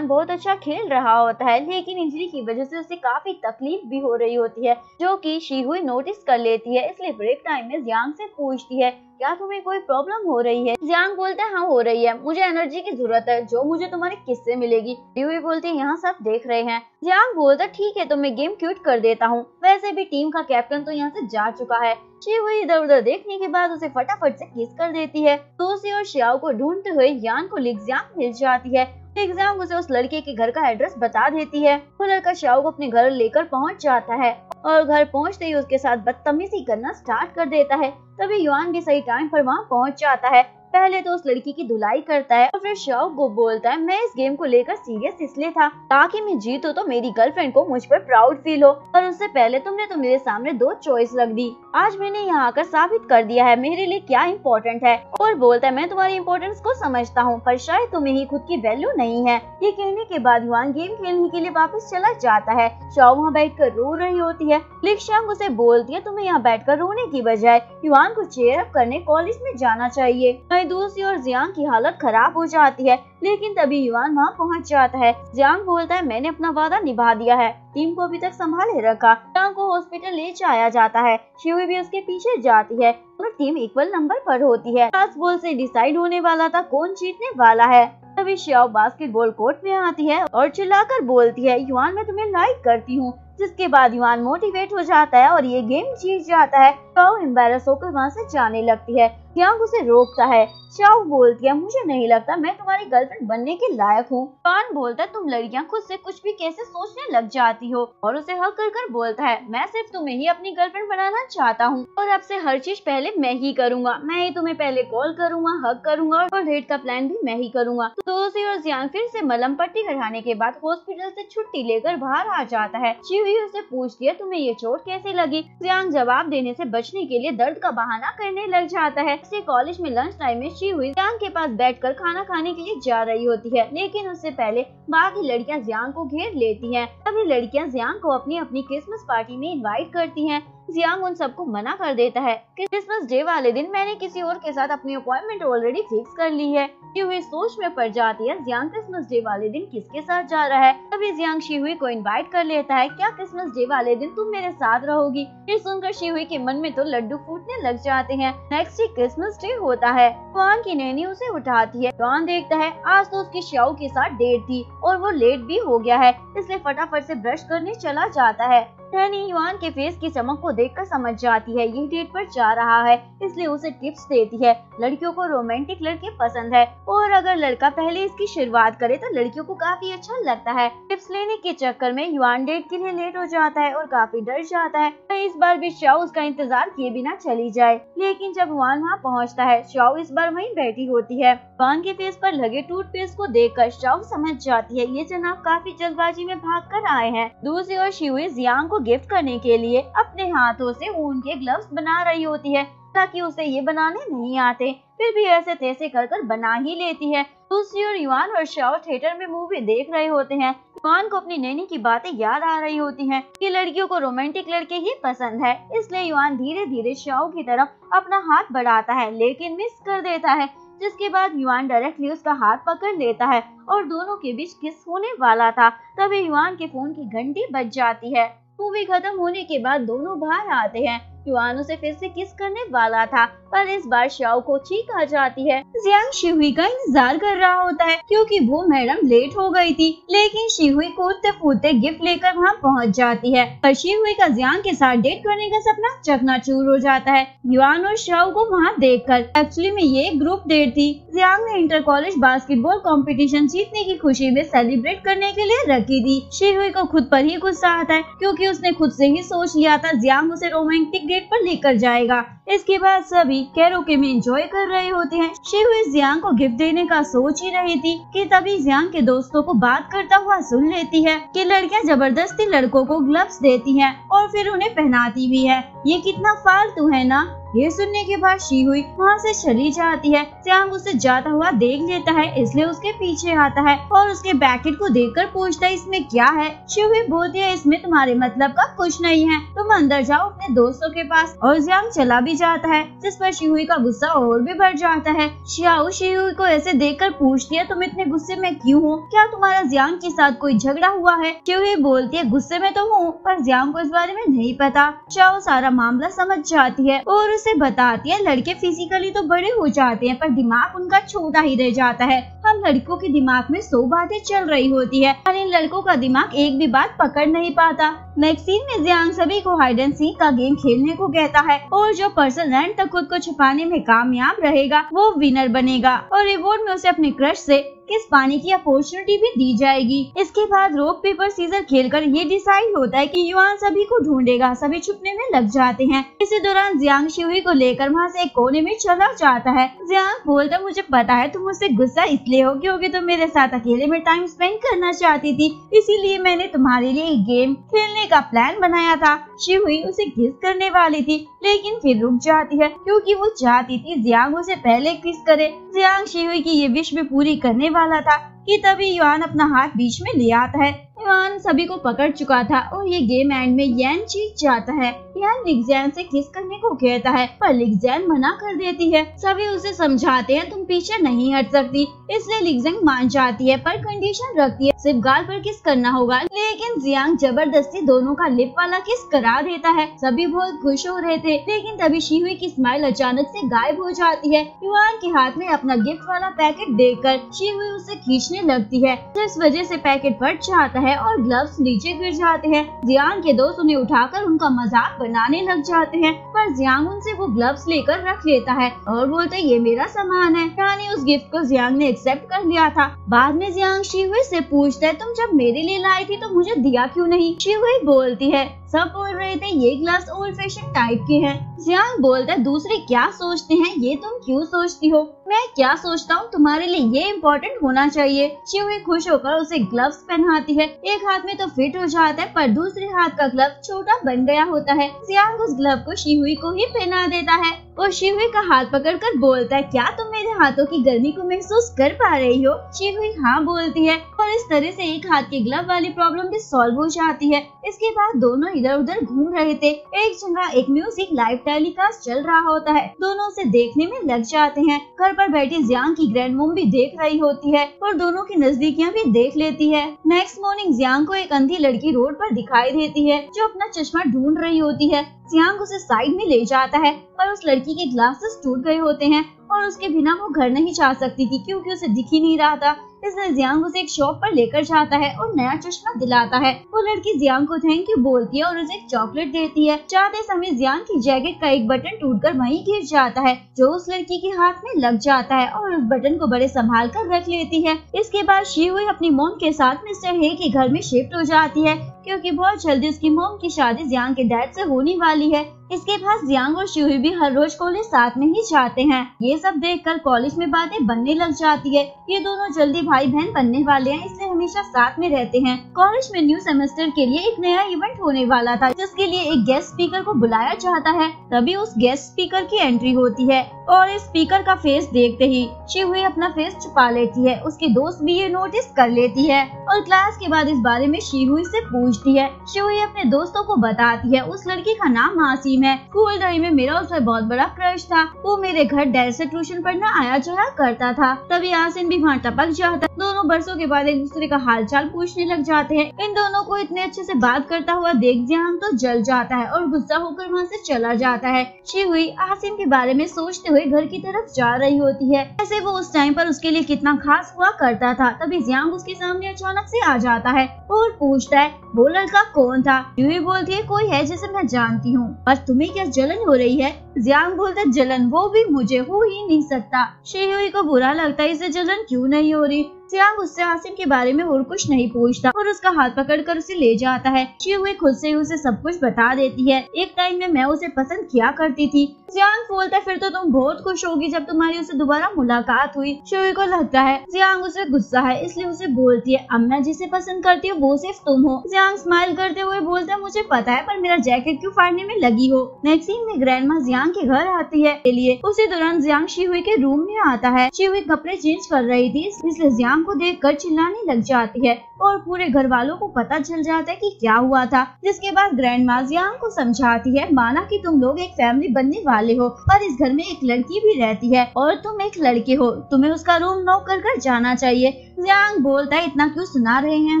बहुत अच्छा खेल रहा होता है लेकिन इंजरी की वजह से उसे काफी तकलीफ भी हो रही होती है जो कि शिहुई नोटिस कर लेती है। इसलिए ब्रेक टाइम में जियांग से पूछती है, क्या तुम्हें कोई प्रॉब्लम हो रही है? जियांग बोलता है, हाँ हो रही है, मुझे एनर्जी की जरूरत है जो मुझे तुम्हारे किससे मिलेगी? शिहुई बोलती है, यहाँ सब देख रहे हैं। जियांग बोलता है, ठीक है तो मैं गेम क्विट कर देता हूँ, वैसे भी टीम का कैप्टन तो यहाँ से जा चुका है, शिहुई इधर उधर देखने के बाद उसे फटाफट से किस कर देती है। दोषी और श्याओ को ढूंढते हुए यान को लिक्जियांग मिल जाती है। लिक्जियांग उसे उस लड़के के घर का एड्रेस बता देती है। वो लड़का श्याओ को अपने घर लेकर पहुंच जाता है और घर पहुंचते ही उसके साथ बदतमीजी करना स्टार्ट कर देता है। तभी युआन भी सही टाइम पर वहां पहुंच जाता है। पहले तो उस लड़की की धुलाई करता है और फिर श्याओ को बोलता है, मैं इस गेम को लेकर सीरियस इसलिए था ताकि मैं जीतूं तो मेरी गर्लफ्रेंड को मुझ पर प्राउड फील हो, पर उससे पहले तुमने तो मेरे सामने 2 चॉइस रख दी। आज मैंने यहाँ आकर साबित कर दिया है मेरे लिए क्या इम्पोर्टेंट है। और बोलता है, मैं तुम्हारी इम्पोर्टेंस को समझता हूँ पर शायद तुम्हें ही खुद की वैल्यू नहीं है। ये कहने के बाद युआन गेम खेलने के लिए वापस चला जाता है। श्याओ वहाँ बैठकर रो रही होती है। लिक्जियांग उसे बोलती है, तुम्हें यहाँ बैठकर रोने की बजाय युआन को चीयर अप करने कॉलेज में जाना चाहिए। दूसरी ओर जियांग की हालत खराब हो जाती है, लेकिन तभी युआन वहाँ पहुँच जाता है। जियांग बोलता है, मैंने अपना वादा निभा दिया है, टीम को अभी तक संभाले रखा। जियांग को हॉस्पिटल ले जाया जाता है। शिहुई भी उसके पीछे जाती है और टीम इक्वल नंबर पर होती है। लास्ट बॉल से डिसाइड होने वाला था कौन जीतने वाला है। तभी श्याओ बास्केटबॉल कोर्ट में आती है और चिल्लाकर बोलती है, युआन मैं तुम्हें लाइक करती हूँ। जिसके बाद युआन मोटिवेट हो जाता है और ये गेम जीत जाता है। श्याओ एम्बैरस होकर वहाँ से जाने लगती है। जियांग उसे रोकता है। श्याओ बोलती है, मुझे नहीं लगता मैं तुम्हारी गर्लफ्रेंड बनने के लायक हूँ। युआन बोलता है, तुम लड़कियाँ खुद से कुछ भी कैसे सोचने लग जाती हो, और उसे हक कर बोलता है, मैं सिर्फ तुम्हें ही अपनी गर्लफ्रेंड बनाना चाहता हूँ और अब से हर चीज पहले मैं ही करूँगा। मैं ही तुम्हें पहले कॉल करूँगा, हक करूँगा और डेट का प्लान भी मैं ही करूँगा। दोषी और जियांग फिर से मलहम पट्टी कराने के बाद हॉस्पिटल से छुट्टी लेकर बाहर आ जाता है। शिहुई उसे पूछती है, तुम्हें ये चोट कैसी लगी। जियांग जवाब देने से बचने के लिए दर्द का बहाना करने लग जाता है। कॉलेज में लंच टाइम में शिहुई जियांग के पास बैठकर खाना खाने के लिए जा रही होती है, लेकिन उससे पहले बाकी लड़कियां जियांग को घेर लेती हैं। तभी लड़कियां जियांग को अपनी अपनी क्रिसमस पार्टी में इनवाइट करती हैं। जियांग उन सबको मना कर देता है। क्रिसमस डे वाले दिन मैंने किसी और के साथ अपनी अपॉइंटमेंट ऑलरेडी फिक्स कर ली है। शिहुई सोच में पड़ जाती है, जियांग क्रिसमस डे वाले दिन किसके साथ जा रहा है। तभी जियांग शिहुई को इनवाइट कर लेता है, क्या क्रिसमस डे वाले दिन तुम मेरे साथ रहोगी। ये सुनकर शिहुई के मन में तो लड्डू फूटने लग जाते हैं। नेक्स्ट डे क्रिसमस डे होता है। युआन की नैनी उसे उठाती है। युआन देखता है आज तो उसकी श्याओ के साथ डेट थी और वो लेट भी हो गया है, इसलिए फटाफट से ब्रश करने चला जाता है। नैनी युआन के फेस की चमक को देखकर समझ जाती है ये डेट पर जा रहा है, इसलिए उसे टिप्स देती है। लड़कियों को रोमांटिक लड़के पसंद है और अगर लड़का पहले इसकी शुरुआत करे तो लड़कियों को काफी अच्छा लगता है। टिप्स लेने के चक्कर में युआन डेट के लिए लेट हो जाता है और काफी डर जाता है। इस बार भी श्याओ उसका इंतजार किए बिना चली जाए, लेकिन जब युआन वहाँ पहुँचता है श्याओ इस बार वहीं बैठी होती है। युआन के फेस पर लगे टूथपेस्ट को देखकर श्याओ समझ जाती है ये जनाब काफी जल्दबाजी में भाग कर आए हैं। दूसरी ओर शिहुई जियांग को गिफ्ट करने के लिए अपने हाथों से ऊन के ग्लव्स बना रही होती है, ताकि उसे ये बनाने नहीं आते, फिर भी ऐसे तैसे कर बना ही लेती है। दूसरी ओर युआन और श्याओ थिएटर में मूवी देख रहे होते हैं। युआन को अपनी नैनी की बातें याद आ रही होती हैं कि लड़कियों को रोमांटिक लड़के ही पसंद है, इसलिए युआन धीरे धीरे श्याओ की तरफ अपना हाथ बढ़ाता है, लेकिन मिस कर देता है। जिसके बाद युआन डायरेक्टली उसका हाथ पकड़ लेता है और दोनों के बीच किस होने वाला था। तभी युआन के फोन की घंटी बज जाती है। मूवी खत्म होने के बाद दोनों बाहर आते हैं। युआन उसे फिर से किस करने वाला था, पर इस बार श्याओ को छींक आ जाती है। जियांग शिहुई का इंतजार कर रहा होता है क्योंकि वो मैडम लेट हो गई थी, लेकिन शिहुई कूदते फूदते गिफ्ट लेकर वहाँ पहुँच जाती है। पर शिहुई का जियांग के साथ डेट करने का सपना चकनाचूर हो जाता है युआन और श्याओ को वहाँ देखकर। एक्चुअली में ये ग्रुप डेट थी। जियांग ने इंटर कॉलेज बास्केटबॉल कंपटीशन जीतने की खुशी में सेलिब्रेट करने के लिए रखी थी। शिहुई को खुद पर ही गुस्सा आता है क्योंकि उसने खुद से ही सोच लिया था जियांग उसे रोमांटिक डेट पर लेकर जाएगा। इसके बाद सभी कैरोके में एंजॉय कर रहे होते हैं। शिहुई जियांग को गिफ्ट देने का सोच ही रही थी कि तभी जियांग के दोस्तों को बात करता हुआ सुन लेती है कि लड़कियां जबरदस्ती लड़कों को ग्लव्स देती हैं और फिर उन्हें पहनाती भी है। ये कितना फालतू है ना। ये सुनने के बाद शिहुई वहाँ से चली जाती है। जियांग उसे जाता हुआ देख लेता है, इसलिए उसके पीछे आता है और उसके पैकेट को देखकर पूछता है इसमें क्या है। शिहुई बोलती है इसमें तुम्हारे मतलब का कुछ नहीं है, तुम अंदर जाओ अपने दोस्तों के पास। और जियांग चला भी जाता है, जिस पर शिहुई का गुस्सा और भी बढ़ जाता है। श्याओ शिहुई को ऐसे देखकर पूछती है तुम इतने गुस्से में क्यों हो, क्या तुम्हारा जियांग के साथ कोई झगड़ा हुआ है। शिहुई बोलती है गुस्से में तो हूँ, पर जियांग को इस बारे में नहीं पता। श्याओ सारा मामला समझ जाती है और उसे बताती है लड़के फिजिकली तो बड़े हो जाते हैं पर दिमाग उनका छोटा ही रह जाता है, हम सब लड़कों के दिमाग में 100 बातें चल रही होती है और इन लड़कों का दिमाग एक भी बात पकड़ नहीं पाता। नेक्स्ट सीन में जियांग सभी को हाइड एंड सीक का गेम खेलने को कहता है और जो पर्सन एंड तक खुद को छुपाने में कामयाब रहेगा वो विनर बनेगा और रिवॉर्ड में उसे अपने क्रश से किस पाने की अपॉर्चुनिटी भी दी जाएगी। इसके बाद रॉक पेपर सीजर खेलकर ये डिसाइड होता है कि युआन सभी को ढूंढेगा। सभी छुपने में लग जाते हैं। इसी दौरान जियांग शिहुई को लेकर वहाँ से एक कोने में चला जाता है। जियांग बोलता मुझे पता है तुम मुझसे गुस्सा इसलिए हो क्योंकि तुम मेरे साथ अकेले में टाइम स्पेंड करना चाहती थी, इसीलिए मैंने तुम्हारे लिए एक गेम खेलने का प्लान बनाया था। शिहुई उसे किस करने वाली थी लेकिन फिर रुक जाती है क्योंकि वो चाहती थी जियांग उसे पहले किस करे। जियांग शिहुई की ये विश भी पूरी करने वाला था कि तभी युआन अपना हाथ बीच में ले आता है। युआन सभी को पकड़ चुका था और ये गेम एंड में यैन जीत जाता है। यैन लिक्सैन से किस करने को कहता है पर लिक्सैन मना कर देती है। सभी उसे समझाते हैं तुम पीछे नहीं हट सकती, इसलिए लिक्सैन मान जाती है पर कंडीशन रखती है सिर्फ गाल पर किस करना होगा। लेकिन जियांग जबरदस्ती दोनों का लिप वाला किस करा देता है। सभी बहुत खुश हो रहे थे लेकिन तभी शिहुई की स्माइल अचानक से गायब हो जाती है। युआन के हाथ में अपना गिफ्ट वाला पैकेट देखकर शिहुई उसे खींचने लगती है, जिस वजह से पैकेट फट जाता है और ग्लव्स नीचे गिर जाते हैं। जियांग के दोस्त उन्हें उठाकर उनका मजाक बनाने लग जाते हैं पर जियांग उनसे वो ग्लव्स लेकर रख लेता है और बोलता है ये मेरा सामान है। यानी उस गिफ्ट को जियांग ने एक्सेप्ट कर लिया था। बाद में जियांग शिहुई से पूछता है तुम जब मेरे लिए लाई थी तो मुझे दिया क्यों नहीं। शिहुई बोलती है सब बोल रहे थे ये ग्लास ओल्ड फैशन टाइप के हैं। जियांग बोलता है दूसरे क्या सोचते हैं ये तुम क्यों सोचती हो, मैं क्या सोचता हूँ तुम्हारे लिए ये इम्पोर्टेंट होना चाहिए। शिहुई खुश होकर उसे ग्लव्स पहनाती है। एक हाथ में तो फिट हो जाता है पर दूसरे हाथ का ग्लव छोटा बन गया होता है। जियांग उस ग्लव को शिहुई को ही पहना देता है और शिहुई का हाथ पकड़कर बोलता है क्या तुम मेरे हाथों की गर्मी को महसूस कर पा रही हो। शिहुई हाँ बोलती है और इस तरह से एक हाथ के ग्लव वाली प्रॉब्लम भी सॉल्व हो जाती है। इसके बाद दोनों इधर उधर घूम रहे थे। एक जगह एक म्यूजिक लाइव टेलीकास्ट चल रहा होता है। दोनों उसे देखने में लग जाते हैं। घर पर बैठी जियांग की ग्रैंड मॉम भी देख रही होती है और दोनों की नजदीकियां भी देख लेती है। नेक्स्ट मॉर्निंग जियांग को एक अंधी लड़की रोड पर दिखाई देती है जो अपना चश्मा ढूंढ रही होती है। जियांग उसे साइड में ले जाता है पर उस लड़की के ग्लासेस टूट गए होते हैं और उसके बिना वो घर नहीं जा सकती थी क्योंकि उसे दिख ही नहीं रहा था। इसलिए जियांग उसे एक शॉप पर लेकर जाता है और नया चश्मा दिलाता है। वो लड़की जियांग को थैंक यू बोलती है और उसे एक चॉकलेट देती है। जाते समय जियांग की जैकेट का एक बटन टूटकर वहीं गिर जाता है जो उस लड़की के हाथ में लग जाता है और उस बटन को बड़े संभाल कर रख लेती है। इसके बाद शिहुई अपनी मॉम के साथ मिस्टर हे के घर में शिफ्ट हो जाती है क्योंकि बहुत जल्दी उसकी मॉम की शादी जियांग के डैड से होने वाली है। इसके बाद जियांग और शिहुई भी हर रोज कॉलेज साथ में ही जाते हैं। ये सब देखकर कॉलेज में बातें बनने लग जाती है। ये दोनों जल्दी भाई बहन बनने वाले हैं इसलिए हमेशा साथ में रहते हैं। कॉलेज में न्यू सेमेस्टर के लिए एक नया इवेंट होने वाला था जिसके लिए एक गेस्ट स्पीकर को बुलाया जाता है। तभी उस गेस्ट स्पीकर की एंट्री होती है और इस स्पीकर का फेस देखते ही शिहुई अपना फेस छुपा लेती है। उसकी दोस्त भी ये नोटिस कर लेती है और क्लास के बाद इस बारे में शिहुई से पूछती है। शिहुई अपने दोस्तों को बताती है उस लड़की का नाम आसिम है। स्कूल टाइम में मेरा उस पर बहुत बड़ा क्रश था। वो मेरे घर डैड से ट्यूशन पढ़ना आया जाया करता था। तभी आसिम भी वहाँ टपक जाता। दोनों बरसों के बाद एक दूसरे का हालचाल पूछने लग जाते हैं। इन दोनों को इतने अच्छे से बात करता हुआ देख जियांग तो जल जाता है और गुस्सा होकर वहाँ से चला जाता है। शिहुई आसिम के बारे में सोचते हुए घर की तरफ जा रही होती है। ऐसे वो उस टाइम पर उसके लिए कितना खास हुआ करता था। तभी जियांग उसके सामने अचानक से आ जाता है और पूछता है वो लड़का कौन था। शिहुई बोलती है कोई है जिसे मैं जानती हूँ। पर तुम्हें क्या जलन हो रही है। जियांग बोलता है जलन वो भी मुझे हो ही नहीं सकता। शिहुई को बुरा लगता है इसे जलन क्यों नहीं हो रही। जियांग उससे आसिम के बारे में और कुछ नहीं पूछता और उसका हाथ पकड़कर उसे ले जाता है। शिहुई खुद से उसे सब कुछ बता देती है। एक टाइम में मैं उसे पसंद किया करती थी। जियांग बोलता है फिर तो तुम बहुत खुश होगी जब तुम्हारी उसे दोबारा मुलाकात हुई। शिहुई को लगता है जियांग उसे गुस्सा है इसलिए उसे बोलती है अब मैं जिसे पसंद करती हूँ वो सिर्फ तुम हो। जियांग स्माइल करते हुए बोलता है मुझे पता है पर मेरा जैकेट क्यों फाड़ने में लगी हो। नेक्स्ट सीन में ग्रैंडमा जियांग के घर आती है लिए। उसी दौरान जियांग शिहुई के रूम में आता है। शिहुई कपड़े चेंज कर रही थी इसलिए जियांग को देखकर चिल्लाने लग जाती है और पूरे घर वालों को पता चल जाता है कि क्या हुआ था। जिसके बाद ग्रैंडमा जियांग को समझाती है माना कि तुम लोग एक फैमिली बनने वाले हो पर इस घर में एक लड़की भी रहती है और तुम एक लड़के हो। तुम्हें उसका रूम नॉक कर जाना चाहिए जियांग बोलता है इतना क्यों सुना रहे हैं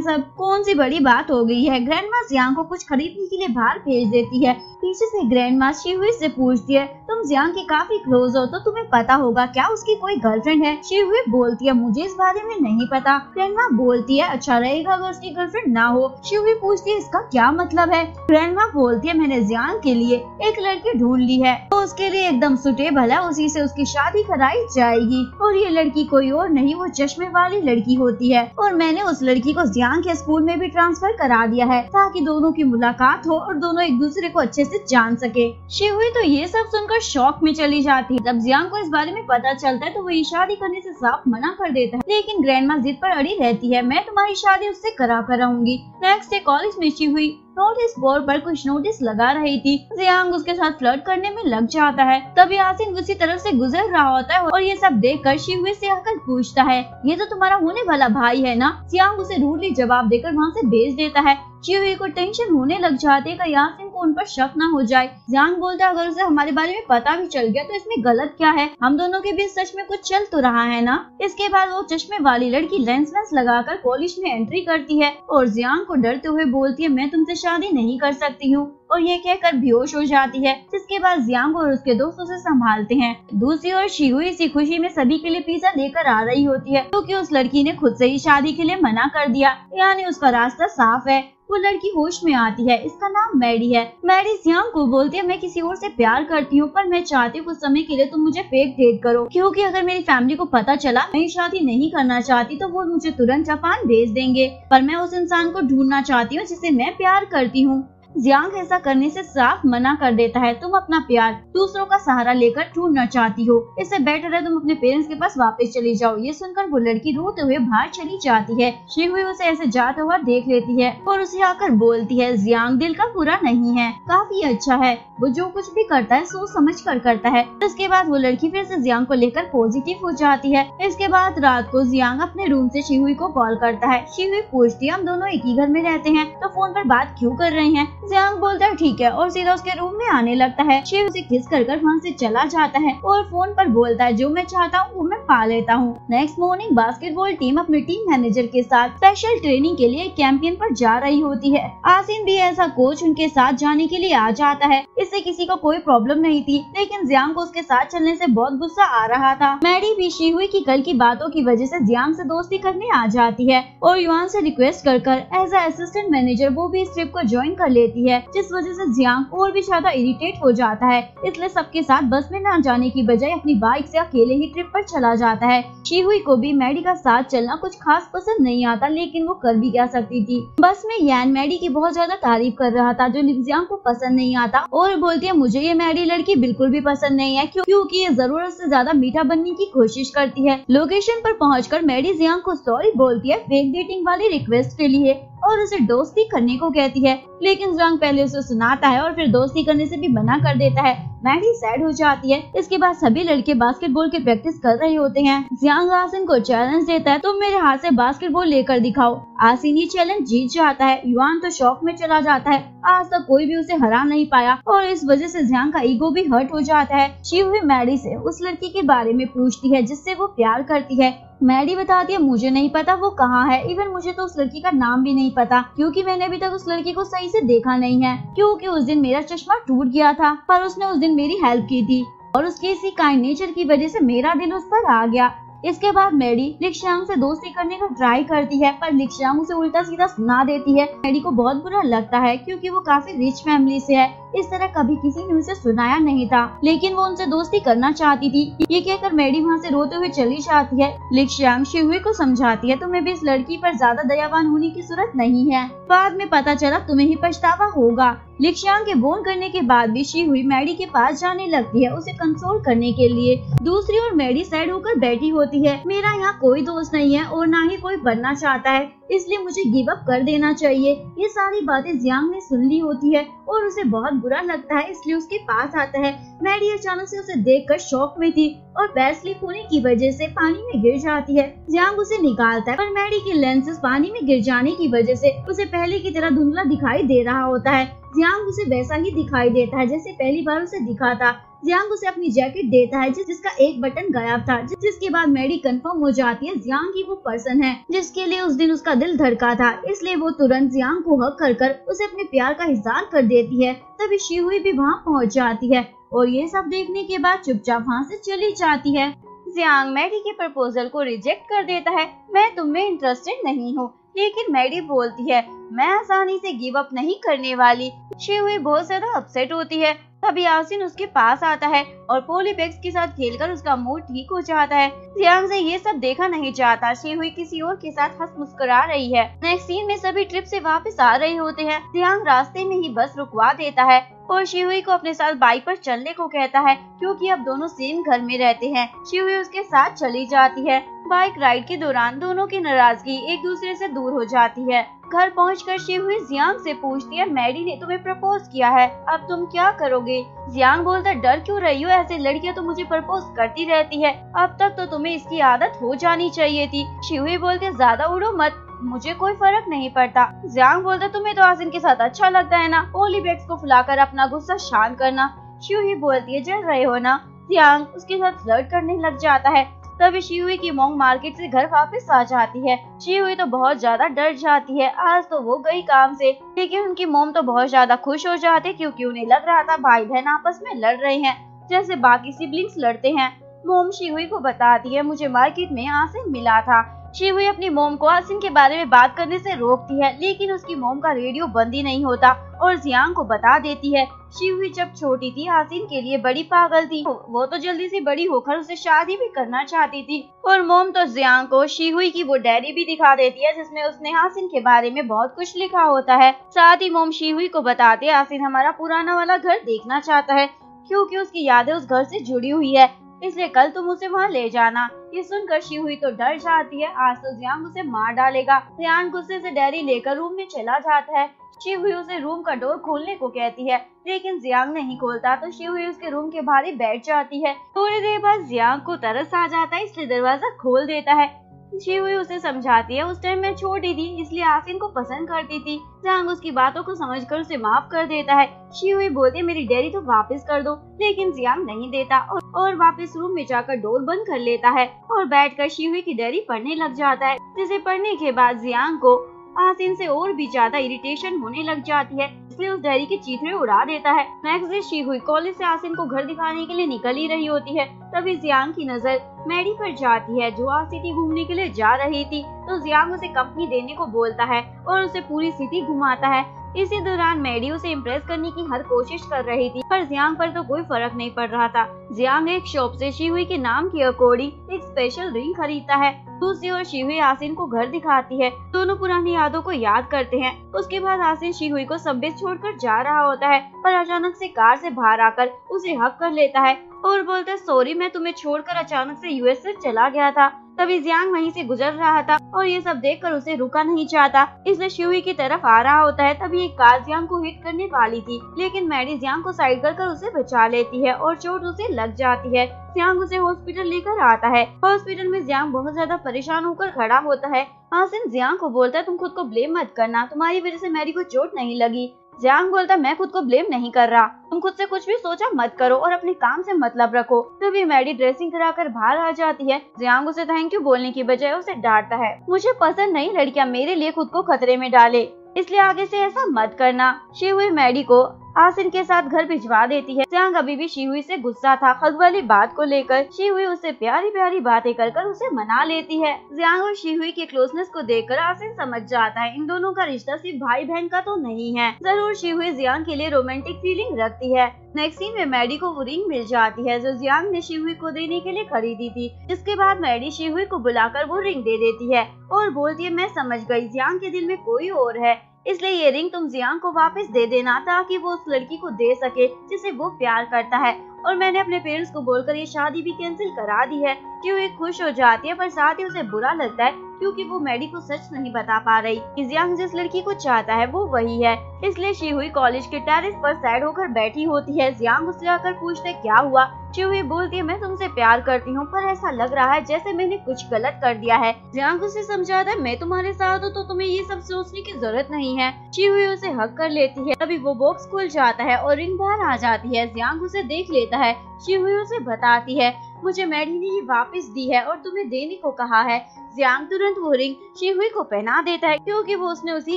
सब, कौन सी बड़ी बात हो गई है। ग्रैंडमा जियांग को कुछ खरीदने के लिए बाहर भेज देती है। पीछे से ग्रैंडमा शिहुई से पूछती है तुम जियांग के काफी क्लोज हो तो तुम्हें पता होगा क्या उसकी कोई गर्लफ्रेंड है। शिहुई बोलती है मुझे इस बारे में नहीं पता। ग्रैंडमा बोलती है अच्छा रहेगा अगर उसकी गर्लफ्रेंड ना हो। शिहुई पूछती है इसका क्या मतलब है। ग्रैंडमा बोलती है मैंने जियांग के लिए एक लड़की ढूंढ ली है तो उसके लिए एकदम सुटेबल है, उसी से उसकी शादी कराई जाएगी। और ये लड़की कोई और नहीं वो चश्मे वाली लड़की होती है और मैंने उस लड़की को जियांग के स्कूल में भी ट्रांसफर करा दिया है ताकि दोनों की मुलाकात हो और दोनों एक दूसरे को अच्छे से जान सके। शिहुई तो ये सब सुनकर शॉक में चली जाती है। जब जियांग को इस बारे में पता चलता है तो वो ये शादी करने से साफ मना कर देता है, लेकिन ग्रैंडमा जिद पर अड़ी रहती है मैं तुम्हारी शादी उससे करा कर रहूंगी। नेक्स्ट डे कॉलेज में शिहुई नोटिस बोर्ड पर कुछ नोटिस लगा रही थी। जियांग उसके साथ फ्लर्ट करने में लग जाता है। तभी आसिन उसी तरफ से गुजर रहा होता है और ये सब देखकर शिहुई से आकर पूछता है ये तो तुम्हारा होने वाला भाई है ना। जियांग उसे रूडली जवाब देकर वहाँ से भेज देता है। शिहुई को टेंशन होने लग जाती है कि यासिन को उन पर शक न हो जाए। जियांग बोलता है अगर उसे हमारे बारे में पता भी चल गया तो इसमें गलत क्या है, हम दोनों के बीच सच में कुछ चल तो रहा है ना। इसके बाद वो चश्मे वाली लड़की लेंस लगाकर कॉलेज में एंट्री करती है और जियांग को डरते हुए बोलती है मैं तुमसे शादी नहीं कर सकती हूँ और ये कहकर बेहोश हो जाती है। जिसके बाद जियांग और उसके दोस्त उसे संभालते हैं। दूसरी ओर शिहुई इसी खुशी में सभी के लिए पिज्जा लेकर आ रही होती है क्योंकि उस लड़की ने खुद से ही शादी के लिए मना कर दिया, यानी उसका रास्ता साफ है। वो लड़की होश में आती है, इसका नाम मैडी है। मैडी जियांग को बोलती है मैं किसी और से प्यार करती हूँ पर मैं चाहती हूँ कुछ समय के लिए तुम मुझे फेक डेट करो क्योंकि अगर मेरी फैमिली को पता चला मैं शादी नहीं करना चाहती तो वो मुझे तुरंत जापान भेज देंगे। पर मैं उस इंसान को ढूंढना चाहती हूँ जिसे मैं प्यार करती हूँ। जियांग ऐसा करने से साफ मना कर देता है, तुम अपना प्यार दूसरों का सहारा लेकर ढूंढना चाहती हो, इससे बेटर है तुम अपने पेरेंट्स के पास वापस चली जाओ। ये सुनकर वो लड़की रोते हुए बाहर चली जाती है। शिहुई उसे ऐसे जाता हुआ देख लेती है और उसे आकर बोलती है जियांग दिल का बुरा नहीं है, काफी अच्छा है, वो जो कुछ भी करता है सोच समझ कर करता है। इसके बाद वो लड़की फिर से जियांग को लेकर पॉजिटिव हो जाती है। इसके बाद रात को जियांग अपने रूम से शिहुई को कॉल करता है। शिहुई पूछती है हम दोनों एक ही घर में रहते हैं तो फोन पर बात क्यों कर रहे हैं। जियांग बोलता है ठीक है और सीधा उसके रूम में आने लगता है। शिव उसे किस कर वहाँ से चला जाता है और फोन पर बोलता है जो मैं चाहता हूँ वो मैं पा लेता हूँ। नेक्स्ट मॉर्निंग बास्केटबॉल टीम अपने टीम मैनेजर के साथ स्पेशल ट्रेनिंग के लिए कैंपियन पर जा रही होती है। आसिन भी ऐसा कोच उनके साथ जाने के लिए आ जाता है। इससे किसी को कोई प्रॉब्लम नहीं थी, लेकिन जियांग को उसके साथ चलने से बहुत गुस्सा आ रहा था। मैडी भी शिहुई की कल की बातों की वजह से जियांग से दोस्ती करने आ जाती है और युआन से रिक्वेस्ट कर एज अ असिस्टेंट मैनेजर वो भी इस ट्रिप को ज्वाइन कर लेती है, जिस वजह से जियांग और भी ज्यादा इरिटेट हो जाता है। इसलिए सबके साथ बस में न जाने की बजाय अपनी बाइक से अकेले ही ट्रिप पर चला जाता है। शिहुई को भी मैडी का साथ चलना कुछ खास पसंद नहीं आता, लेकिन वो कर भी क्या सकती थी। बस में यान मैडी की बहुत ज्यादा तारीफ कर रहा था जो जियांग को पसंद नहीं आता और बोलती है मुझे ये मैडी लड़की बिल्कुल भी पसंद नहीं है क्योंकि ये जरूरत से ज्यादा मीठा बनने की कोशिश करती है। लोकेशन पर पहुंचकर मैडी जियांग को सॉरी बोलती है फेक डेटिंग वाली रिक्वेस्ट के लिए और उसे दोस्ती करने को कहती है, लेकिन जियांग पहले उसे सुनाता है और फिर दोस्ती करने से भी मना कर देता है। मैडी सैड हो जाती है। इसके बाद सभी लड़के बास्केटबॉल की प्रैक्टिस कर रहे होते हैं। जियांग आसिन को चैलेंज देता है, तुम मेरे हाथ से बास्केटबॉल लेकर दिखाओ। आसिन ये चैलेंज जीत जाता है। युआन तो शॉक में चला जाता है, आज तक कोई भी उसे हरा नहीं पाया और इस वजह से जियांग का ईगो भी हर्ट हो जाता है। शिहुई मैडी से उस लड़की के बारे में पूछती है जिससे वो प्यार करती है। मैडी बताती है मुझे नहीं पता वो कहाँ है, इवन मुझे तो उस लड़की का नाम भी नहीं पता क्योंकि मैंने अभी तक उस लड़की को सही से देखा नहीं है, क्योंकि उस दिन मेरा चश्मा टूट गया था पर उसने उस दिन मेरी हेल्प की थी और उसके इसी काइंड नेचर की वजह से मेरा दिल उस पर आ गया। इसके बाद मैडी लिक्शांग से दोस्ती करने का ट्राई करती है पर लिक्शांग उसे उल्टा सीधा सुना देती है। मैडी को बहुत बुरा लगता है क्योंकि वो काफी रिच फैमिली से है, इस तरह कभी किसी ने उसे सुनाया नहीं था, लेकिन वो उनसे दोस्ती करना चाहती थी। ये कहकर मैडी वहाँ से रोते हुए चली जाती है। लिक्शांग शिहुई को समझाती है तुम्हें भी इस लड़की पर ज्यादा दयावान होने की जरूरत नहीं है, बाद में पता चला तुम्हें ही पछतावा होगा। लिक्शांग के बोन करने के बाद भी शिहुई मैडी के पास जाने लगती है उसे कंसोल करने के लिए। दूसरी ओर मैडी सैड होकर बैठी होती है, मेरा यहाँ कोई दोस्त नहीं है और ना ही कोई बनना चाहता है, इसलिए मुझे गिव अप कर देना चाहिए। ये सारी बातें जियांग ने सुन ली होती है और उसे बहुत बुरा लगता है, इसलिए उसके पास आता है। मैडी अचानक से उसे देखकर शॉक में थी और बैड स्लिप होने की वजह से पानी में गिर जाती है। जियांग उसे निकालता है पर मैडी के लेंसेज पानी में गिर जाने की वजह से उसे पहले की तरह धुंधला दिखाई दे रहा होता है। जियांग उसे वैसा ही दिखाई देता है जैसे पहली बार उसे दिखा था। जियांग उसे अपनी जैकेट देता है जिसका एक बटन गायब था, जिसके बाद मैडी कंफर्म हो जाती है जियांग ही वो पर्सन है जिसके लिए उस दिन उसका दिल धड़का था। इसलिए वो तुरंत जियांग को हक कर उसे अपने प्यार का इज़हार कर देती है। तभी शिहुई भी वहाँ पहुँच जाती है और ये सब देखने के बाद चुपचाप वहाँ से चली जाती है। जियांग मैडी के प्रपोजल को रिजेक्ट कर देता है। मैं तुम में इंटरेस्टेड नहीं हूँ, लेकिन मैडी बोलती है मैं आसानी से गिव अप नहीं करने वाली। शिहुई बहुत ज्यादा अपसेट होती है। तभी आसिन उसके पास आता है और पॉलीबैग्स के साथ खेलकर उसका मूड ठीक हो जाता है। जियांग से ये सब देखा नहीं चाहता। शिहुई किसी और के साथ हंस मुस्कुरा रही है। नेक्स्ट सीन में सभी ट्रिप से वापस आ रहे होते हैं। जियांग रास्ते में ही बस रुकवा देता है और शिहुई को अपने साथ बाइक पर चलने को कहता है क्योंकि अब दोनों सेम घर में रहते हैं। शिहुई उसके साथ चली जाती है। बाइक राइड के दौरान दोनों की नाराजगी एक दूसरे से दूर हो जाती है। घर पहुंचकर शिहुई जियांग से पूछती है मैडी ने तुम्हें प्रपोज किया है, अब तुम क्या करोगे? जियांग बोलता डर क्यों रही हो, ऐसे लड़कियां तो मुझे प्रपोज करती रहती है, अब तक तो तुम्हें इसकी आदत हो जानी चाहिए थी। शिहुई बोलते ज्यादा उड़ो मत, मुझे कोई फर्क नहीं पड़ता। जियांग बोलता तुम्हें तो आसिन के साथ अच्छा लगता है ना, पॉलीबैग्स को फुलाकर अपना गुस्सा शांत करना। शिहुई बोलती है जल रहे हो ना। जियांग उसके साथ फ्लर्ट करने लग जाता है। तभी शिहुई की मोम मार्केट से घर वापस आ जाती है। शिहुई तो बहुत ज्यादा डर जाती है। आज तो वो गई काम से, लेकिन उनकी मोम तो बहुत ज्यादा खुश हो जाते क्योंकि उन्हें लग रहा था भाई बहन आपस में लड़ रहे हैं जैसे बाकी सिबलिंग्स लड़ते हैं। मोम शिहुई को बताती है मुझे मार्केट में आसिन मिला था। शिहुई अपनी मोम को आसिन के बारे में बात करने से रोकती है, लेकिन उसकी मोम का रेडियो बंद ही नहीं होता और जियांग को बता देती है शिहुई जब छोटी थी आसिन के लिए बड़ी पागल थी। वो तो जल्दी से बड़ी होकर उसे शादी भी करना चाहती थी। और मोम तो जियांग को शिहुई की वो डायरी भी दिखा देती है जिसमें उसने आसिन के बारे में बहुत कुछ लिखा होता है। साथ ही मोम शिहुई को बताते हैं आसिन हमारा पुराना वाला घर देखना चाहता है क्योंकि उसकी यादें उस घर से जुड़ी हुई है, इसलिए कल तुम उसे वहाँ ले जाना। ये सुनकर शिहुई तो डर जाती है, आज तो जियांग उसे मार डालेगा। जियांग गुस्से से डायरी लेकर रूम में चला जाता है। शिहुई उसे रूम का डोर खोलने को कहती है, लेकिन जियांग नहीं खोलता तो शिहुई उसके रूम के बाहर ही बैठ जाती है। थोड़ी देर बाद जियांग को तरस आ जाता है, इसलिए दरवाजा खोल देता है। शिहुई उसे समझाती है उस टाइम मैं छोटी थी इसलिए आसिन को पसंद करती थी। जियांग उसकी बातों को समझकर उसे माफ कर देता है। शिहुई बोलती है मेरी डायरी तो वापस कर दो, लेकिन जियांग नहीं देता और वापस रूम में जाकर डोर बंद कर लेता है और बैठकर शिहुई की डायरी पढ़ने लग जाता है, जिसे पढ़ने के बाद जियांग को आसिन से और भी ज्यादा इरिटेशन होने लग जाती है, इसलिए उस डायरी के चीथड़े उड़ा देता है। नेक्स्ट डे शिहुई कॉलेज से आसिन को घर दिखाने के लिए निकल ही रही होती है। तभी जियांग की नजर मैडी पर जाती है जो आज सिटी घूमने के लिए जा रही थी, तो जियांग उसे कंपनी देने को बोलता है और उसे पूरी सिटी घुमाता है। इसी दौरान मैडी उसे इम्प्रेस करने की हर कोशिश कर रही थी, पर जियांग पर तो कोई फर्क नहीं पड़ रहा था। जियांग एक शॉप से शिहुई के नाम के अकॉर्डिंग एक स्पेशल रिंग खरीदता है। दूसरी ओर शिहुई आसिन को घर दिखाती है। दोनों पुरानी यादों को याद करते हैं। उसके बाद आसिन शिहुई को सबवे छोड़कर जा रहा होता है, पर अचानक से कार से बाहर आकर उसे हक कर लेता है और बोलता है सॉरी मैं तुम्हें छोड़कर अचानक से यूएस से चला गया था। तभी जियांग वहीं से गुजर रहा था और ये सब देखकर उसे रुका नहीं चाहता, इसलिए शिहुई की तरफ आ रहा होता है। तभी एक कार जियांग को हिट करने वाली थी, लेकिन मैडी जियांग को साइड कर उसे बचा लेती है और चोट उसे लग जाती है। जियांग उसे हॉस्पिटल लेकर आता है। हॉस्पिटल में जियांग बहुत ज्यादा परेशान होकर खड़ा होता है। आसिन जियांग को बोलता है तुम खुद को ब्लेम मत करना, तुम्हारी वजह से मैडी को चोट नहीं लगी। जियांग बोलता मैं खुद को ब्लेम नहीं कर रहा, तुम खुद से कुछ भी सोचा मत करो और अपने काम से मतलब रखो। तभी मैडी ड्रेसिंग कराकर बाहर आ जाती है। जियांग उसे थैंक यू बोलने की बजाय उसे डांटता है। मुझे पसंद नहीं लड़कियां मेरे लिए खुद को खतरे में डाले, इसलिए आगे से ऐसा मत करना। शिहुई मैडी को आसिन के साथ घर भिजवा देती है। जियांग अभी भी शिहुई से गुस्सा था हक वाली बात को लेकर। शिहुई उससे प्यारी प्यारी बातें कर उसे मना लेती है। जियांग और शिहुई के क्लोजनेस को देखकर आसिन समझ जाता है इन दोनों का रिश्ता सिर्फ भाई बहन का तो नहीं है। जरूर शिहुई जियांग के लिए रोमांटिक फीलिंग रखती है। नेक्स्ट सीन में मैडी को वो रिंग मिल जाती है जो जियांग ने शिहुई को देने के लिए खरीदी थी। इसके बाद मैडी शिहुई को बुलाकर वो रिंग दे देती है और बोलती है मैं समझ गई जियांग के दिल में कोई और है, इसलिए ये रिंग तुम जियांग को वापस दे देना ताकि वो उस लड़की को दे सके जिसे वो प्यार करता है। और मैंने अपने पेरेंट्स को बोलकर ये शादी भी कैंसिल करा दी है। शिहुई खुश हो जाती है, पर साथ ही उसे बुरा लगता है क्योंकि वो मैडी को सच नहीं बता पा रही कि जियांग जिस लड़की को चाहता है वो वही है। इसलिए शिहुई कॉलेज के टेरेस पर सैड होकर बैठी होती है। जियांग उससे आकर पूछते क्या हुआ। शिहुई बोलती है मैं तुमसे प्यार करती हूँ, पर ऐसा लग रहा है जैसे मैंने कुछ गलत कर दिया है। जियांग उसे समझाता है मैं तुम्हारे साथ हूँ तो तुम्हें ये सब सोचने की जरूरत नहीं है। शिहुई उसे हक कर लेती है। तभी वो बॉक्स खुल जाता है और रिंग बाहर आ जाती है। जियांग उसे देख लेता देता है। शिहुई उसे बताती है, मुझे मैडी ने ये वापस दी है और तुम्हें देने को कहा है। जियांग तुरंत वो रिंग शिहुई को पहना देता है क्योंकि वो उसने उसी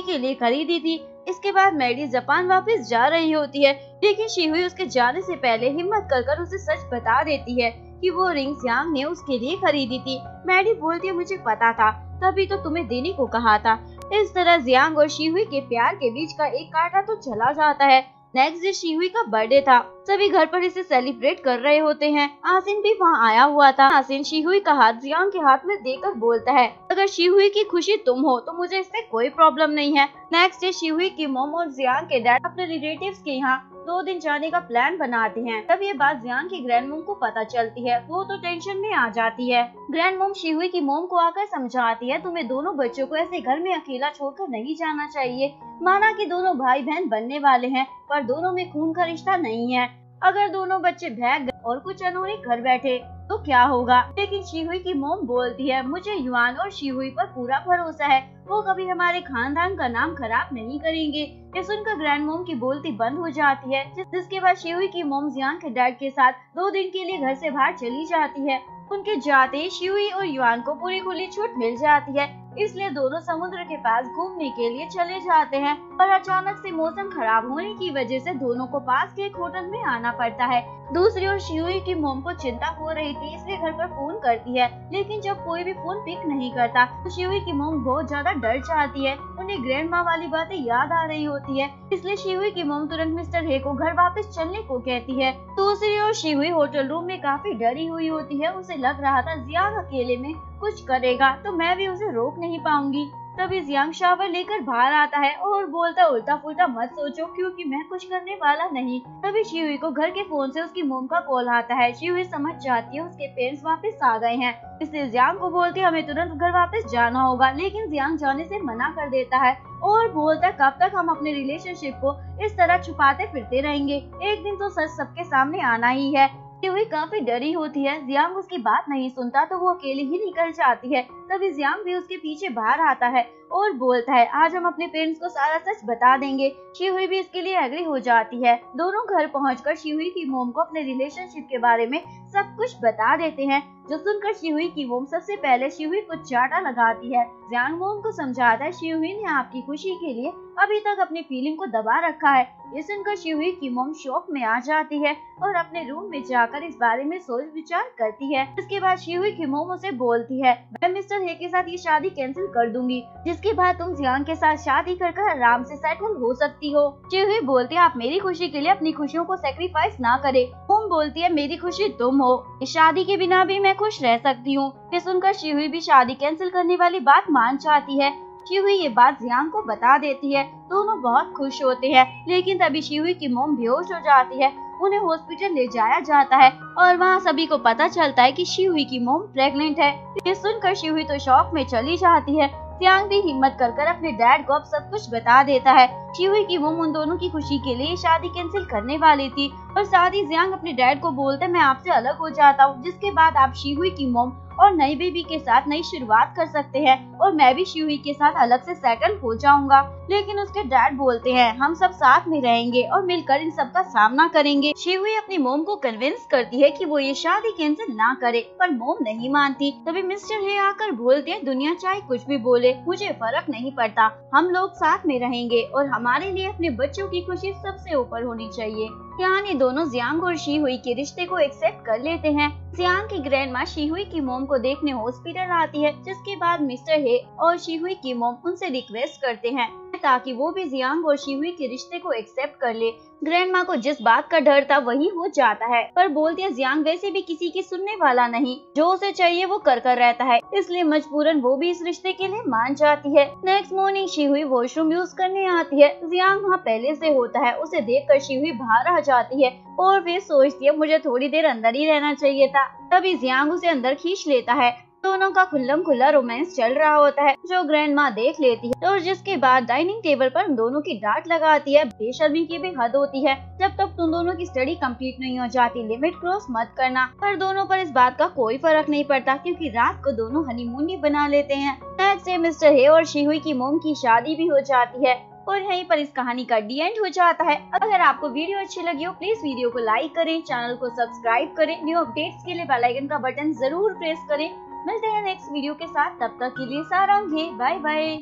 के लिए खरीदी थी। इसके बाद मैडी जापान वापस जा रही होती है, लेकिन शिहुई उसके जाने से पहले हिम्मत कर उसे सच बता देती है कि वो रिंग जियांग ने उसके लिए खरीदी थी। मैडी बोलती है, मुझे पता था, तभी तो तुम्हें देने को कहा था। इस तरह जियांग और शिहुई के प्यार के बीच का एक कांटा तो चला जाता है। नेक्स्ट डे शिहुई का बर्थडे था। सभी घर पर इसे सेलिब्रेट कर रहे होते हैं। आसिन भी वहाँ आया हुआ था। आसिन शिहुई का हाथ जियांग के हाथ में देकर बोलता है, अगर शिहुई की खुशी तुम हो तो मुझे इससे कोई प्रॉब्लम नहीं है। नेक्स्ट डे शिहुई की मॉम और जियांग के डैड अपने रिलेटिव्स के यहाँ 2 दिन जाने का प्लान बनाते हैं। तब ये बात जियांग की ग्रैंड मॉम को पता चलती है। वो तो टेंशन में आ जाती है। ग्रैंड मॉम शिहुई की मॉम को आकर समझाती है, तुम्हें दोनों बच्चों को ऐसे घर में अकेला छोड़कर नहीं जाना चाहिए। माना कि दोनों भाई बहन बनने वाले हैं, पर दोनों में खून का रिश्ता नहीं है। अगर दोनों बच्चे भाग गए और कुछ अनहोनी कर बैठे तो क्या होगा। लेकिन शिहुई की मॉम बोलती है, मुझे युआन और शिहुई पर पूरा भरोसा है, वो कभी हमारे खानदान का नाम खराब नहीं करेंगे। ये सुनकर ग्रैंड मॉम की बोलती बंद हो जाती है, जिसके बाद शिहुई की मॉम जियांग के डैड के साथ 2 दिन के लिए घर से बाहर चली जाती है। उनके जाते शिहुई और युआन को पूरी खुली छूट मिल जाती है, इसलिए दोनों समुद्र के पास घूमने के लिए चले जाते हैं। पर अचानक से मौसम खराब होने की वजह से दोनों को पास के एक होटल में आना पड़ता है। दूसरी ओर शिहुई की मॉम को चिंता हो रही थी, इसलिए घर पर फोन करती है, लेकिन जब कोई भी फोन पिक नहीं करता तो शिहुई की मॉम बहुत ज्यादा डर जाती है। उन्हें ग्रैंड माँ वाली बातें याद आ रही होती है, इसलिए शिहुई की मॉम तुरंत मिस्टर हे को घर वापस चलने को कहती है। दूसरी ओर शिहुई होटल रूम में काफी डरी हुई होती है। उसे लग रहा था जियांग अकेले में कुछ करेगा तो मैं भी उसे रोक नहीं पाऊंगी। तभी जियांग शावर लेकर बाहर आता है और बोलता, उल्टा पुल्टा मत सोचो क्योंकि मैं कुछ करने वाला नहीं। तभी शिहुई को घर के फोन से उसकी मॉम का कॉल आता है। शिहुई समझ जाती है उसके पेरेंट्स वापस आ गए हैं, इसलिए जियांग को बोलती है हमें तुरंत घर वापस जाना होगा। लेकिन जियांग जाने से मना कर देता है और बोलता है, कब तक हम अपने रिलेशनशिप को इस तरह छुपाते फिरते रहेंगे, एक दिन तो सच सबके सामने आना ही है। शिहुई काफी डरी होती है। जियांग उसकी बात नहीं सुनता तो वो अकेली ही निकल जाती है। तभी जियांग भी उसके पीछे बाहर आता है और बोलता है, आज हम अपने पेरेंट्स को सारा सच बता देंगे। शिहुई भी इसके लिए एग्री हो जाती है। दोनों घर पहुंचकर शिहुई की मॉम को अपने रिलेशनशिप के बारे में सब कुछ बता देते हैं, जो सुनकर शिहुई की मॉम सबसे पहले शिहुई को चाटा लगाती है। जियांग मॉम को समझाता है, शिहुई ने आपकी खुशी के लिए अभी तक अपनी फीलिंग को दबा रखा है। ये सुनकर शिहुई की मॉम शॉक में आ जाती है और अपने रूम में जाकर इस बारे में सोच विचार करती है। इसके बाद शिहुई की मॉम उसे बोलती है, मैं मिस्टर हे के साथ ये शादी कैंसिल कर दूंगी, जिसके बाद तुम जियांग के साथ शादी कर आराम से सेटल हो सकती हो। शिहुई बोलती है, आप मेरी खुशी के लिए अपनी खुशियों को सेक्रीफाइस ना करे। मॉम बोलती है, मेरी खुशी तुम हो, इस शादी के बिना भी मैं खुश रह सकती हूँ। ये सुनकर शिहुई भी शादी कैंसिल करने वाली बात मान जाती है। शिहुई ये बात जियांग को बता देती है। दोनों बहुत खुश होते हैं, लेकिन तभी शिहुई की मॉम बेहोश हो जाती है। उन्हें हॉस्पिटल ले जाया जाता है और वहाँ सभी को पता चलता है कि शिहुई की मॉम प्रेग्नेंट है। ये सुनकर शिहुई तो शॉक में चली जाती है। जियांग भी हिम्मत कर अपने डैड को अब सब कुछ बता देता है। शिहुई की मॉम उन दोनों की खुशी के लिए शादी कैंसिल करने वाली थी और साथ ही जियांग अपने डैड को बोलते, मैं आपसे अलग हो जाता हूँ, जिसके बाद आप शिहुई की मॉम और नई बेबी के साथ नई शुरुआत कर सकते हैं और मैं भी शिहुई के साथ अलग से सेटल हो जाऊंगा। लेकिन उसके डैड बोलते हैं, हम सब साथ में रहेंगे और मिलकर इन सब का सामना करेंगे। शिहुई अपनी मॉम को कन्विंस करती है कि वो ये शादी कैंसिल ना करे, पर मॉम नहीं मानती। तभी मिस्टर हे आकर बोलते हैं, दुनिया चाहे कुछ भी बोले, मुझे फर्क नहीं पड़ता, हम लोग साथ में रहेंगे और हमारे लिए अपने बच्चों की खुशी सबसे ऊपर होनी चाहिए। यहाँ ये दोनों जियांग और शिहुई के रिश्ते को एक्सेप्ट कर लेते हैं। जियांग की ग्रैंड माँ शिहुई की मॉम को देखने हॉस्पिटल आती है, जिसके बाद मिस्टर हे और शिहुई की मॉम उनसे रिक्वेस्ट करते हैं ताकि वो भी जियांग और शिहुई के रिश्ते को एक्सेप्ट कर ले। ग्रैंड माँ को जिस बात का डर था वही हो जाता है, पर बोलती है जियांग वैसे भी किसी की सुनने वाला नहीं, जो उसे चाहिए वो कर रहता है, इसलिए मजबूरन वो भी इस रिश्ते के लिए मान जाती है। नेक्स्ट मॉर्निंग शिहुई वॉशरूम यूज करने आती है। जियांग वहाँ पहले से होता है। उसे देखकर शिहुई बाहर आ जाती है और फिर सोचती है, मुझे थोड़ी देर अंदर ही रहना चाहिए था। तभी जियांग उसे अंदर खींच लेता है। दोनों का खुल्लम खुल्ला रोमांस चल रहा होता है, जो ग्रैंड माँ देख लेती है और जिसके बाद डाइनिंग टेबल पर उन दोनों की डांट लगाती है। बेशर्मी की भी हद होती है, जब तक तुम दोनों की स्टडी कंप्लीट नहीं हो जाती लिमिट क्रॉस मत करना। पर दोनों पर इस बात का कोई फर्क नहीं पड़ता, क्योंकि रात को दोनों हनीमून ही बना लेते हैं। नेक्स्ट डे मिस्टर हे और शिहुई की मॉम की शादी भी हो जाती है। और यहीं पर इस कहानी का डी एंड हो जाता है। अगर आपको वीडियो अच्छी लगी हो प्लीज वीडियो को लाइक करें, चैनल को सब्सक्राइब करें, न्यू अपडेट्स के लिए बेल आइकन का बटन जरूर प्रेस करें। मिलते हैं नेक्स्ट वीडियो के साथ, तब तक के लिए सारांगे, बाय बाय।